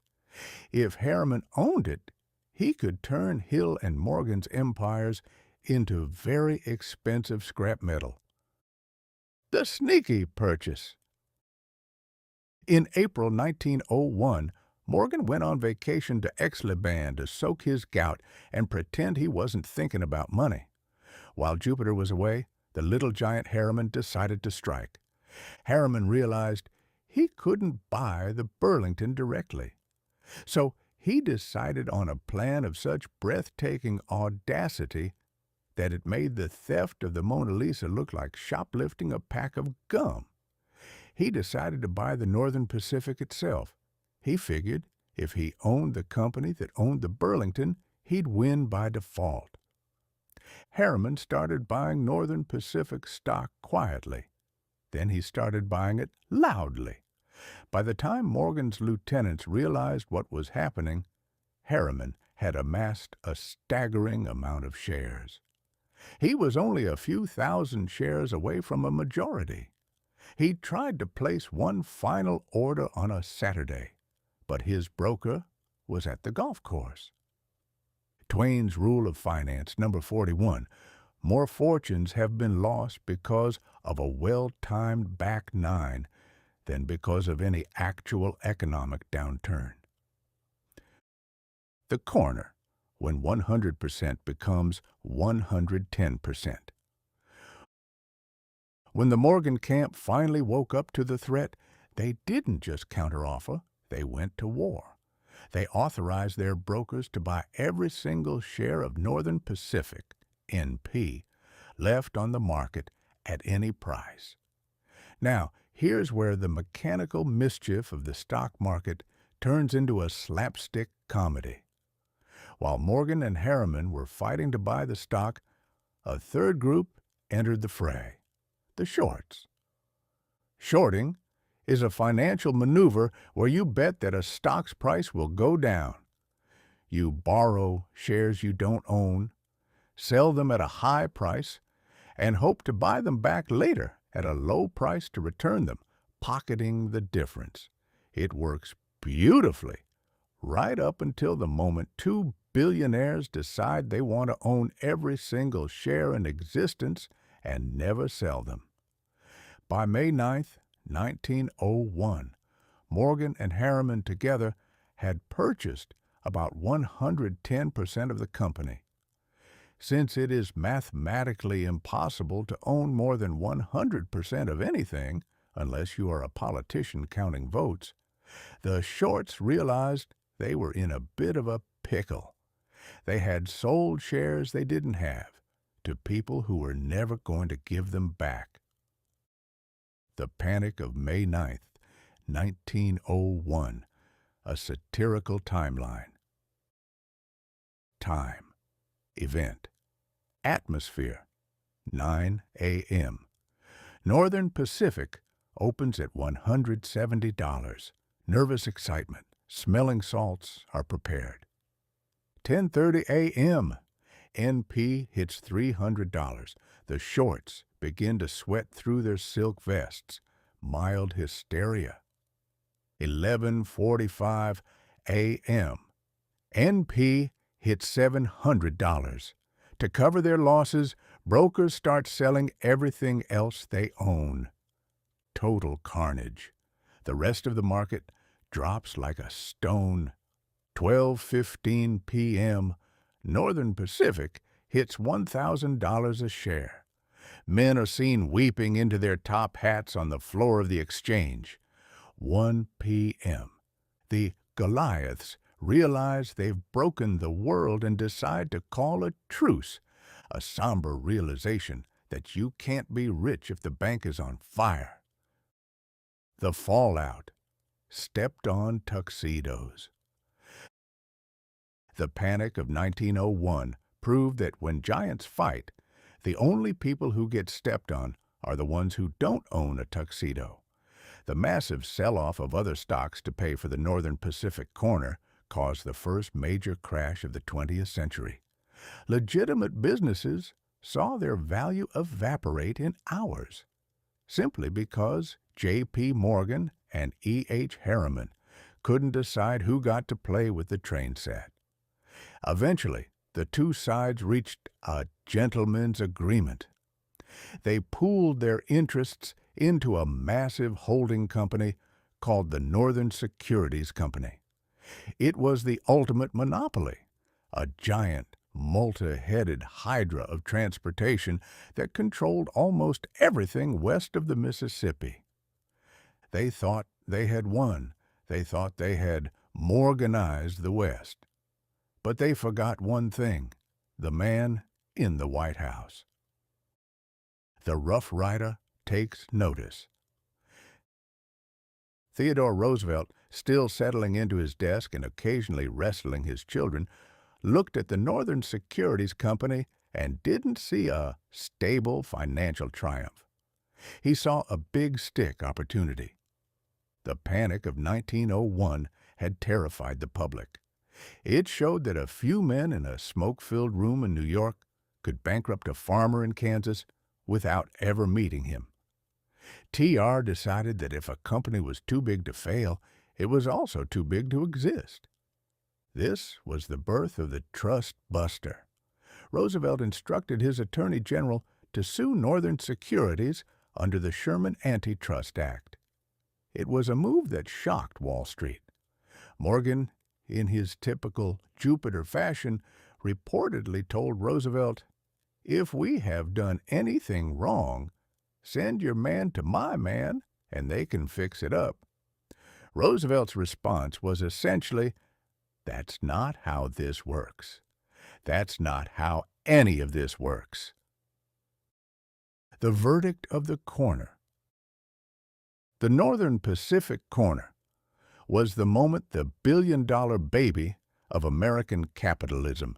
If Harriman owned it, he could turn Hill and Morgan's empires into very expensive scrap metal. The sneaky purchase. In April 1901, Morgan went on vacation to Aix-les-Bains to soak his gout and pretend he wasn't thinking about money. While Jupiter was away, the Little Giant Harriman decided to strike. Harriman realized he couldn't buy the Burlington directly. So he decided on a plan of such breathtaking audacity that it made the theft of the Mona Lisa look like shoplifting a pack of gum. He decided to buy the Northern Pacific itself. He figured If he owned the company that owned the Burlington, he'd win by default. Harriman started buying Northern Pacific stock quietly. Then he started buying it loudly. By the time Morgan's lieutenants realized what was happening, Harriman had amassed a staggering amount of shares. He was only a few thousand shares away from a majority. He tried to place one final order on a Saturday, but his broker was at the golf course. Twain's Rule of Finance, number 41, more fortunes have been lost because of a well-timed back nine than because of any actual economic downturn. The corner, when 100% becomes 110%. When the Morgan camp finally woke up to the threat, they didn't just counteroffer, they went to war. They authorized their brokers to buy every single share of Northern Pacific, NP, left on the market at any price. Now, here's where the mechanical mischief of the stock market turns into a slapstick comedy. While Morgan and Harriman were fighting to buy the stock, a third group entered the fray, the shorts. Shorting is a financial maneuver where you bet that a stock's price will go down. You borrow shares you don't own, sell them at a high price, and hope to buy them back later at a low price to return them, pocketing the difference. It works beautifully, right up until the moment two billionaires decide they want to own every single share in existence and never sell them. By May 9th, 1901, Morgan and Harriman together had purchased about 110% of the company. Since it is mathematically impossible to own more than 100% of anything, unless you are a politician counting votes, the shorts realized they were in a bit of a pickle. They had sold shares they didn't have to people who were never going to give them back. The Panic of May 9th, 1901, a satirical timeline. Time, event, atmosphere, 9 a.m. Northern Pacific opens at $170. Nervous excitement, smelling salts are prepared. 10:30 a.m. NP hits $300. The shorts begin to sweat through their silk vests. Mild hysteria. 11:45 a.m. NP hits $700. To cover their losses, brokers start selling everything else they own. Total carnage. The rest of the market drops like a stone. 12:15 p.m., Northern Pacific hits $1,000 a share. Men are seen weeping into their top hats on the floor of the exchange. 1 p.m., the Goliaths realize they've broken the world and decide to call a truce, a somber realization that you can't be rich if the bank is on fire. The fallout. Stepped-on tuxedos. The Panic of 1901 proved that when giants fight, the only people who get stepped on are the ones who don't own a tuxedo. The massive sell-off of other stocks to pay for the Northern Pacific corner caused the first major crash of the 20th century. Legitimate businesses saw their value evaporate in hours, simply because J.P. Morgan and E.H. Harriman couldn't decide who got to play with the train set. Eventually, the two sides reached a gentleman's agreement. They pooled their interests into a massive holding company called the Northern Securities Company. It was the ultimate monopoly, a giant, multi-headed hydra of transportation that controlled almost everything west of the Mississippi. They thought they had won. They thought they had Morganized the West. But they forgot one thing, the man in the White House. The Rough Rider takes notice. Theodore Roosevelt still settling into his desk and occasionally wrestling his children, looked at the Northern Securities Company and didn't see a stable financial triumph. He saw a big stick opportunity. The panic of 1901 had terrified the public. It showed that a few men in a smoke-filled room in New York could bankrupt a farmer in Kansas without ever meeting him. TR decided that if a company was too big to fail, it was also too big to exist. This was the birth of the trust buster. Roosevelt instructed his Attorney General to sue Northern Securities under the Sherman Antitrust Act. It was a move that shocked Wall Street. Morgan, in his typical Jupiter fashion, reportedly told Roosevelt, "If we have done anything wrong, send your man to my man, and they can fix it up." Roosevelt's response was essentially, "That's not how this works. That's not how any of this works." The verdict of the corner. The Northern Pacific corner was the moment the billion-dollar baby of American capitalism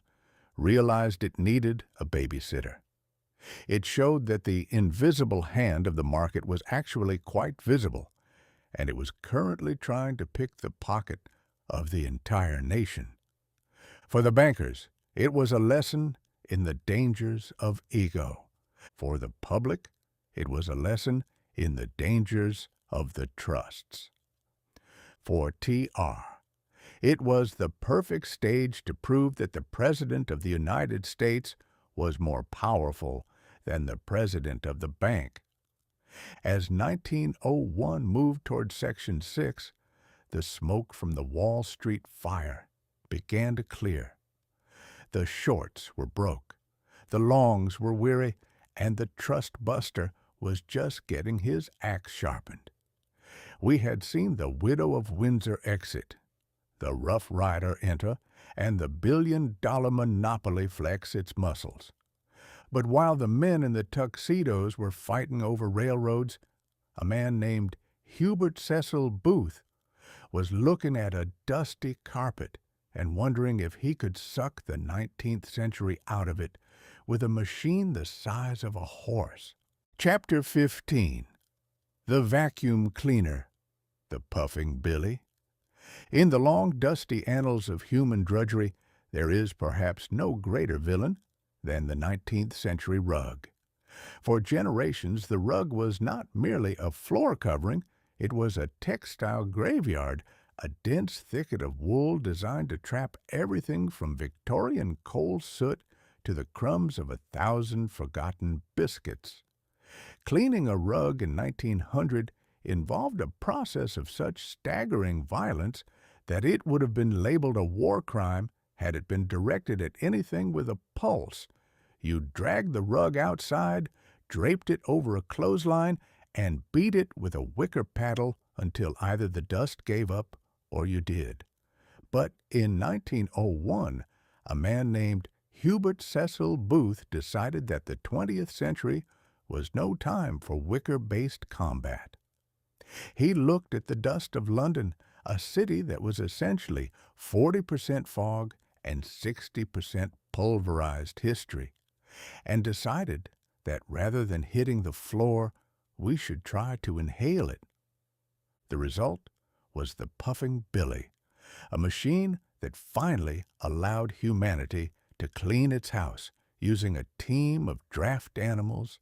realized it needed a babysitter. It showed that the invisible hand of the market was actually quite visible, and it was currently trying to pick the pocket of the entire nation. For the bankers, it was a lesson in the dangers of ego. For the public, it was a lesson in the dangers of the trusts. For TR, it was the perfect stage to prove that the President of the United States was more powerful than the President of the bank. As 1901 moved toward Section 6, the smoke from the Wall Street fire began to clear. The shorts were broke, the longs were weary, and the trust buster was just getting his axe sharpened. We had seen the widow of Windsor exit, the Rough Rider enter, and the billion-dollar monopoly flex its muscles. But while the men in the tuxedos were fighting over railroads, a man named Hubert Cecil Booth was looking at a dusty carpet and wondering if he could suck the 19th century out of it with a machine the size of a horse. Chapter 15. The Vacuum Cleaner, the Puffing Billy. In the long, dusty annals of human drudgery, there is perhaps no greater villain than the 19th century rug. For generations, the rug was not merely a floor covering, it was a textile graveyard, a dense thicket of wool designed to trap everything from Victorian coal soot to the crumbs of 1,000 forgotten biscuits. Cleaning a rug in 1900 involved a process of such staggering violence that it would have been labeled a war crime had it been directed at anything with a pulse. You dragged the rug outside, draped it over a clothesline, and beat it with a wicker paddle until either the dust gave up or you did. But in 1901, a man named Hubert Cecil Booth decided that the 20th century was no time for wicker-based combat. He looked at the dust of London, a city that was essentially 40% fog and 60% pulverized history, and decided that rather than hitting the floor, we should try to inhale it. The result was the Puffing Billy, a machine that finally allowed humanity to clean its house using a team of draft animals,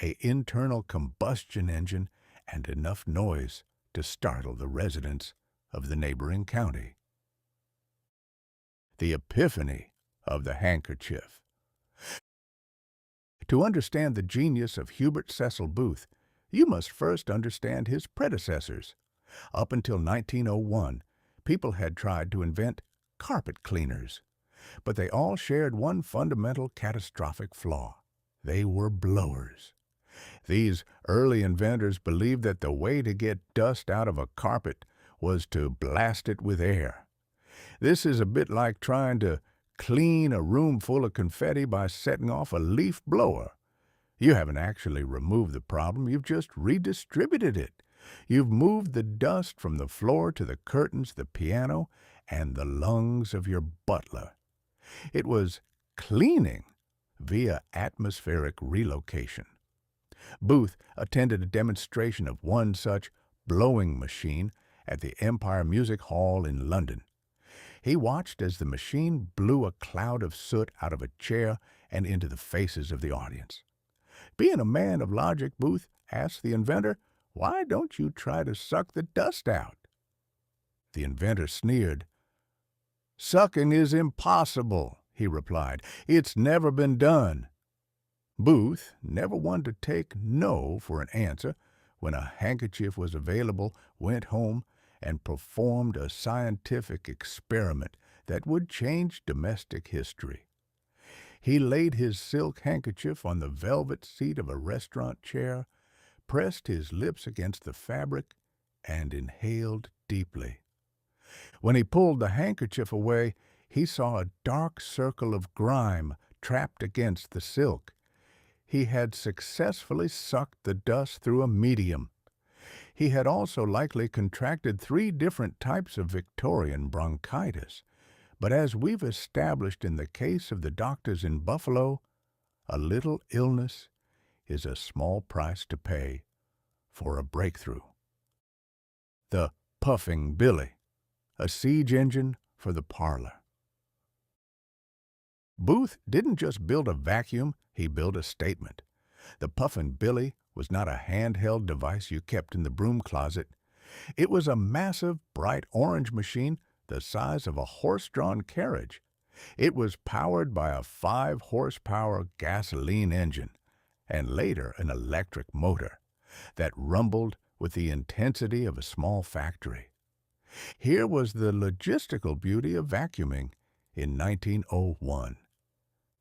an internal combustion engine, and enough noise to startle the residents of the neighboring county. The epiphany of the handkerchief. To understand the genius of Hubert Cecil Booth, you must first understand his predecessors. Up until 1901, people had tried to invent carpet cleaners, but they all shared one fundamental catastrophic flaw. They were blowers. These early inventors believed that the way to get dust out of a carpet was to blast it with air. This is a bit like trying to clean a room full of confetti by setting off a leaf blower. You haven't actually removed the problem, you've just redistributed it, You've moved the dust from the floor to the curtains, the piano, and the lungs of your butler. It was cleaning via atmospheric relocation. Booth attended a demonstration of one such blowing machine at the Empire Music Hall in London. He watched as the machine blew a cloud of soot out of a chair and into the faces of the audience. Being a man of logic, Booth asked the inventor, "Why don't you try to suck the dust out?" The inventor sneered. "Sucking is impossible," he replied. "It's never been done." Booth, never one to take no for an answer, when a handkerchief was available, went home and performed a scientific experiment that would change domestic history. He laid his silk handkerchief on the velvet seat of a restaurant chair, pressed his lips against the fabric, and inhaled deeply. When he pulled the handkerchief away, he saw a dark circle of grime trapped against the silk. He had successfully sucked the dust through a medium. He had also likely contracted 3 different types of Victorian bronchitis. But as we've established in the case of the doctors in Buffalo, a little illness is a small price to pay for a breakthrough. The Puffing Billy, a siege engine for the parlor. Booth didn't just build a vacuum, he built a statement. The Puffin' Billy was not a handheld device you kept in the broom closet. It was a massive, bright orange machine the size of a horse-drawn carriage. It was powered by a 5-horsepower gasoline engine, and later an electric motor, that rumbled with the intensity of a small factory. Here was the logistical beauty of vacuuming in 1901.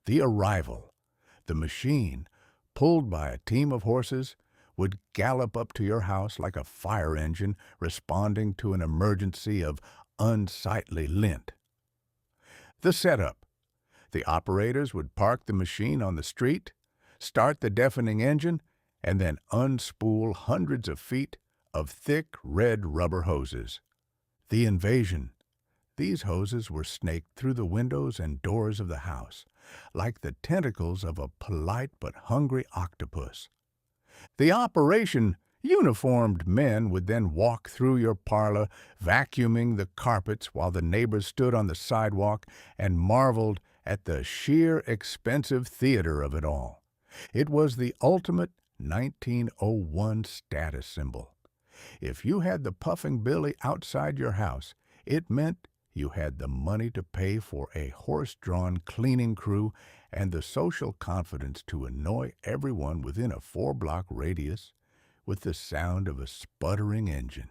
The arrival. The machine, pulled by a team of horses, would gallop up to your house like a fire engine responding to an emergency of unsightly lint. The setup. The operators would park the machine on the street, start the deafening engine, and then unspool hundreds of feet of thick red rubber hoses. The invasion. These hoses were snaked through the windows and doors of the house, like the tentacles of a polite but hungry octopus. The operation. Uniformed men would then walk through your parlor, vacuuming the carpets while the neighbors stood on the sidewalk and marveled at the sheer expensive theater of it all. It was the ultimate 1901 status symbol. If you had the Puffing Billy outside your house, it meant you had the money to pay for a horse-drawn cleaning crew and the social confidence to annoy everyone within a 4-block radius with the sound of a sputtering engine.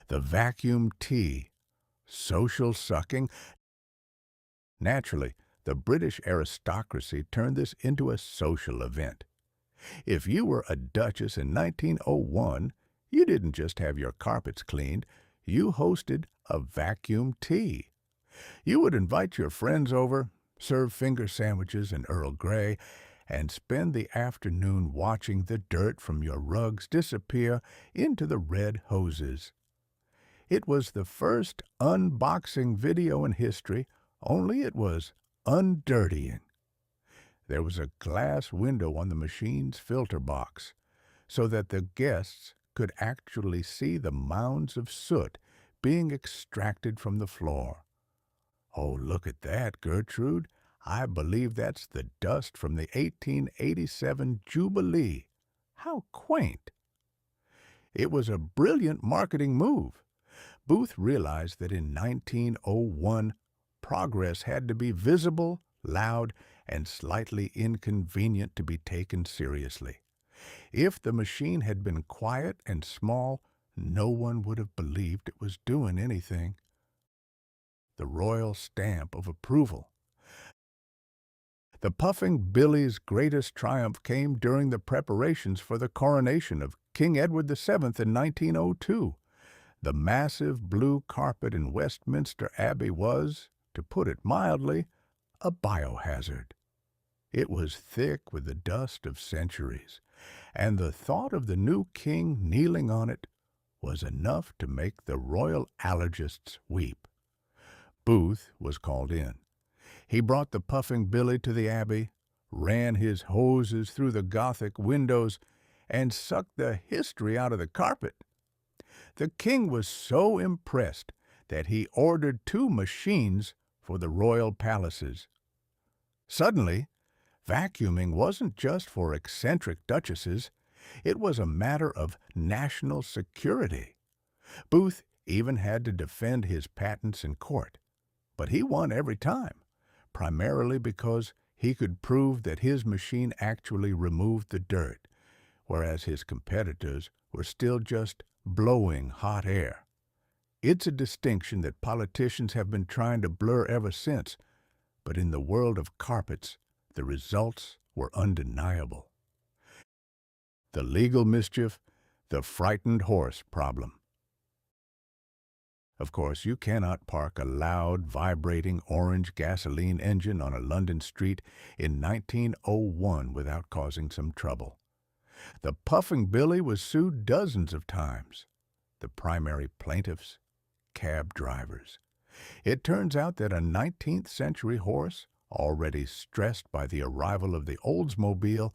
The vacuum tea, social sucking. Naturally, the British aristocracy turned this into a social event. If you were a duchess in 1901, you didn't just have your carpets cleaned, you hosted a vacuum tea. You would invite your friends over, serve finger sandwiches and Earl Grey, and spend the afternoon watching the dirt from your rugs disappear into the red hoses. It was the first unboxing video in history, only it was undirtying. There was a glass window on the machine's filter box, so that the guests could actually see the mounds of soot being extracted from the floor. "Oh, look at that, Gertrude. I believe that's the dust from the 1887 Jubilee. How quaint." It was a brilliant marketing move. Booth realized that in 1901, progress had to be visible, loud, and slightly inconvenient to be taken seriously. If the machine had been quiet and small, no one would have believed it was doing anything. The royal stamp of approval. The Puffing Billy's greatest triumph came during the preparations for the coronation of King Edward VII in 1902. The massive blue carpet in Westminster Abbey was, to put it mildly, a biohazard. It was thick with the dust of centuries, and the thought of the new king kneeling on it was enough to make the royal allergists weep. Booth was called in. He brought the puffing Billy to the Abbey, ran his hoses through the Gothic windows, and sucked the history out of the carpet. The king was so impressed that he ordered 2 machines for the royal palaces. Suddenly, vacuuming wasn't just for eccentric duchesses, it was a matter of national security. Booth even had to defend his patents in court, but he won every time, primarily because he could prove that his machine actually removed the dirt, whereas his competitors were still just blowing hot air. It's a distinction that politicians have been trying to blur ever since, but in the world of carpets, the results were undeniable. The legal mischief, the frightened horse problem. Of course, you cannot park a loud, vibrating orange gasoline engine on a London street in 1901 without causing some trouble. The puffing Billy was sued dozens of times. The primary plaintiffs, cab drivers. It turns out that a 19th century horse, already stressed by the arrival of the Oldsmobile,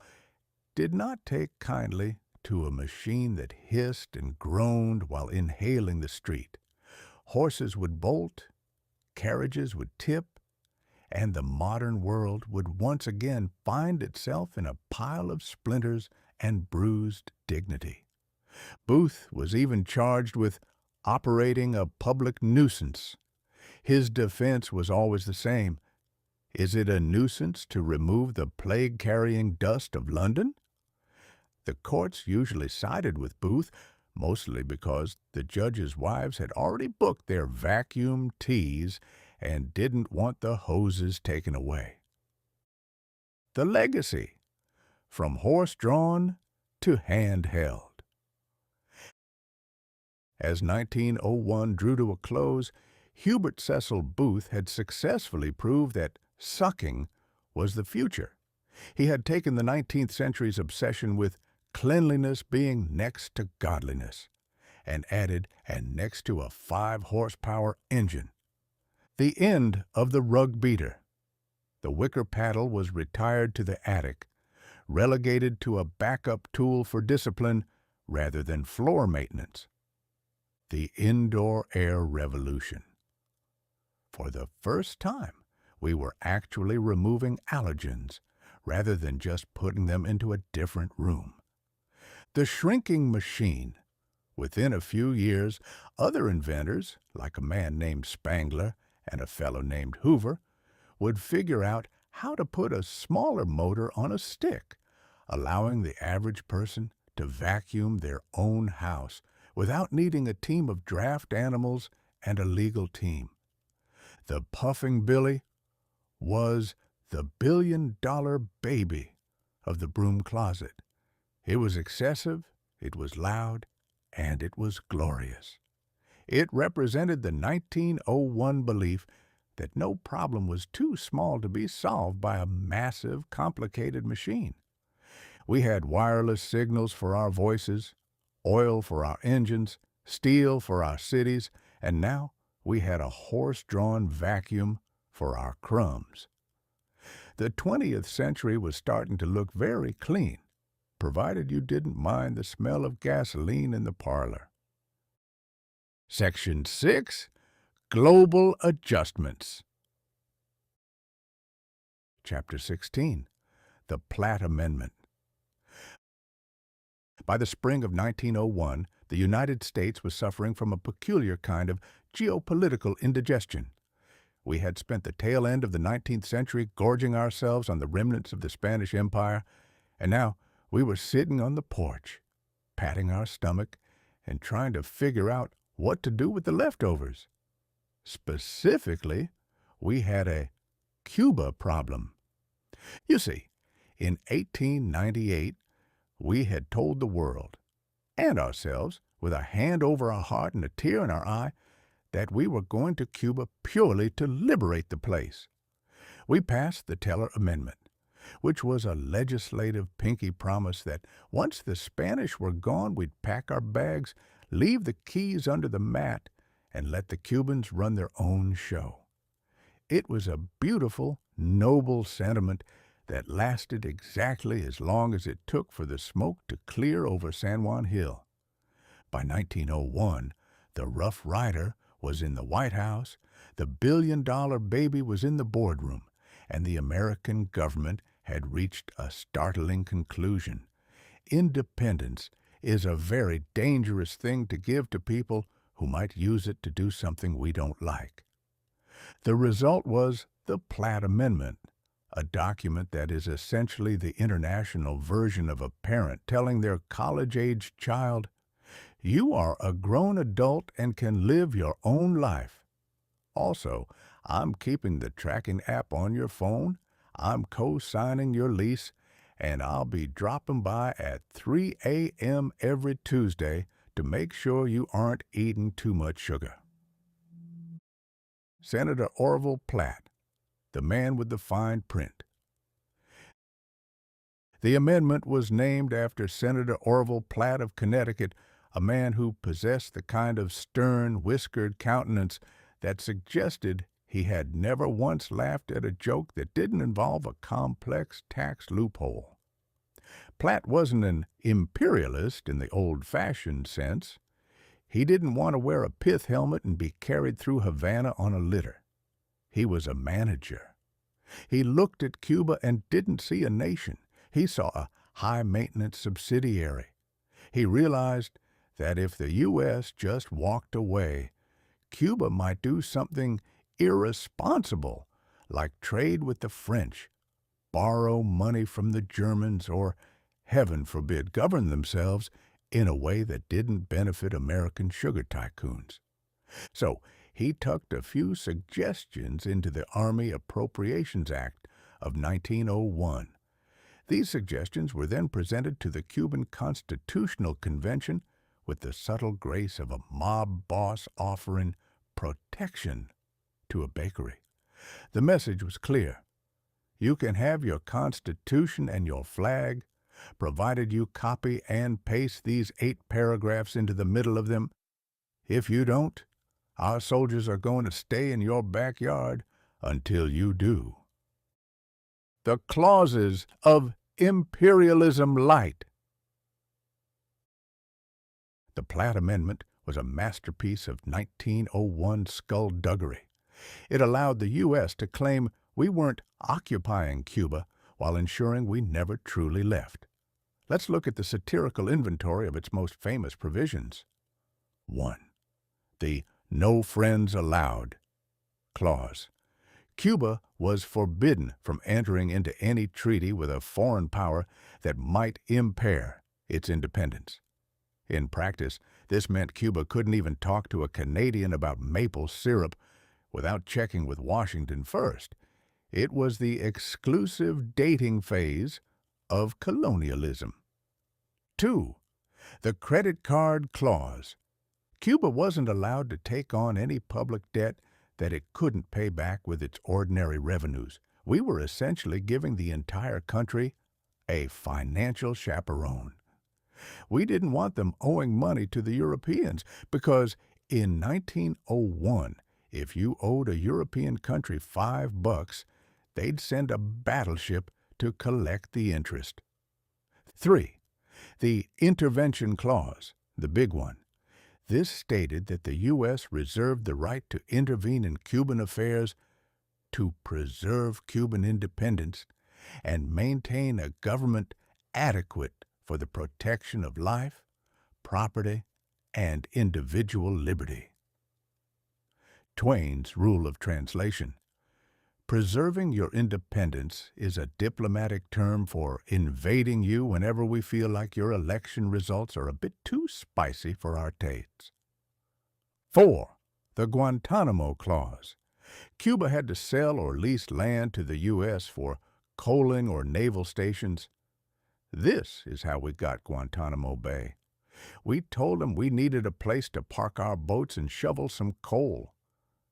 did not take kindly to a machine that hissed and groaned while inhaling the street. Horses would bolt, carriages would tip, and the modern world would once again find itself in a pile of splinters and bruised dignity. Booth was even charged with operating a public nuisance. His defense was always the same. Is it a nuisance to remove the plague-carrying dust of London? The courts usually sided with Booth, mostly because the judges' wives had already booked their vacuum teas and didn't want the hoses taken away. The legacy, from horse-drawn to handheld. As 1901 drew to a close, Hubert Cecil Booth had successfully proved that sucking was the future. He had taken the 19th century's obsession with cleanliness being next to godliness, and added an next to a 5-horsepower engine. The end of the rug beater. The wicker paddle was retired to the attic, relegated to a backup tool for discipline rather than floor maintenance. The indoor air revolution. For the first time, we were actually removing allergens rather than just putting them into a different room. The shrinking machine. Within a few years, other inventors, like a man named Spangler and a fellow named Hoover, would figure out how to put a smaller motor on a stick, allowing the average person to vacuum their own house without needing a team of draft animals and a legal team. The puffing Billy was the billion-dollar baby of the broom closet. It was excessive, it was loud, and it was glorious. It represented the 1901 belief that no problem was too small to be solved by a massive, complicated machine. We had wireless signals for our voices, oil for our engines, steel for our cities, and now we had a horse-drawn vacuum for our crumbs. The 20th century was starting to look very clean, provided you didn't mind the smell of gasoline in the parlor. Section 6. Global Adjustments. Chapter 16. The Platt Amendment. By the spring of 1901, the United States was suffering from a peculiar kind of geopolitical indigestion. We had spent the tail end of the 19th century gorging ourselves on the remnants of the Spanish Empire, and now we were sitting on the porch, patting our stomach and trying to figure out what to do with the leftovers. Specifically, we had a Cuba problem. You see, in 1898, we had told the world, and ourselves, with a hand over our heart and a tear in our eye, that we were going to Cuba purely to liberate the place. We passed the Teller Amendment. which was a legislative pinky promise that once the Spanish were gone, we'd pack our bags, leave the keys under the mat, and let the Cubans run their own show. It was a beautiful, noble sentiment that lasted exactly as long as it took for the smoke to clear over San Juan Hill. By 1901, the Rough Rider was in the White House, the billion-dollar baby was in the boardroom, and the American government had reached a startling conclusion. Independence is a very dangerous thing to give to people who might use it to do something we don't like. The result was the Platt Amendment, a document that is essentially the international version of a parent telling their college-aged child, "You are a grown adult and can live your own life. Also, I'm keeping the tracking app on your phone, I'm co-signing your lease, and I'll be dropping by at 3 a.m. every Tuesday to make sure you aren't eating too much sugar." Senator Orville Platt, the man with the fine print. The amendment was named after Senator Orville Platt of Connecticut, a man who possessed the kind of stern, whiskered countenance that suggested he had never once laughed at a joke that didn't involve a complex tax loophole. Platt wasn't an imperialist in the old-fashioned sense. He didn't want to wear a pith helmet and be carried through Havana on a litter. He was a manager. He looked at Cuba and didn't see a nation. He saw a high-maintenance subsidiary. He realized that if the U.S. just walked away, Cuba might do something irresponsible, like trade with the French, borrow money from the Germans, or, heaven forbid, govern themselves in a way that didn't benefit American sugar tycoons. So he tucked a few suggestions into the Army Appropriations Act of 1901. These suggestions were then presented to the Cuban Constitutional Convention with the subtle grace of a mob boss offering protection to a bakery. The message was clear. You can have your Constitution and your flag, provided you copy and paste these 8 paragraphs into the middle of them. If you don't, our soldiers are going to stay in your backyard until you do. The clauses of imperialism light. The Platt Amendment was a masterpiece of 1901 skullduggery. It allowed the U.S. to claim we weren't occupying Cuba while ensuring we never truly left. Let's look at the satirical inventory of its most famous provisions. 1. The "No Friends Allowed" clause. Cuba was forbidden from entering into any treaty with a foreign power that might impair its independence. In practice, this meant Cuba couldn't even talk to a Canadian about maple syrup without checking with Washington first. It was the exclusive dating phase of colonialism. 2. The credit card clause. Cuba wasn't allowed to take on any public debt that it couldn't pay back with its ordinary revenues. We were essentially giving the entire country a financial chaperone. We didn't want them owing money to the Europeans because in 1901, if you owed a European country $5, they'd send a battleship to collect the interest. 3. The intervention clause, the big one. This stated that the U.S. reserved the right to intervene in Cuban affairs to preserve Cuban independence and maintain a government adequate for the protection of life, property, and individual liberty. Twain's rule of translation. Preserving your independence is a diplomatic term for invading you whenever we feel like your election results are a bit too spicy for our tastes. 4. The Guantanamo Clause. Cuba had to sell or lease land to the U.S. for coaling or naval stations. This is how we got Guantanamo Bay. We told them we needed a place to park our boats and shovel some coal.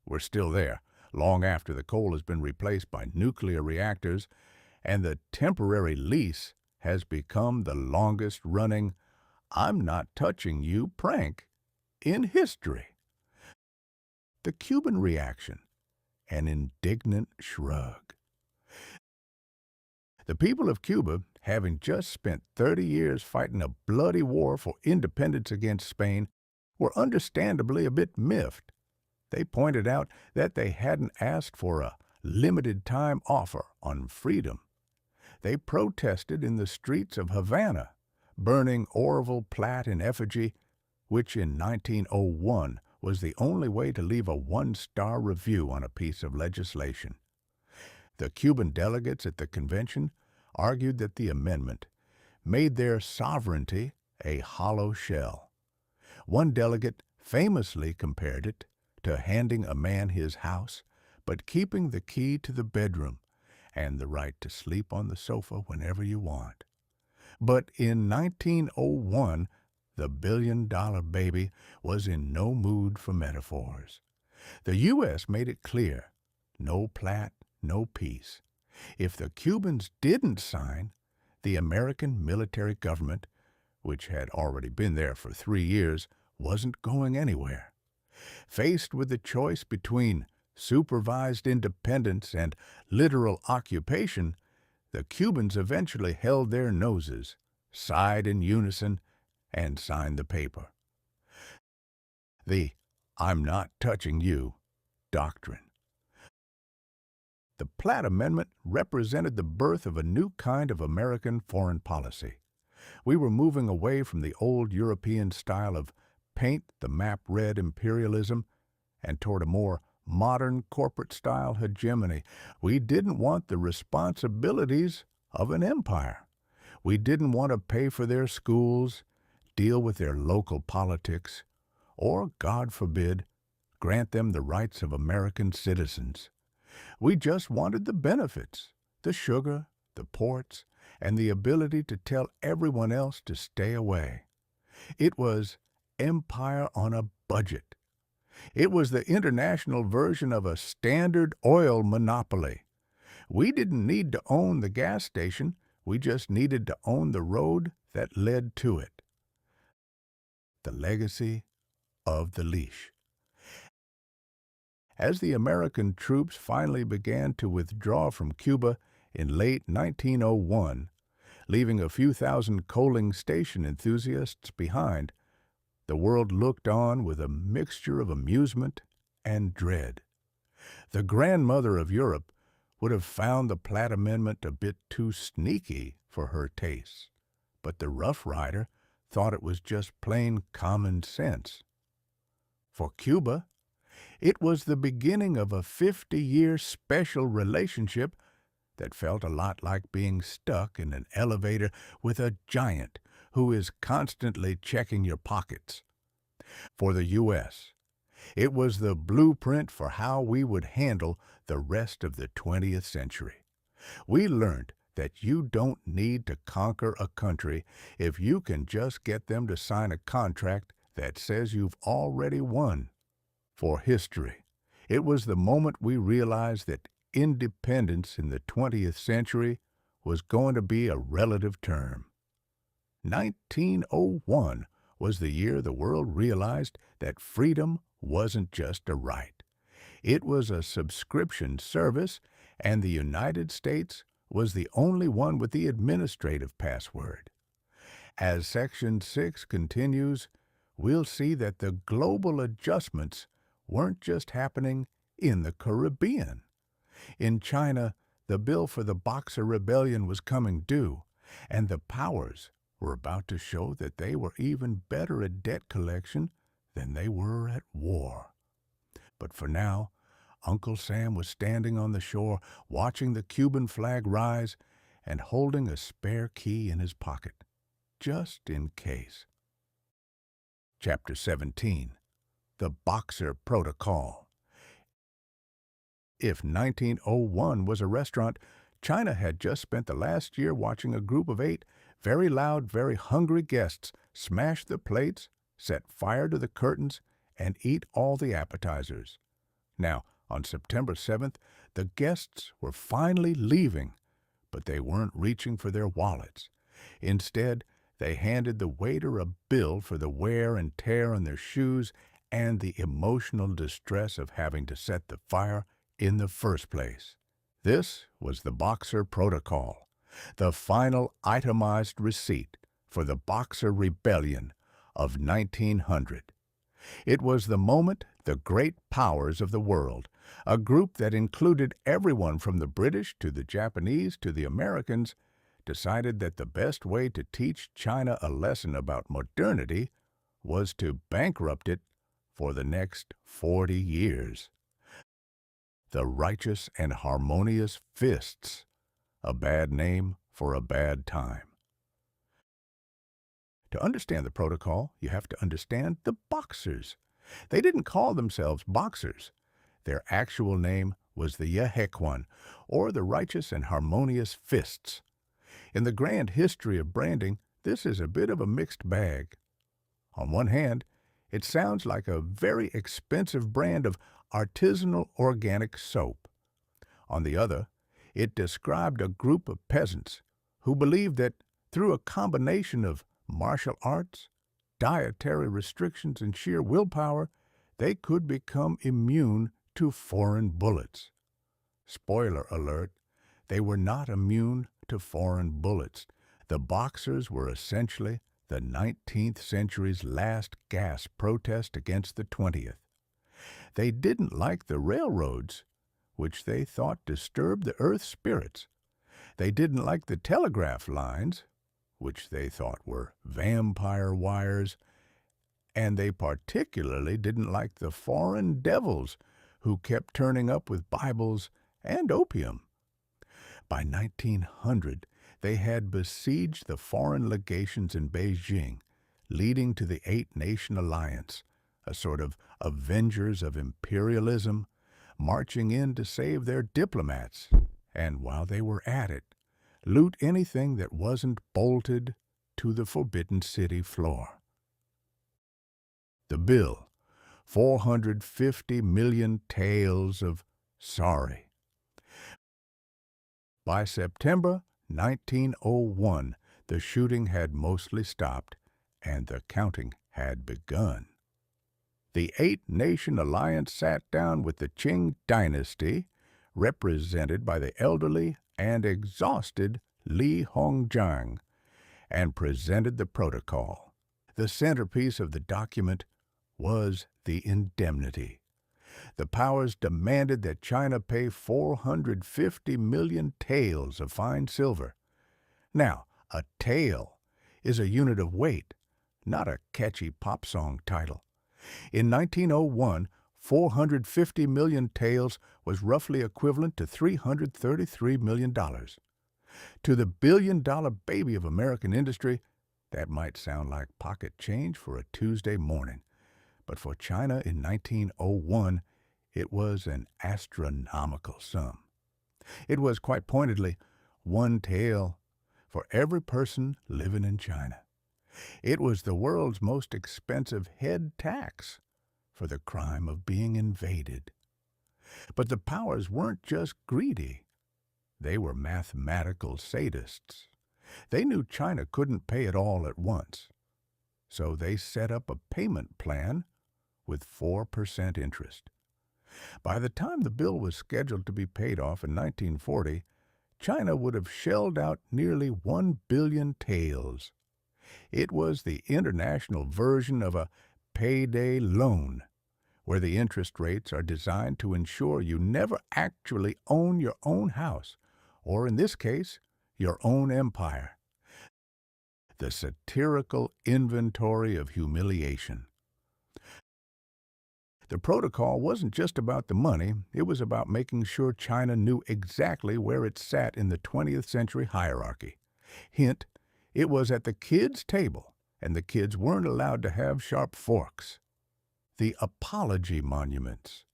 We're still there, long after the coal has been replaced by nuclear reactors, and the temporary lease has become the longest-running "I'm not touching you" prank in history. The Cuban reaction, an indignant shrug. The people of Cuba, having just spent 30 years fighting a bloody war for independence against Spain, were understandably a bit miffed. They pointed out that they hadn't asked for a limited-time offer on freedom. They protested in the streets of Havana, burning Orville Platt in effigy, which in 1901 was the only way to leave a one-star review on a piece of legislation. The Cuban delegates at the convention argued that the amendment made their sovereignty a hollow shell. One delegate famously compared it to handing a man his house, but keeping the key to the bedroom and the right to sleep on the sofa whenever you want. But in 1901, the billion-dollar baby was in no mood for metaphors. The U.S. made it clear, no Platt, no peace. If the Cubans didn't sign, the American military government, which had already been there for 3 years, wasn't going anywhere. Faced with the choice between supervised independence and literal occupation, the Cubans eventually held their noses, sighed in unison, and signed the paper. The "I'm not touching you" doctrine. The Platt Amendment represented the birth of a new kind of American foreign policy. We were moving away from the old European style of paint the map red imperialism and toward a more modern corporate-style hegemony. We didn't want the responsibilities of an empire. We didn't want to pay for their schools, deal with their local politics, or, God forbid, grant them the rights of American citizens. We just wanted the benefits, the sugar, the ports, and the ability to tell everyone else to stay away. It was empire on a budget. It was the international version of a Standard Oil monopoly. We didn't need to own the gas station, we just needed to own the road that led to it. The legacy of the leash. As the American troops finally began to withdraw from Cuba in late 1901, leaving a few thousand coaling station enthusiasts behind, the world looked on with a mixture of amusement and dread. The grandmother of Europe would have found the Platt Amendment a bit too sneaky for her tastes, but the Rough Rider thought it was just plain common sense. For Cuba, it was the beginning of a 50-year special relationship that felt a lot like being stuck in an elevator with a giant who is constantly checking your pockets. For the U.S., it was the blueprint for how we would handle the rest of the 20th century. We learned that you don't need to conquer a country if you can just get them to sign a contract that says you've already won. For history, it was the moment we realized that independence in the 20th century was going to be a relative term. 1901 was the year the world realized that freedom wasn't just a right. It was a subscription service, and the United States was the only one with the administrative password. As Section 6 continues, we'll see that the global adjustments weren't just happening in the Caribbean. In China, the bill for the Boxer Rebellion was coming due, and the powers were about to show that they were even better at debt collection than they were at war. But for now, Uncle Sam was standing on the shore, watching the Cuban flag rise and holding a spare key in his pocket, just in case. Chapter 17. The Boxer Protocol. If 1901 was a restaurant, China had just spent the last year watching a group of 8 very loud, very hungry guests smash the plates, set fire to the curtains, and eat all the appetizers. Now, on September 7th, the guests were finally leaving, But they weren't reaching for their wallets. Instead, they handed the waiter a bill for the wear and tear on their shoes and the emotional distress of having to set the fire in the first place. This was the Boxer Protocol, the final itemized receipt for the Boxer Rebellion of 1900. It was the moment the great powers of the world, a group that included everyone from the British to the Japanese to the Americans, decided that the best way to teach China a lesson about modernity was to bankrupt it for the next 40 years. The Righteous and Harmonious Fists, a bad name for a bad time. To understand the protocol, you have to understand the Boxers. They didn't call themselves Boxers. Their actual name was the Yahequan, or the Righteous and Harmonious Fists. In the grand history of branding, this is a bit of a mixed bag. On one hand, it sounds like a very expensive brand of artisanal organic soap. On the other, it described a group of peasants who believed that through a combination of martial arts, dietary restrictions, and sheer willpower, they could become immune to foreign bullets. Spoiler alert, they were not immune to foreign bullets. The Boxers were essentially the 19th century's last gasp protest against the 20th. They didn't like the railroads, which they thought disturbed the earth's spirits. They didn't like the telegraph lines, which they thought were vampire wires, and they particularly didn't like the foreign devils who kept turning up with Bibles and opium. By 1900, they had besieged the foreign legations in Beijing, leading to the Eight-Nation Alliance, a sort of avengers of imperialism, marching in to save their diplomats, and while they were at it, loot anything that wasn't bolted to the Forbidden City floor. The bill, 450 million taels of sorry. By September 1901, the shooting had mostly stopped, and the counting had begun. The Eight-Nation Alliance sat down with the Qing dynasty, represented by the elderly and exhausted Li Hongzhang, and presented the protocol. The centerpiece of the document was the indemnity. The powers demanded that China pay 450 million taels of fine silver. Now, a tael is a unit of weight, not a catchy pop song title. In 1901, 450 million taels was roughly equivalent to $333 million. To the billion-dollar baby of American industry, that might sound like pocket change for a Tuesday morning. But for China in 1901, it was an astronomical sum. It was, quite pointedly, one tael for every person living in China. It was the world's most expensive head tax for the crime of being invaded. But the powers weren't just greedy. They were mathematical sadists. They knew China couldn't pay it all at once, so they set up a payment plan with 4% interest. By the time the bill was scheduled to be paid off in 1940, China would have shelled out nearly 1 billion taels. It was the international version of a payday loan, where the interest rates are designed to ensure you never actually own your own house, or in this case, your own empire. The satirical inventory of humiliation. The protocol wasn't just about the money, it was about making sure China knew exactly where it sat in the 20th century hierarchy. Hint, it was at the kids' table, and the kids weren't allowed to have sharp forks. The apology monuments.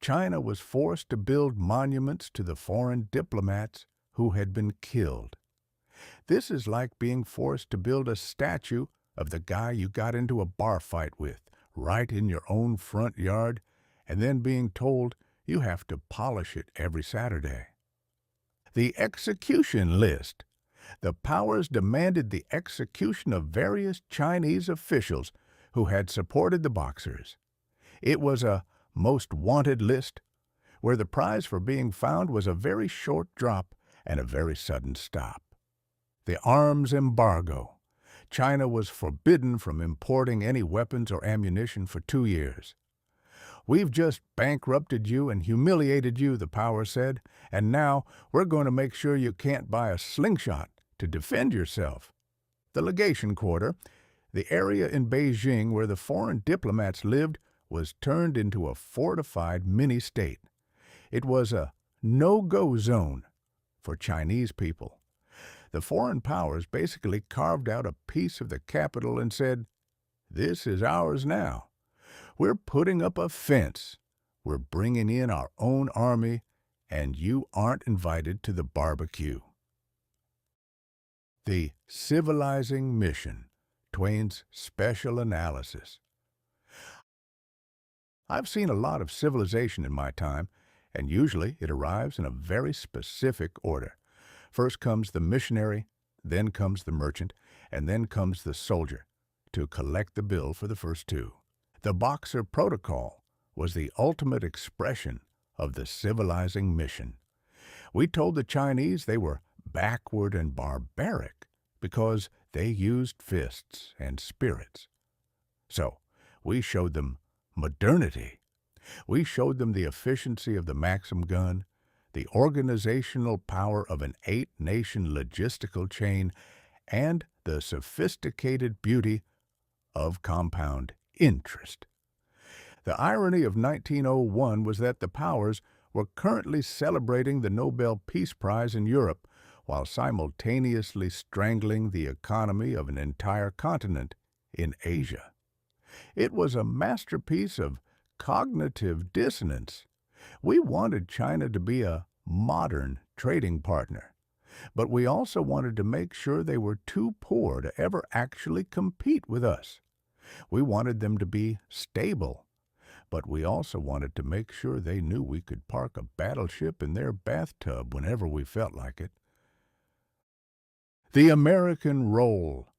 China was forced to build monuments to the foreign diplomats who had been killed. This is like being forced to build a statue of the guy you got into a bar fight with, right in your own front yard, and then being told you have to polish it every Saturday. The execution list. The powers demanded the execution of various Chinese officials who had supported the Boxers. It was a most wanted list, where the prize for being found was a very short drop and a very sudden stop. The arms embargo. China was forbidden from importing any weapons or ammunition for 2 years. "We've just bankrupted you and humiliated you," the power said, "and now we're going to make sure you can't buy a slingshot to defend yourself." The legation quarter, the area in Beijing where the foreign diplomats lived, was turned into a fortified mini-state. It was a no-go zone for Chinese people. The foreign powers basically carved out a piece of the capital and said, "This is ours now. We're putting up a fence. We're bringing in our own army, and you aren't invited to the barbecue." The Civilizing Mission, Twain's Special Analysis. I've seen a lot of civilization in my time, and usually it arrives in a very specific order. First comes the missionary, then comes the merchant, and then comes the soldier to collect the bill for the first two. The Boxer Protocol was the ultimate expression of the civilizing mission. We told the Chinese they were backward and barbaric because they used fists and spirits. So we showed them modernity. We showed them the efficiency of the Maxim gun, the organizational power of an 8-nation logistical chain, and the sophisticated beauty of compound interest. The irony of 1901 was that the powers were currently celebrating the Nobel Peace Prize in Europe while simultaneously strangling the economy of an entire continent in Asia. It was a masterpiece of cognitive dissonance. We wanted China to be a modern trading partner, but we also wanted to make sure they were too poor to ever actually compete with us. We wanted them to be stable, but we also wanted to make sure they knew we could park a battleship in their bathtub whenever we felt like it. The American role,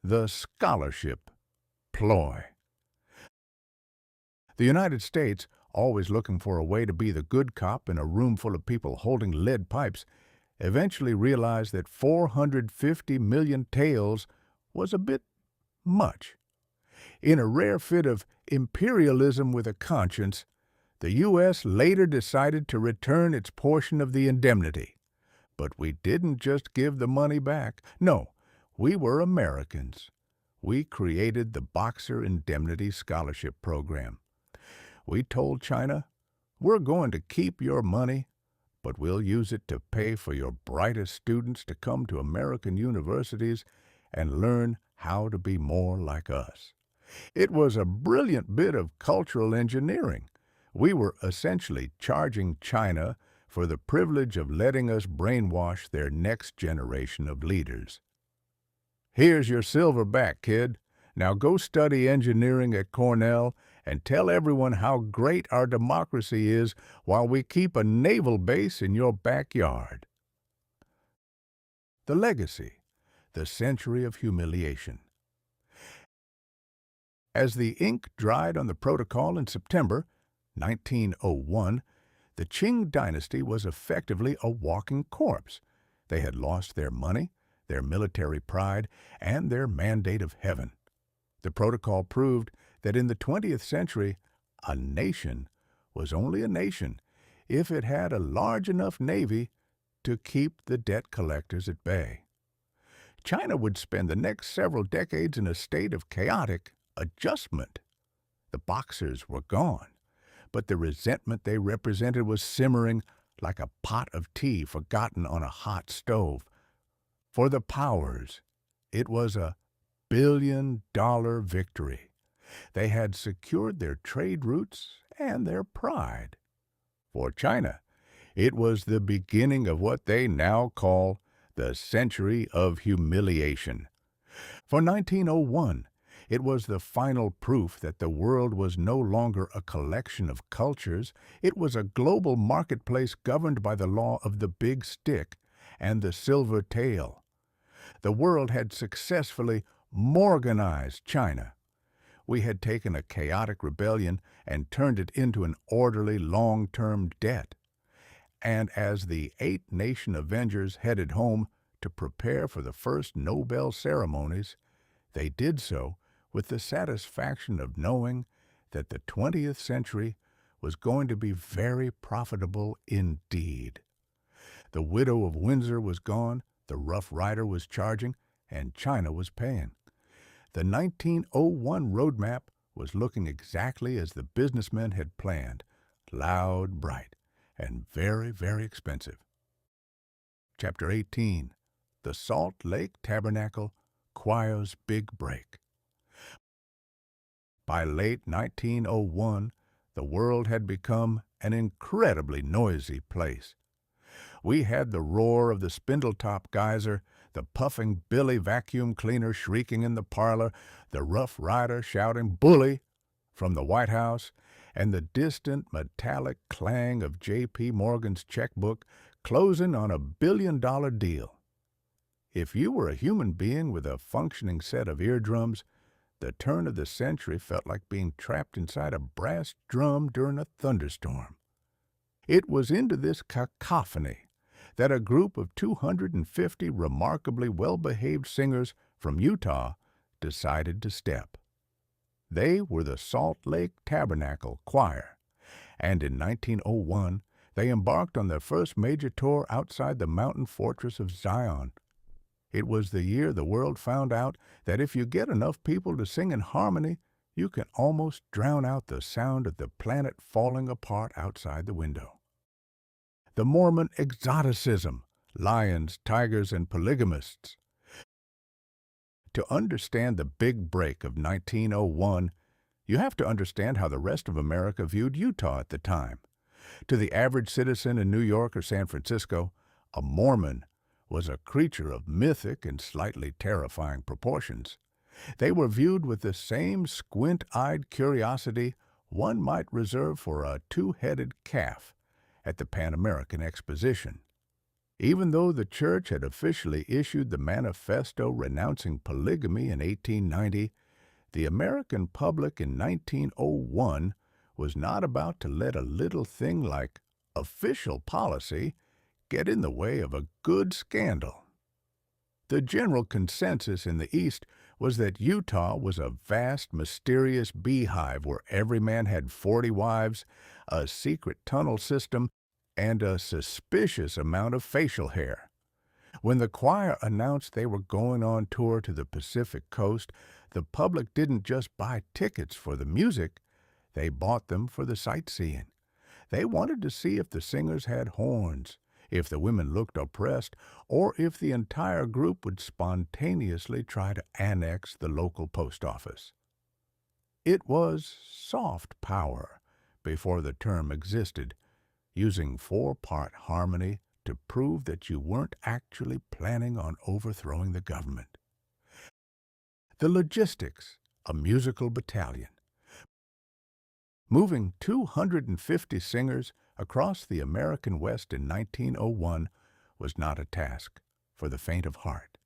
the scholarship ploy. The United States, always looking for a way to be the good cop in a room full of people holding lead pipes, eventually realized that 450 million taels was a bit much. In a rare fit of imperialism with a conscience, the U.S. later decided to return its portion of the indemnity. But we didn't just give the money back. No, we were Americans. We created the Boxer Indemnity Scholarship Program. We told China, "We're going to keep your money, but we'll use it to pay for your brightest students to come to American universities and learn how to be more like us." It was a brilliant bit of cultural engineering. We were essentially charging China for the privilege of letting us brainwash their next generation of leaders. "Here's your silver back, kid. Now go study engineering at Cornell and tell everyone how great our democracy is while we keep a naval base in your backyard." The legacy, the century of humiliation. As the ink dried on the protocol in September 1901, the Qing dynasty was effectively a walking corpse. They had lost their money, their military pride, and their mandate of heaven. The protocol proved that in the 20th century, a nation was only a nation if it had a large enough navy to keep the debt collectors at bay. China would spend the next several decades in a state of chaotic adjustment. The Boxers were gone, but the resentment they represented was simmering like a pot of tea forgotten on a hot stove. For the powers, it was a billion-dollar victory. They had secured their trade routes and their pride. For China, it was the beginning of what they now call the century of humiliation. For 1901, it was the final proof that the world was no longer a collection of cultures. It was a global marketplace governed by the law of the big stick, and the silver tail. The world had successfully Morganized China. We had taken a chaotic rebellion and turned it into an orderly long-term debt. And as the 8 nation Avengers headed home to prepare for the first Nobel ceremonies, they did so with the satisfaction of knowing that the 20th century was going to be very profitable indeed. The widow of Windsor was gone, the Rough Rider was charging, and China was paying. The 1901 roadmap was looking exactly as the businessmen had planned, loud, bright, and very, very expensive. Chapter 18, The Salt Lake Tabernacle Choir's Big Break. By late 1901, the world had become an incredibly noisy place. We had the roar of the Spindletop geyser, the puffing Billy vacuum cleaner shrieking in the parlor, the Rough Rider shouting "Bully!" from the White House, and the distant metallic clang of J.P. Morgan's checkbook closing on a billion-dollar deal. If you were a human being with a functioning set of eardrums, the turn of the century felt like being trapped inside a brass drum during a thunderstorm. It was into this cacophony that a group of 250 remarkably well-behaved singers from Utah decided to step. They were the Salt Lake Tabernacle Choir, and in 1901 they embarked on their first major tour outside the mountain fortress of Zion. It was the year the world found out that if you get enough people to sing in harmony, you can almost drown out the sound of the planet falling apart outside the window. The Mormon exoticism, lions, tigers, and polygamists. To understand the big break of 1901, you have to understand how the rest of America viewed Utah at the time. To the average citizen in New York or San Francisco, a Mormon was a creature of mythic and slightly terrifying proportions. They were viewed with the same squint-eyed curiosity one might reserve for a 2-headed calf at the Pan American Exposition. Even though the church had officially issued the manifesto renouncing polygamy in 1890, the American public in 1901 was not about to let a little thing like official policy get in the way of a good scandal. The general consensus in the East was that Utah was a vast, mysterious beehive where every man had 40 wives, a secret tunnel system, and a suspicious amount of facial hair. When the choir announced they were going on tour to the Pacific Coast, the public didn't just buy tickets for the music, they bought them for the sightseeing. They wanted to see if the singers had horns, if the women looked oppressed, or if the entire group would spontaneously try to annex the local post office. It was soft power, before the term existed, using 4-part harmony to prove that you weren't actually planning on overthrowing the government. The logistics, a musical battalion. Moving 250 singers across the American West in 1901 was not a task for the faint of heart.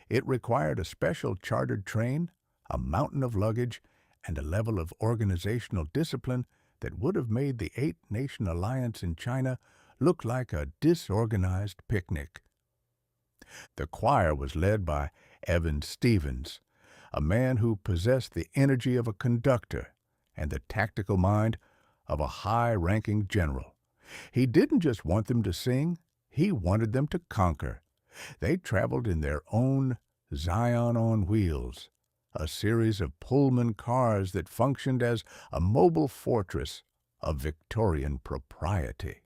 It required a special chartered train, a mountain of luggage, and a level of organizational discipline that would have made the 8-nation alliance in China look like a disorganized picnic. The choir was led by Evan Stevens, a man who possessed the energy of a conductor and the tactical mind of a high-ranking general. He didn't just want them to sing, he wanted them to conquer. They traveled in their own Zion on wheels, a series of Pullman cars that functioned as a mobile fortress of Victorian propriety.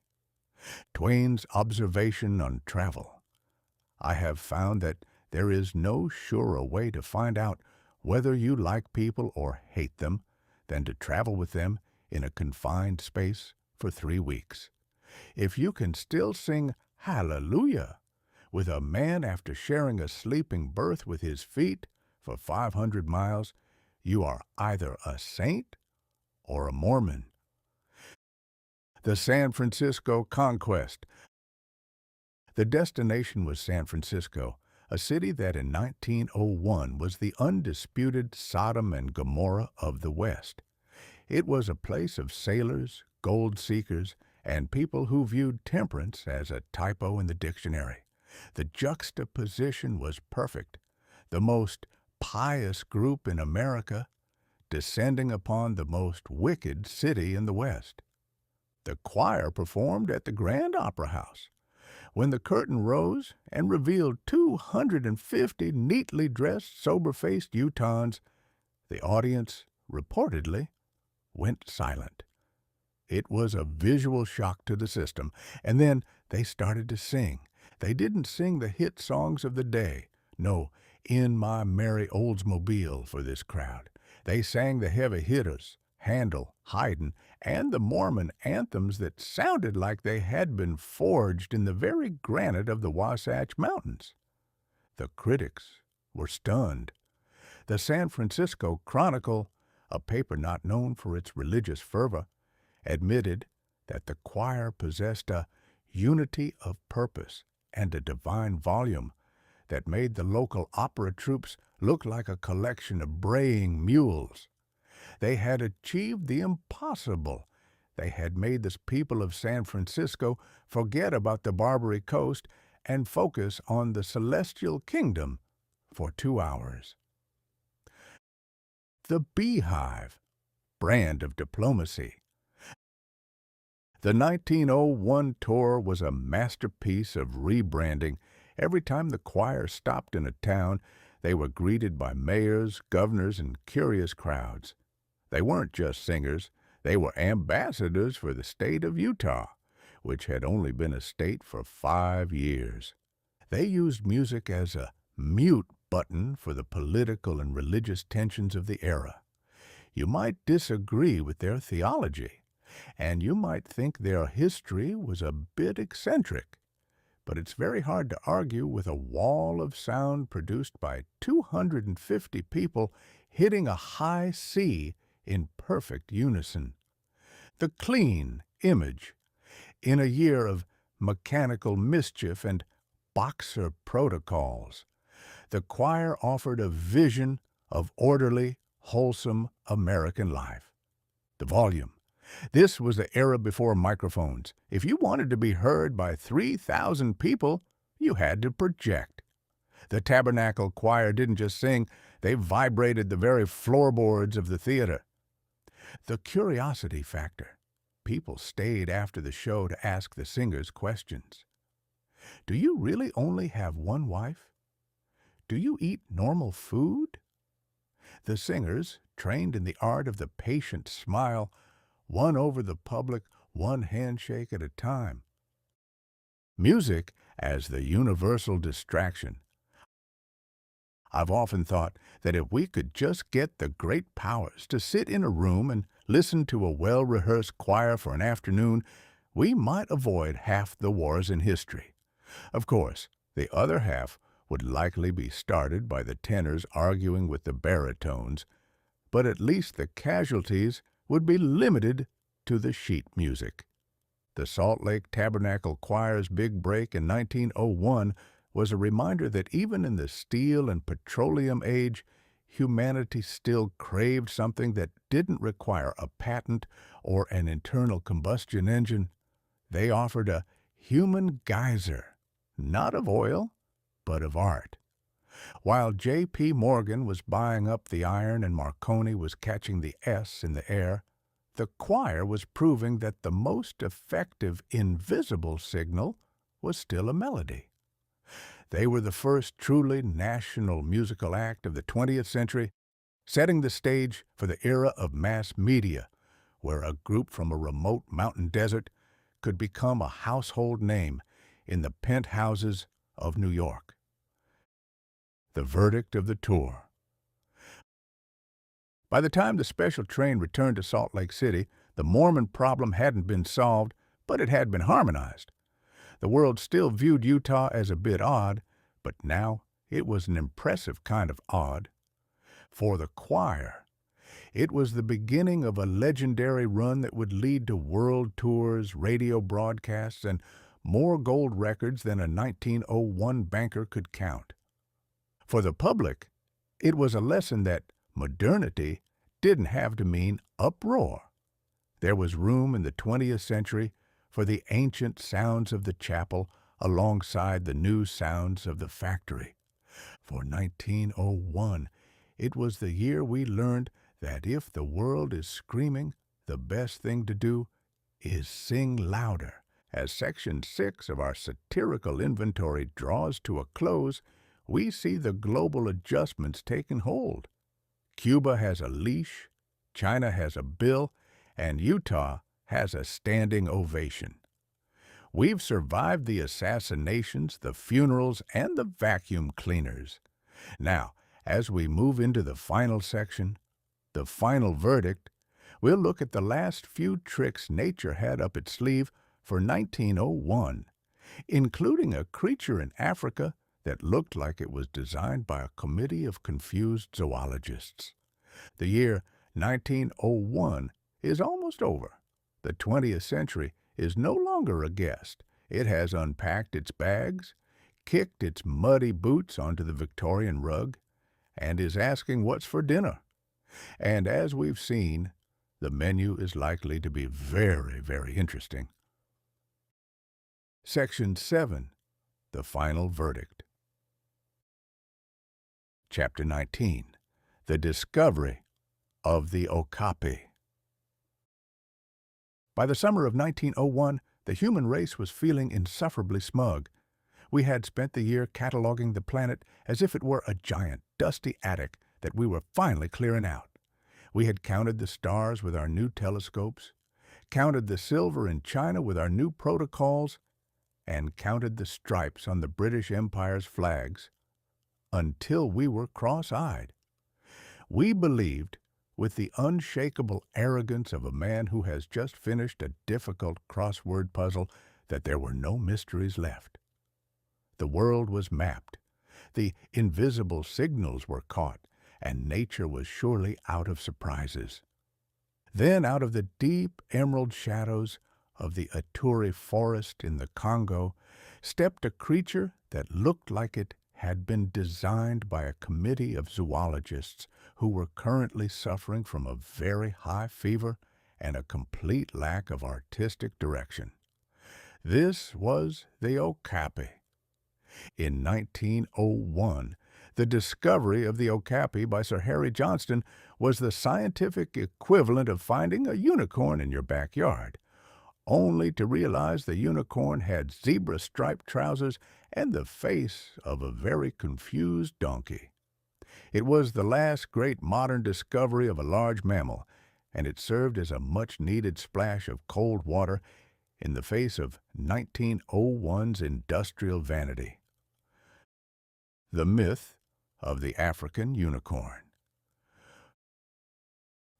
Twain's observation on travel. I have found that there is no surer way to find out whether you like people or hate them than to travel with them in a confined space for 3 weeks. If you can still sing Hallelujah with a man after sharing a sleeping berth with his feet for 500 miles, you are either a saint or a Mormon. The San Francisco Conquest. The destination was San Francisco, a city that in 1901 was the undisputed Sodom and Gomorrah of the West. It was a place of sailors, gold seekers, and people who viewed temperance as a typo in the dictionary. The juxtaposition was perfect. The most pious group in America descending upon the most wicked city in the West. The choir performed at the Grand Opera House. When the curtain rose and revealed 250 neatly dressed, sober-faced Utahns, the audience, reportedly, went silent. It was a visual shock to the system, and then they started to sing. They didn't sing the hit songs of the day. No, In My Merry Oldsmobile for this crowd. They sang the heavy hitters, Handel, Haydn, and the Mormon anthems that sounded like they had been forged in the very granite of the Wasatch Mountains. The critics were stunned. The San Francisco Chronicle, a paper not known for its religious fervor, admitted that the choir possessed a unity of purpose and a divine volume that made the local opera troupes look like a collection of braying mules. They had achieved the impossible. They had made the people of San Francisco forget about the Barbary Coast and focus on the celestial kingdom for 2 hours. The Beehive, brand of diplomacy. The 1901 tour was a masterpiece of rebranding. Every time the choir stopped in a town, they were greeted by mayors, governors, and curious crowds. They weren't just singers, they were ambassadors for the state of Utah, which had only been a state for 5 years. They used music as a mute button for the political and religious tensions of the era. You might disagree with their theology, and you might think their history was a bit eccentric, but it's very hard to argue with a wall of sound produced by 250 people hitting a high C in perfect unison. The clean image. In a year of mechanical mischief and boxer protocols, the choir offered a vision of orderly, wholesome American life. The volume. This was the era before microphones. If you wanted to be heard by 3,000 people, you had to project. The Tabernacle Choir didn't just sing, they vibrated the very floorboards of the theater. The curiosity factor. People stayed after the show to ask the singers questions. Do you really only have one wife? Do you eat normal food? The singers, trained in the art of the patient smile, won over the public one handshake at a time. Music as the universal distraction. I've often thought that if we could just get the great powers to sit in a room and listen to a well-rehearsed choir for an afternoon, we might avoid half the wars in history. Of course, the other half would likely be started by the tenors arguing with the baritones, but at least the casualties would be limited to the sheet music. The Salt Lake Tabernacle Choir's big break in 1901 was a reminder that even in the steel and petroleum age, humanity still craved something that didn't require a patent or an internal combustion engine. They offered a human geyser, not of oil, but of art. While J.P. Morgan was buying up the iron and Marconi was catching the S in the air, the choir was proving that the most effective invisible signal was still a melody. They were the first truly national musical act of the 20th century, setting the stage for the era of mass media, where a group from a remote mountain desert could become a household name in the penthouses of New York. The verdict of the tour. By the time the special train returned to Salt Lake City, the Mormon problem hadn't been solved, but it had been harmonized. The world still viewed Utah as a bit odd, but now it was an impressive kind of odd. For the choir, it was the beginning of a legendary run that would lead to world tours, radio broadcasts, and more gold records than a 1901 banker could count. For the public, it was a lesson that modernity didn't have to mean uproar. There was room in the 20th century for the ancient sounds of the chapel alongside the new sounds of the factory. For 1901, it was the year we learned that if the world is screaming, the best thing to do is sing louder. As Section 6 of our satirical inventory draws to a close, we see the global adjustments taking hold. Cuba has a leash, China has a bill, and Utah has a standing ovation. We've survived the assassinations, the funerals, and the vacuum cleaners. Now, as we move into the final section, the final verdict, we'll look at the last few tricks nature had up its sleeve for 1901, including a creature in Africa that looked like it was designed by a committee of confused zoologists. The year 1901 is almost over. The 20th century is no longer a guest. It has unpacked its bags, kicked its muddy boots onto the Victorian rug, and is asking what's for dinner. And as we've seen, the menu is likely to be very, very interesting. Section 7. The Final Verdict. Chapter 19. The Discovery of the Okapi. By the summer of 1901, the human race was feeling insufferably smug. We had spent the year cataloging the planet as if it were a giant, dusty attic that we were finally clearing out. We had counted the stars with our new telescopes, counted the silver in China with our new protocols, and counted the stripes on the British Empire's flags, until we were cross-eyed. We believed, with the unshakable arrogance of a man who has just finished a difficult crossword puzzle, that there were no mysteries left. The world was mapped, the invisible signals were caught, and nature was surely out of surprises. Then out of the deep emerald shadows of the Aturi forest in the Congo stepped a creature that looked like it had been designed by a committee of zoologists who were currently suffering from a very high fever and a complete lack of artistic direction. This was the Okapi. In 1901, the discovery of the Okapi by Sir Harry Johnston was the scientific equivalent of finding a unicorn in your backyard, only to realize the unicorn had zebra-striped trousers and the face of a very confused donkey. It was the last great modern discovery of a large mammal, and it served as a much-needed splash of cold water in the face of 1901's industrial vanity. The myth of the African unicorn.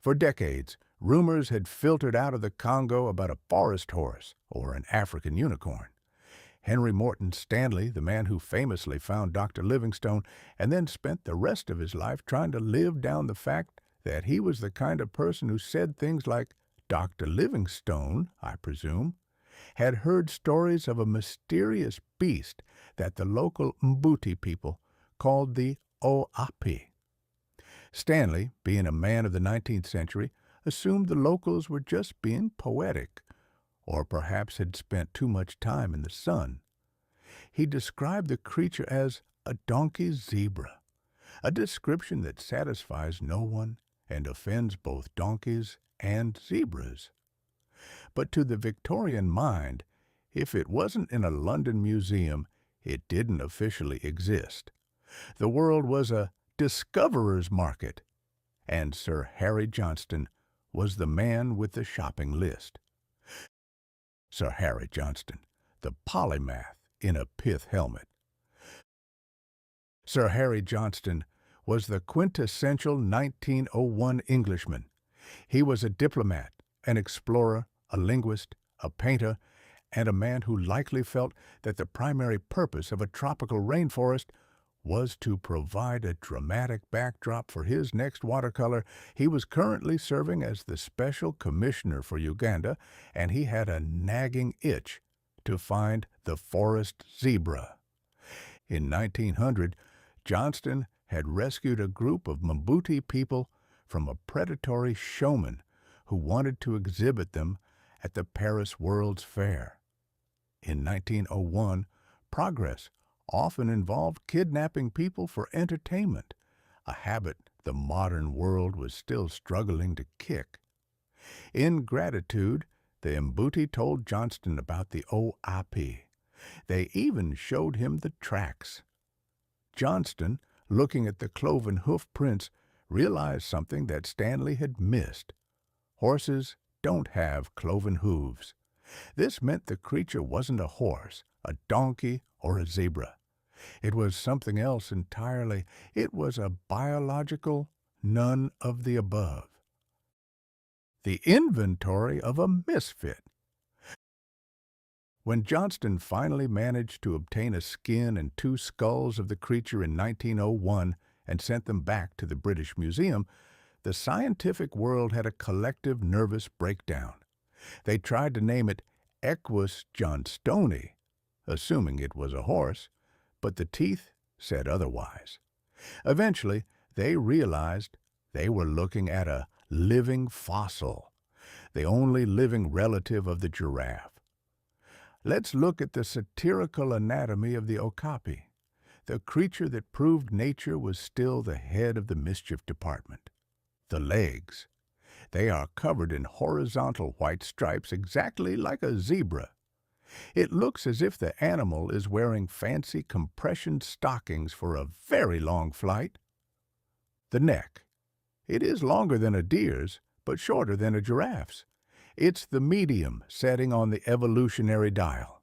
For decades, rumors had filtered out of the Congo about a forest horse or an African unicorn. Henry Morton Stanley, the man who famously found Dr. Livingstone and then spent the rest of his life trying to live down the fact that he was the kind of person who said things like, "Dr. Livingstone, I presume," had heard stories of a mysterious beast that the local Mbuti people called the Oapi. Stanley, being a man of the 19th century, assumed the locals were just being poetic, or perhaps had spent too much time in the sun. He described the creature as a donkey zebra, a description that satisfies no one and offends both donkeys and zebras. But to the Victorian mind, if it wasn't in a London museum, it didn't officially exist. The world was a discoverer's market, and Sir Harry Johnston was the man with the shopping list. Sir Harry Johnston, the polymath in a pith helmet. Sir Harry Johnston was the quintessential 1901 Englishman. He was a diplomat, an explorer, a linguist, a painter, and a man who likely felt that the primary purpose of a tropical rainforest was to provide a dramatic backdrop for his next watercolor. He was currently serving as the Special Commissioner for Uganda, and he had a nagging itch to find the forest zebra. In 1900, Johnston had rescued a group of Mbuti people from a predatory showman who wanted to exhibit them at the Paris World's Fair. In 1901, progress often involved kidnapping people for entertainment, a habit the modern world was still struggling to kick. In gratitude, the Mbuti told Johnston about the OIP. They even showed him the tracks. Johnston, looking at the cloven hoof prints, realized something that Stanley had missed. Horses don't have cloven hooves. This meant the creature wasn't a horse, a donkey, or a zebra. It was something else entirely. It was a biological none of the above. The inventory of a misfit. When Johnston finally managed to obtain a skin and 2 skulls of the creature in 1901 and sent them back to the British Museum, the scientific world had a collective nervous breakdown. They tried to name it Equus johnstoni, assuming it was a horse, but the teeth said otherwise. Eventually, they realized they were looking at a living fossil, the only living relative of the giraffe. Let's look at the satirical anatomy of the okapi, the creature that proved nature was still the head of the mischief department. The legs. They are covered in horizontal white stripes exactly like a zebra. It looks as if the animal is wearing fancy compression stockings for a very long flight. The neck. It is longer than a deer's, but shorter than a giraffe's. It's the medium setting on the evolutionary dial.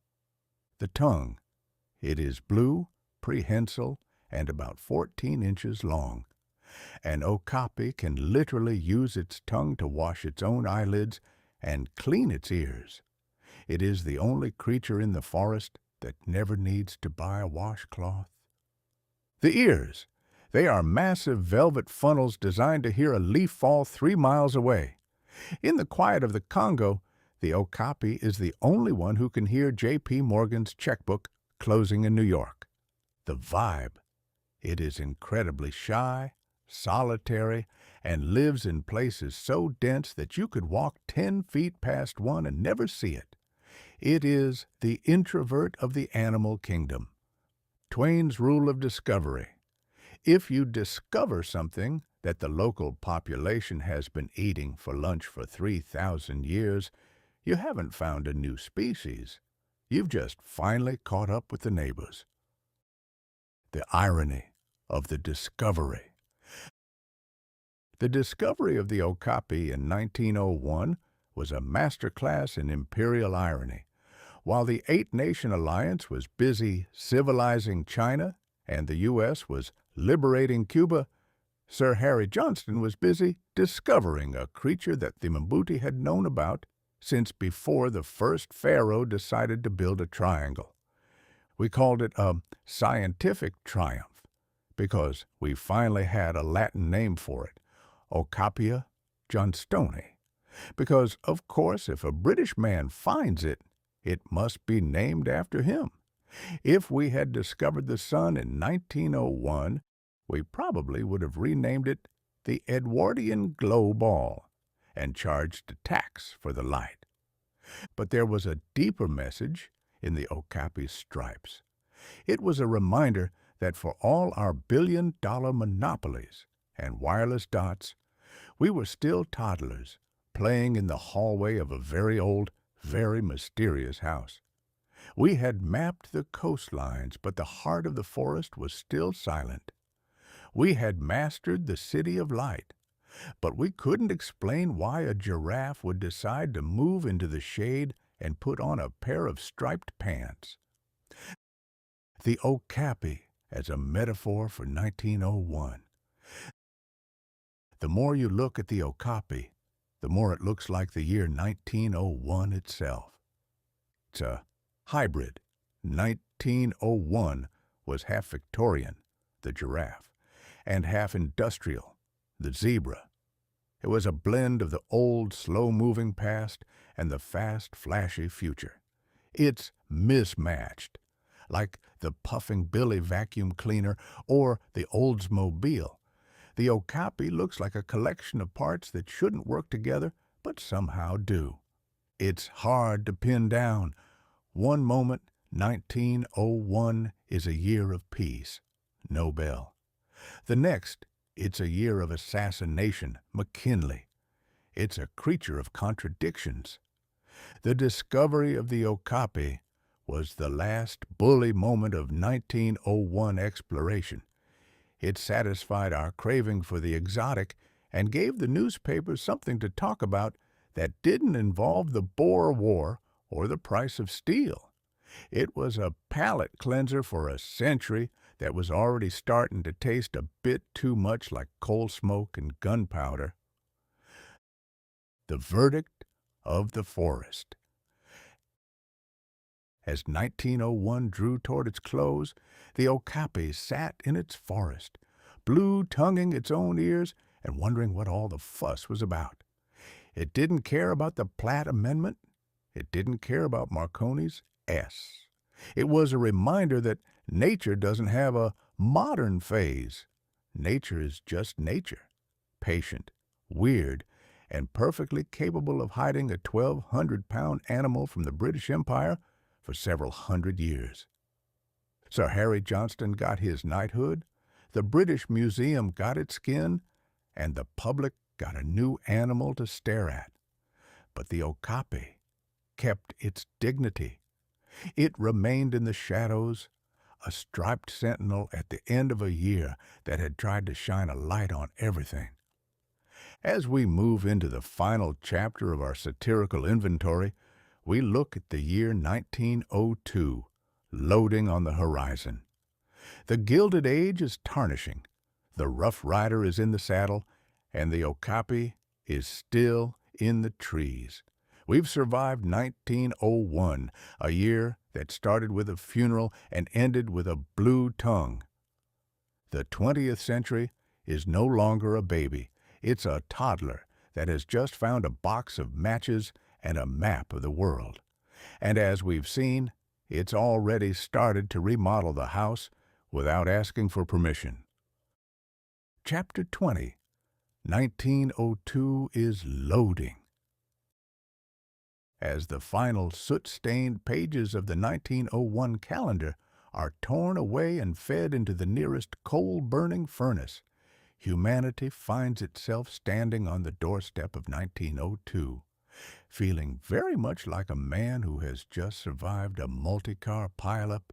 The tongue. It is blue, prehensile, and about 14 inches long. An okapi can literally use its tongue to wash its own eyelids and clean its ears. It is the only creature in the forest that never needs to buy a washcloth. The ears. They are massive velvet funnels designed to hear a leaf fall 3 miles away. In the quiet of the Congo, the okapi is the only one who can hear J.P. Morgan's checkbook closing in New York. The vibe. It is incredibly shy, solitary, and lives in places so dense that you could walk 10 feet past one and never see it. It is the introvert of the animal kingdom. Twain's rule of discovery. If you discover something that the local population has been eating for lunch for 3,000 years, you haven't found a new species. You've just finally caught up with the neighbors. The irony of the discovery. The discovery of the okapi in 1901 was a masterclass in imperial irony. While the 8-Nation Alliance was busy civilizing China and the U.S. was liberating Cuba, Sir Harry Johnston was busy discovering a creature that the Mbuti had known about since before the first pharaoh decided to build a triangle. We called it a scientific triumph because we finally had a Latin name for it, Okapia johnstoni. Because, of course, if a British man finds it, it must be named after him. If we had discovered the sun in 1901, we probably would have renamed it the Edwardian glow ball and charged a tax for the light. But there was a deeper message in the okapi's stripes. It was a reminder that for all our billion-dollar monopolies and wireless dots, we were still toddlers playing in the hallway of a very old, very mysterious house. We had mapped the coastlines, but the heart of the forest was still silent. We had mastered the city of light, but we couldn't explain why a giraffe would decide to move into the shade and put on a pair of striped pants. The okapi as a metaphor for 1901. The more you look at the okapi, the more it looks like the year 1901 itself. It's a hybrid. 1901 was half Victorian, the giraffe, and half industrial, the zebra. It was a blend of the old, slow-moving past and the fast, flashy future. It's mismatched, like the Puffing Billy vacuum cleaner or the Oldsmobile. The Okapi looks like a collection of parts that shouldn't work together, but somehow do. It's hard to pin down. One moment, 1901, is a year of peace, Nobel. The next, it's a year of assassination, McKinley. It's a creature of contradictions. The discovery of the Okapi was the last bully moment of 1901 exploration. It satisfied our craving for the exotic and gave the newspapers something to talk about that didn't involve the Boer War or the price of steel. It was a palate cleanser for a century that was already starting to taste a bit too much like coal smoke and gunpowder. The verdict of the forest. As 1901 drew toward its close, the Okapi sat in its forest, blue-tonguing its own ears and wondering what all the fuss was about. It didn't care about the Platt Amendment. It didn't care about Marconi's S. It was a reminder that nature doesn't have a modern phase. Nature is just nature, patient, weird, and perfectly capable of hiding a 1,200-pound animal from the British Empire for several hundred years. Sir Harry Johnston got his knighthood, the British Museum got its skin, and the public got a new animal to stare at. But the Okapi kept its dignity. It remained in the shadows, a striped sentinel at the end of a year that had tried to shine a light on everything. As we move into the final chapter of our satirical inventory, we look at the year 1902, loading on the horizon. The Gilded Age is tarnishing, the Rough Rider is in the saddle, and the Okapi is still in the trees. We've survived 1901, a year that started with a funeral and ended with a blue tongue. The 20th century is no longer a baby. It's a toddler that has just found a box of matches and a map of the world. And as we've seen, it's already started to remodel the house without asking for permission. Chapter 20. 1902 is loading. As the final soot-stained pages of the 1901 calendar are torn away and fed into the nearest coal-burning furnace, humanity finds itself standing on the doorstep of 1902, feeling very much like a man who has just survived a multi-car pileup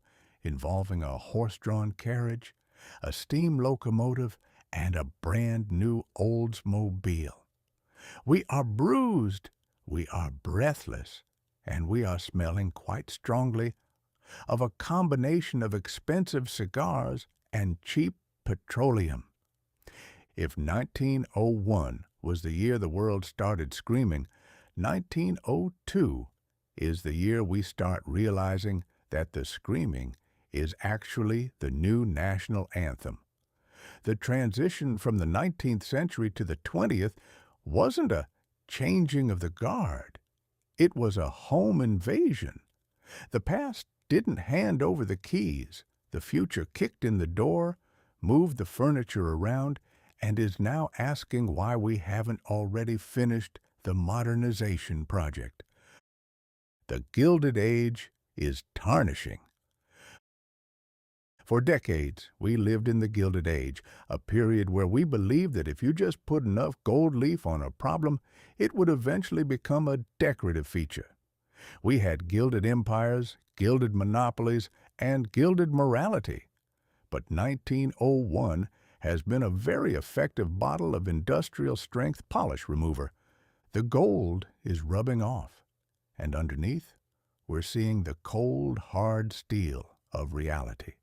involving a horse-drawn carriage, a steam locomotive, and a brand-new Oldsmobile. We are bruised, we are breathless, and we are smelling quite strongly of a combination of expensive cigars and cheap petroleum. If 1901 was the year the world started screaming, 1902 is the year we start realizing that the screaming is actually the new national anthem. The transition from the 19th century to the 20th wasn't a changing of the guard. It was a home invasion. The past didn't hand over the keys. The future kicked in the door, moved the furniture around, and is now asking why we haven't already finished the modernization project. The Gilded Age is tarnishing. For decades, we lived in the Gilded Age, a period where we believed that if you just put enough gold leaf on a problem, it would eventually become a decorative feature. We had gilded empires, gilded monopolies, and gilded morality. But 1901 has been a very effective bottle of industrial-strength polish remover. The gold is rubbing off, and underneath, we're seeing the cold, hard steel of reality.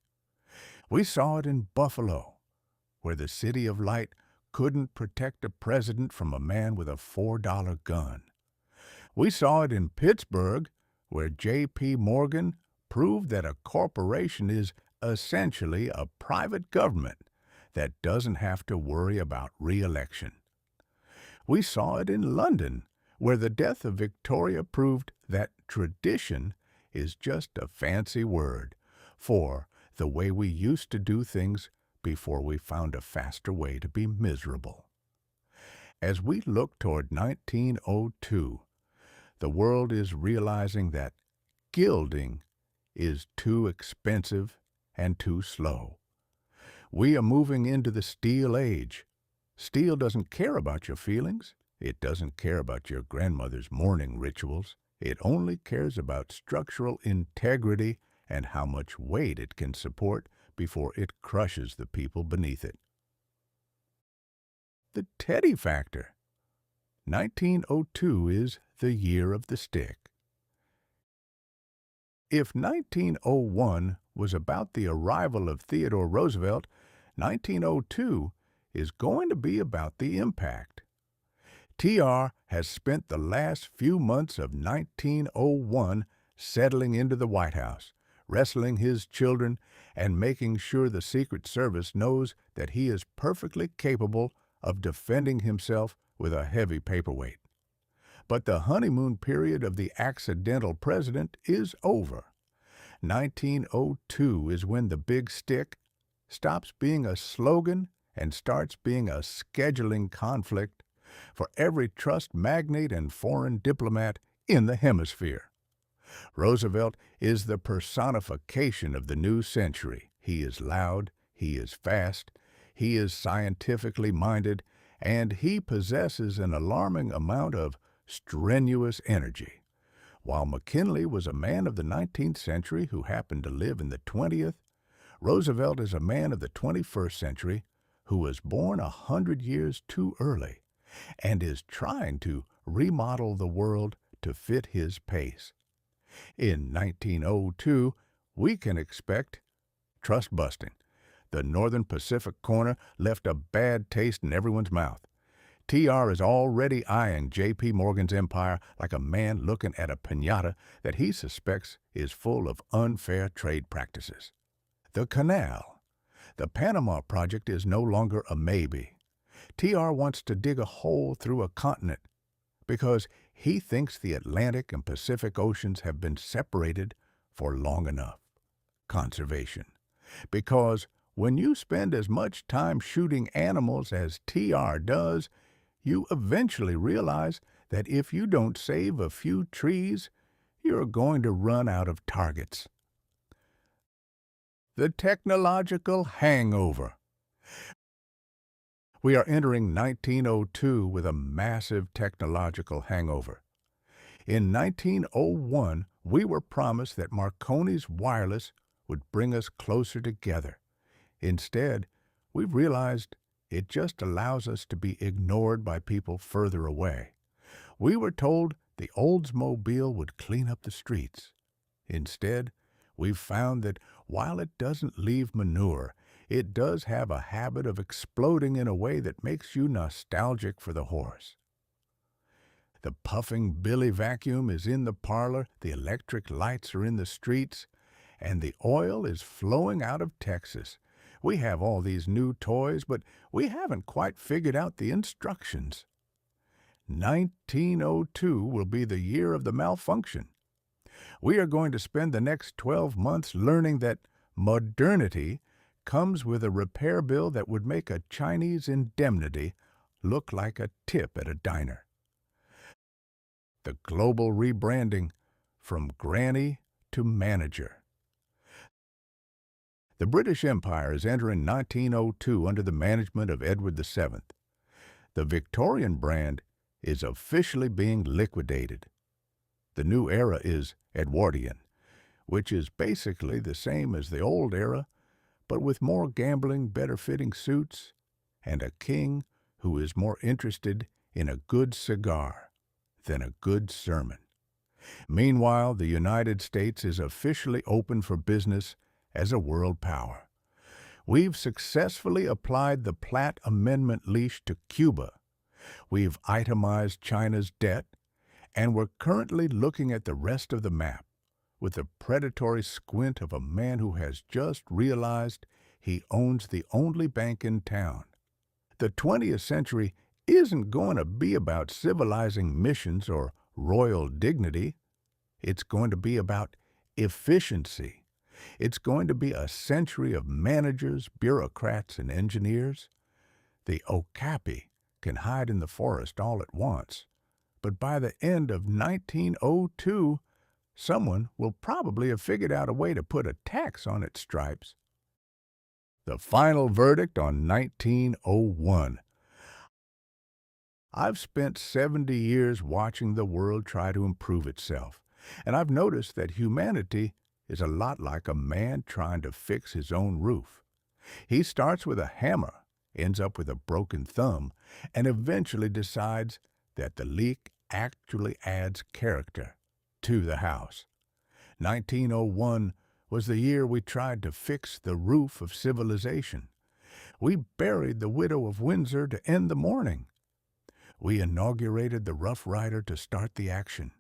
We saw it in Buffalo, where the City of Light couldn't protect a president from a man with a $4 gun. We saw it in Pittsburgh, where J.P. Morgan proved that a corporation is essentially a private government that doesn't have to worry about re-election. We saw it in London, where the death of Victoria proved that tradition is just a fancy word for the way we used to do things before we found a faster way to be miserable. As we look toward 1902, the world is realizing that gilding is too expensive and too slow. We are moving into the steel age. Steel doesn't care about your feelings. It doesn't care about your grandmother's mourning rituals. It only cares about structural integrity and how much weight it can support before it crushes the people beneath it. The Teddy Factor. 1902 is the year of the stick. If 1901 was about the arrival of Theodore Roosevelt, 1902 is going to be about the impact. TR has spent the last few months of 1901 settling into the White House, wrestling his children, and making sure the Secret Service knows that he is perfectly capable of defending himself with a heavy paperweight. But the honeymoon period of the accidental president is over. 1902 is when the big stick stops being a slogan and starts being a scheduling conflict for every trust magnate and foreign diplomat in the hemisphere. Roosevelt is the personification of the new century. He is loud, he is fast, he is scientifically minded, and he possesses an alarming amount of strenuous energy. While McKinley was a man of the 19th century who happened to live in the 20th, Roosevelt is a man of the 21st century who was born 100 years too early and is trying to remodel the world to fit his pace. In 1902, we can expect trust-busting. The Northern Pacific corner left a bad taste in everyone's mouth. TR is already eyeing J.P. Morgan's empire like a man looking at a piñata that he suspects is full of unfair trade practices. The canal. The Panama Project is no longer a maybe. TR wants to dig a hole through a continent because he thinks the Atlantic and Pacific Oceans have been separated for long enough. Conservation. Because when you spend as much time shooting animals as TR does, you eventually realize that if you don't save a few trees, you're going to run out of targets. The technological hangover. We are entering 1902 with a massive technological hangover. In 1901, we were promised that Marconi's wireless would bring us closer together. Instead, we've realized it just allows us to be ignored by people further away. We were told the Oldsmobile would clean up the streets. Instead, we've found that while it doesn't leave manure, it does have a habit of exploding in a way that makes you nostalgic for the horse. The puffing Billy vacuum is in the parlor, the electric lights are in the streets, and the oil is flowing out of Texas. We have all these new toys, but we haven't quite figured out the instructions. 1902 will be the year of the malfunction. We are going to spend the next 12 months learning that modernity comes with a repair bill that would make a Chinese indemnity look like a tip at a diner. The global rebranding from granny to manager. The British Empire is entering 1902 under the management of Edward VII. The Victorian brand is officially being liquidated. The new era is Edwardian, which is basically the same as the old era, but with more gambling, better-fitting suits, and a king who is more interested in a good cigar than a good sermon. Meanwhile, the United States is officially open for business as a world power. We've successfully applied the Platt Amendment leash to Cuba. We've itemized China's debt, and we're currently looking at the rest of the map with the predatory squint of a man who has just realized he owns the only bank in town. The 20th century isn't going to be about civilizing missions or royal dignity. It's going to be about efficiency. It's going to be a century of managers, bureaucrats, and engineers. The okapi can hide in the forest all at once, but by the end of 1902, someone will probably have figured out a way to put a tax on its stripes. The final verdict on 1901. I've spent 70 years watching the world try to improve itself, and I've noticed that humanity is a lot like a man trying to fix his own roof. He starts with a hammer, ends up with a broken thumb, and eventually decides that the leak actually adds character to the house. 1901 was the year we tried to fix the roof of civilization. We buried the widow of Windsor to end the mourning. We inaugurated the Rough Rider to start the action.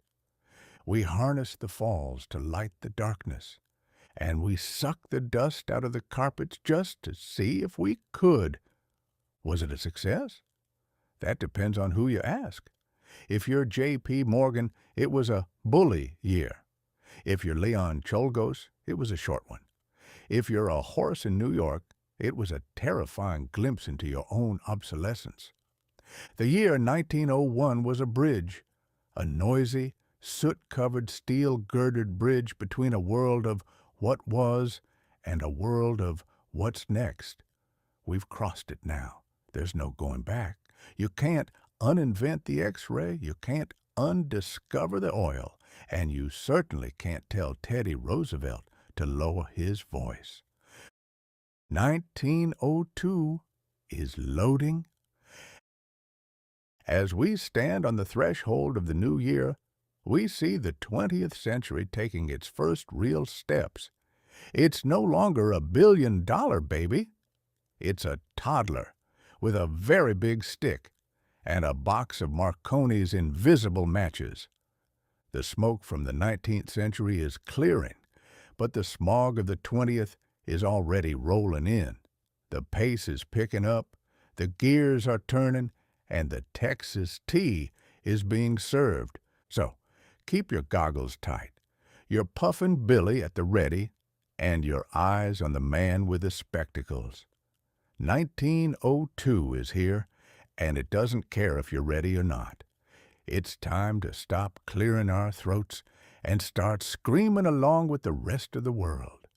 We harnessed the falls to light the darkness. And we sucked the dust out of the carpets just to see if we could. Was it a success? That depends on who you ask. If you're J.P. Morgan, it was a bully year. If you're Leon Czolgosz, it was a short one. If you're a horse in New York, it was a terrifying glimpse into your own obsolescence. The year 1901 was a bridge, a noisy, soot-covered, steel-girdered bridge between a world of what was and a world of what's next. We've crossed it now. There's no going back. You can't uninvent the X-ray, you can't undiscover the oil, and you certainly can't tell Teddy Roosevelt to lower his voice. 1902 is loading. As we stand on the threshold of the new year, we see the 20th century taking its first real steps. It's no longer a billion-dollar baby. It's a toddler with a very big stick and a box of Marconi's invisible matches. The smoke from the 19th century is clearing, but the smog of the 20th is already rolling in. The pace is picking up, the gears are turning, and the Texas tea is being served. So, keep your goggles tight, your puffin' Billy at the ready, and your eyes on the man with the spectacles. 1902 is here, and it doesn't care if you're ready or not. It's time to stop clearing our throats and start screaming along with the rest of the world.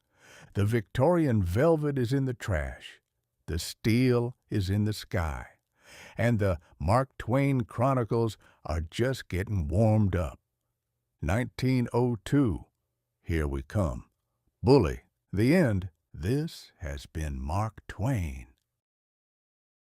The Victorian velvet is in the trash, the steel is in the sky, and the Mark Twain Chronicles are just getting warmed up. 1902, here we come. Bully, the end. This has been Mark Twain.